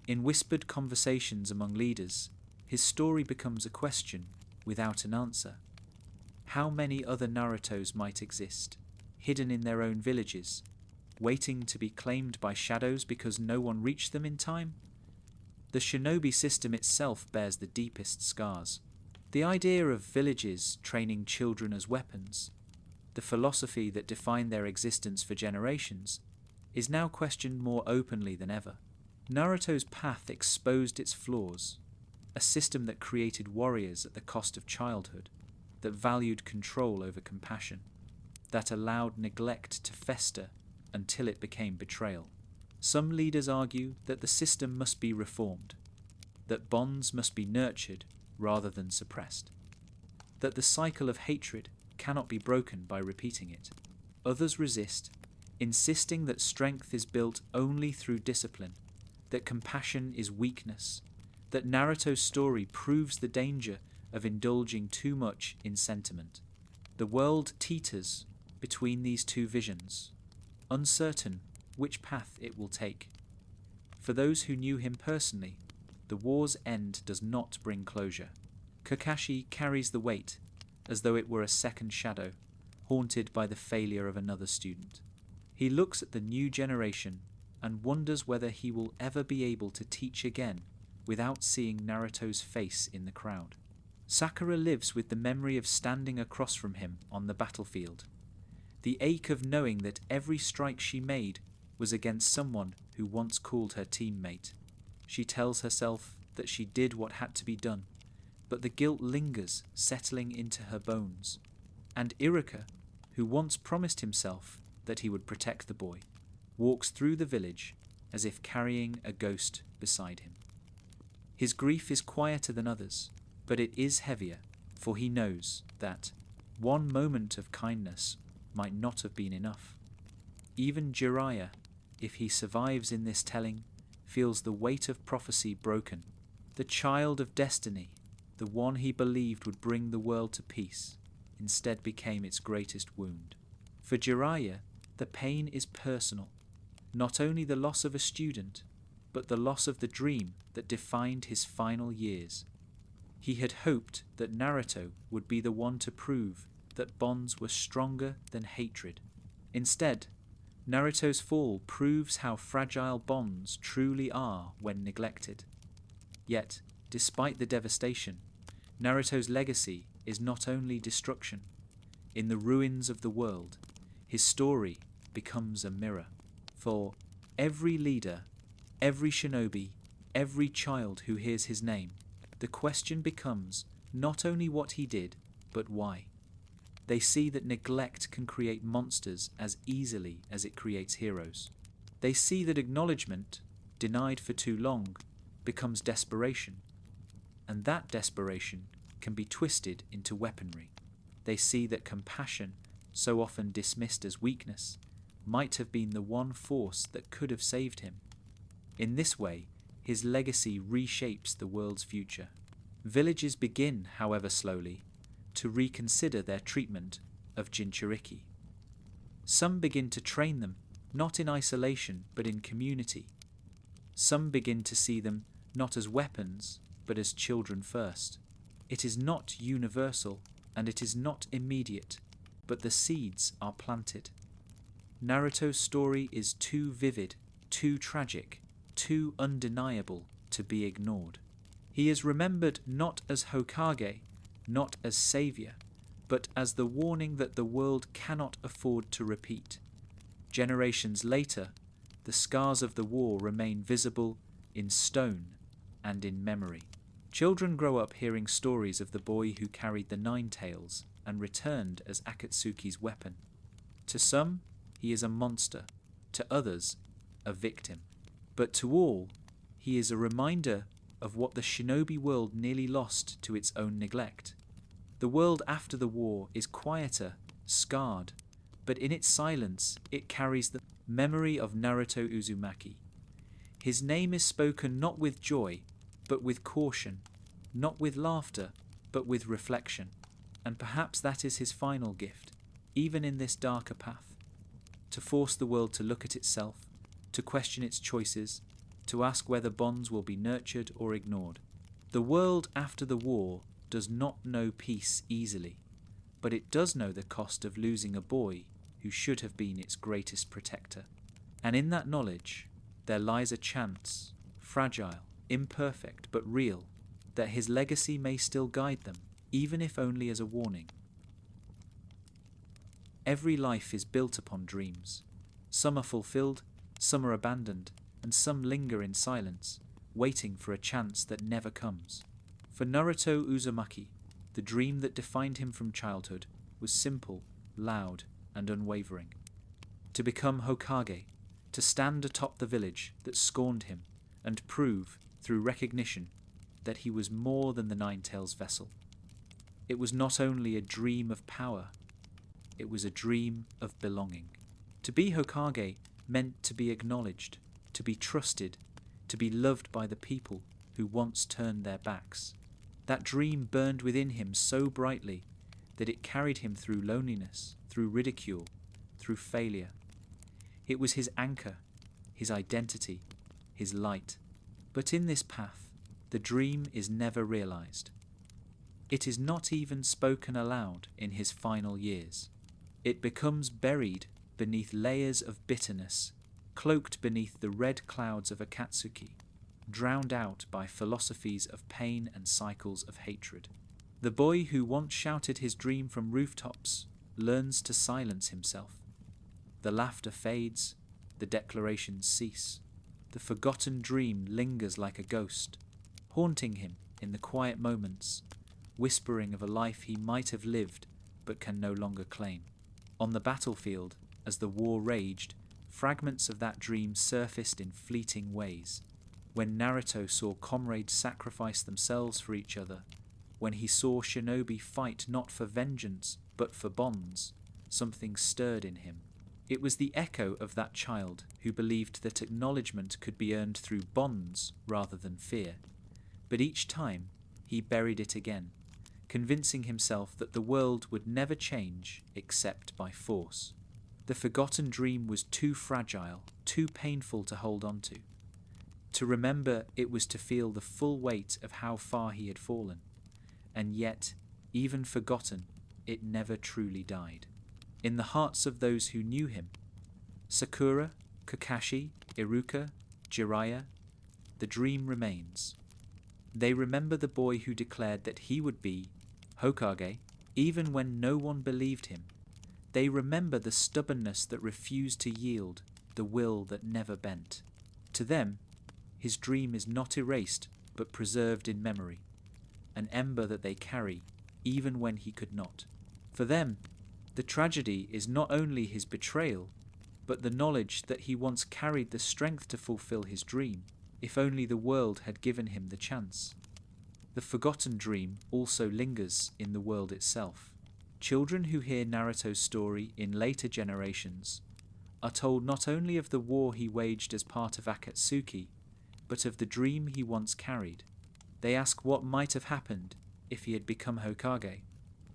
In whispered conversations among leaders, his story becomes a question without an answer. How many other Narutos might exist, hidden in their own villages, waiting to be claimed by shadows because no one reached them in time? The shinobi system itself bears the deepest scars. The idea of villages training children as weapons, the philosophy that defined their existence for generations, is now questioned more openly than ever. Naruto's path exposed its flaws, a system that created warriors at the cost of childhood, that valued control over compassion, that allowed neglect to fester until it became betrayal. Some leaders argue that the system must be reformed, that bonds must be nurtured rather than suppressed, that the cycle of hatred cannot be broken by repeating it. Others resist, insisting that strength is built only through discipline, that compassion is weakness, that Naruto's story proves the danger of indulging too much in sentiment. The world teeters between these two visions, uncertain which path it will take. For those who knew him personally, the war's end does not bring closure. Kakashi carries the weight, as though it were a second shadow, haunted by the failure of another student. He looks at the new generation and wonders whether he will ever be able to teach again without seeing Naruto's face in the crowd. Sakura lives with the memory of standing across from him on the battlefield, the ache of knowing that every strike she made was against someone who once called her teammate. She tells herself that she did what had to be done, but the guilt lingers, settling into her bones. And Iruka, who once promised himself that he would protect the boy, walks through the village as if carrying a ghost beside him. His grief is quieter than others, but it is heavier, for he knows that one moment of kindness might not have been enough. Even Jiraiya, if he survives in this telling, feels the weight of prophecy broken. The child of destiny, the one he believed would bring the world to peace, instead became its greatest wound. For Jiraiya, the pain is personal, not only the loss of a student, but the loss of the dream that defined his final years. He had hoped that Naruto would be the one to prove that bonds were stronger than hatred. Instead, Naruto's fall proves how fragile bonds truly are when neglected. Yet, despite the devastation, Naruto's legacy is not only destruction. In the ruins of the world, his story becomes a mirror. For every leader, every shinobi, every child who hears his name, the question becomes not only what he did, but why. They see that neglect can create monsters as easily as it creates heroes. They see that acknowledgement, denied for too long, becomes desperation, and that desperation can be twisted into weaponry. They see that compassion, so often dismissed as weakness, might have been the one force that could have saved him. In this way, his legacy reshapes the world's future. Villages begin, however slowly, to reconsider their treatment of Jinchuriki. Some begin to train them, not in isolation, but in community. Some begin to see them not as weapons, but as children first. It is not universal, and it is not immediate, but the seeds are planted. Naruto's story is too vivid, too tragic, too undeniable to be ignored. He is remembered not as Hokage, not as savior, but as the warning that the world cannot afford to repeat. Generations later, the scars of the war remain visible in stone and in memory. Children grow up hearing stories of the boy who carried the nine tails and returned as Akatsuki's weapon. To some, he is a monster, to others, a victim. But to all, he is a reminder of what the shinobi world nearly lost to its own neglect. The world after the war is quieter, scarred, but in its silence it carries the memory of Naruto Uzumaki. His name is spoken not with joy, but with caution, not with laughter, but with reflection. And perhaps that is his final gift, even in this darker path, to force the world to look at itself, to question its choices, to ask whether bonds will be nurtured or ignored. The world after the war does not know peace easily, but it does know the cost of losing a boy who should have been its greatest protector. And in that knowledge, there lies a chance, fragile, imperfect, but real, that his legacy may still guide them, even if only as a warning. Every life is built upon dreams. Some are fulfilled, some are abandoned, and some linger in silence, waiting for a chance that never comes. For Naruto Uzumaki, the dream that defined him from childhood was simple, loud, and unwavering. To become Hokage, to stand atop the village that scorned him, and prove, through recognition, that he was more than the Nine-Tails vessel. It was not only a dream of power, it was a dream of belonging. To be Hokage meant to be acknowledged, to be trusted, to be loved by the people who once turned their backs. That dream burned within him so brightly that it carried him through loneliness, through ridicule, through failure. It was his anchor, his identity, his light. But in this path, the dream is never realized. It is not even spoken aloud in his final years. It becomes buried beneath layers of bitterness, cloaked beneath the red clouds of Akatsuki, drowned out by philosophies of pain and cycles of hatred. The boy who once shouted his dream from rooftops learns to silence himself. The laughter fades, the declarations cease. The forgotten dream lingers like a ghost, haunting him in the quiet moments, whispering of a life he might have lived but can no longer claim. On the battlefield, as the war raged, fragments of that dream surfaced in fleeting ways. When Naruto saw comrades sacrifice themselves for each other, when he saw shinobi fight not for vengeance but for bonds, something stirred in him. It was the echo of that child who believed that acknowledgement could be earned through bonds rather than fear. But each time, he buried it again, convincing himself that the world would never change except by force. The forgotten dream was too fragile, too painful to hold on to. To remember it was to feel the full weight of how far he had fallen. And yet, even forgotten, it never truly died. In the hearts of those who knew him, Sakura, Kakashi, Iruka, Jiraiya, the dream remains. They remember the boy who declared that he would be Hokage even when no one believed him. They remember the stubbornness that refused to yield, the will that never bent. To them, his dream is not erased but preserved in memory, an ember that they carry even when he could not. For them, the tragedy is not only his betrayal, but the knowledge that he once carried the strength to fulfill his dream, if only the world had given him the chance. The forgotten dream also lingers in the world itself. Children who hear Naruto's story in later generations are told not only of the war he waged as part of Akatsuki, but of the dream he once carried. They ask what might have happened if he had become Hokage,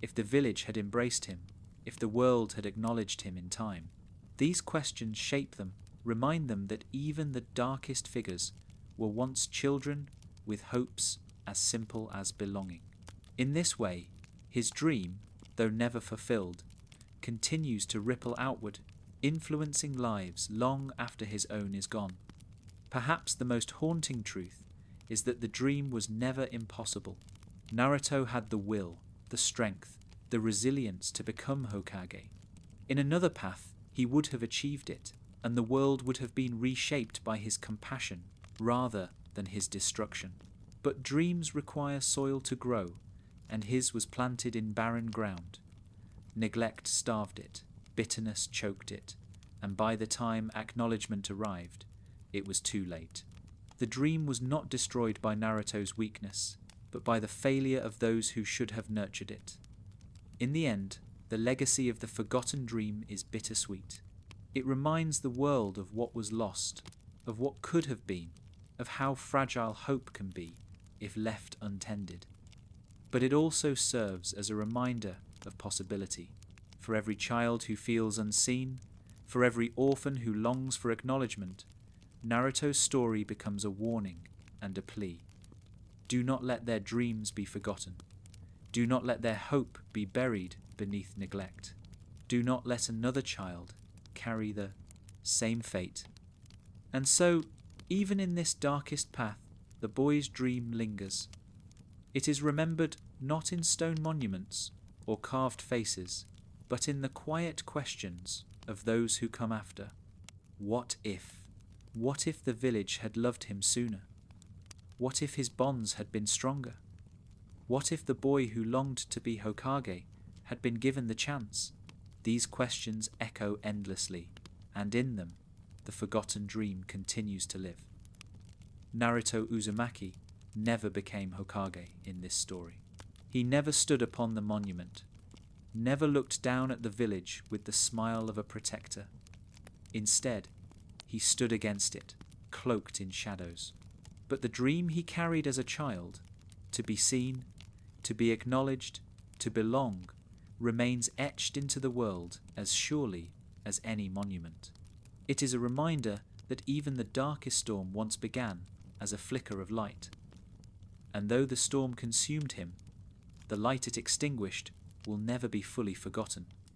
if the village had embraced him, if the world had acknowledged him in time. These questions shape them, remind them that even the darkest figures were once children with hopes as simple as belonging. In this way, his dream, though never fulfilled, continues to ripple outward, influencing lives long after his own is gone. Perhaps the most haunting truth is that the dream was never impossible. Naruto had the will, the strength, the resilience to become Hokage. In another path, he would have achieved it, and the world would have been reshaped by his compassion rather than his destruction. But dreams require soil to grow, and his was planted in barren ground. Neglect starved it, bitterness choked it, and by the time acknowledgement arrived, it was too late. The dream was not destroyed by Naruto's weakness, but by the failure of those who should have nurtured it. In the end, the legacy of the forgotten dream is bittersweet. It reminds the world of what was lost, of what could have been, of how fragile hope can be if left untended. But it also serves as a reminder of possibility. For every child who feels unseen, for every orphan who longs for acknowledgement, Naruto's story becomes a warning and a plea. Do not let their dreams be forgotten. Do not let their hope be buried beneath neglect. Do not let another child carry the same fate. And so, even in this darkest path, the boy's dream lingers. It is remembered not in stone monuments or carved faces, but in the quiet questions of those who come after. What if? What if the village had loved him sooner? What if his bonds had been stronger? What if the boy who longed to be Hokage had been given the chance? These questions echo endlessly, and in them, the forgotten dream continues to live. Naruto Uzumaki never became Hokage in this story. He never stood upon the monument, never looked down at the village with the smile of a protector. Instead, he stood against it, cloaked in shadows. But the dream he carried as a child, to be seen, to be acknowledged, to belong, remains etched into the world as surely as any monument. It is a reminder that even the darkest storm once began as a flicker of light. And though the storm consumed him, the light it extinguished will never be fully forgotten.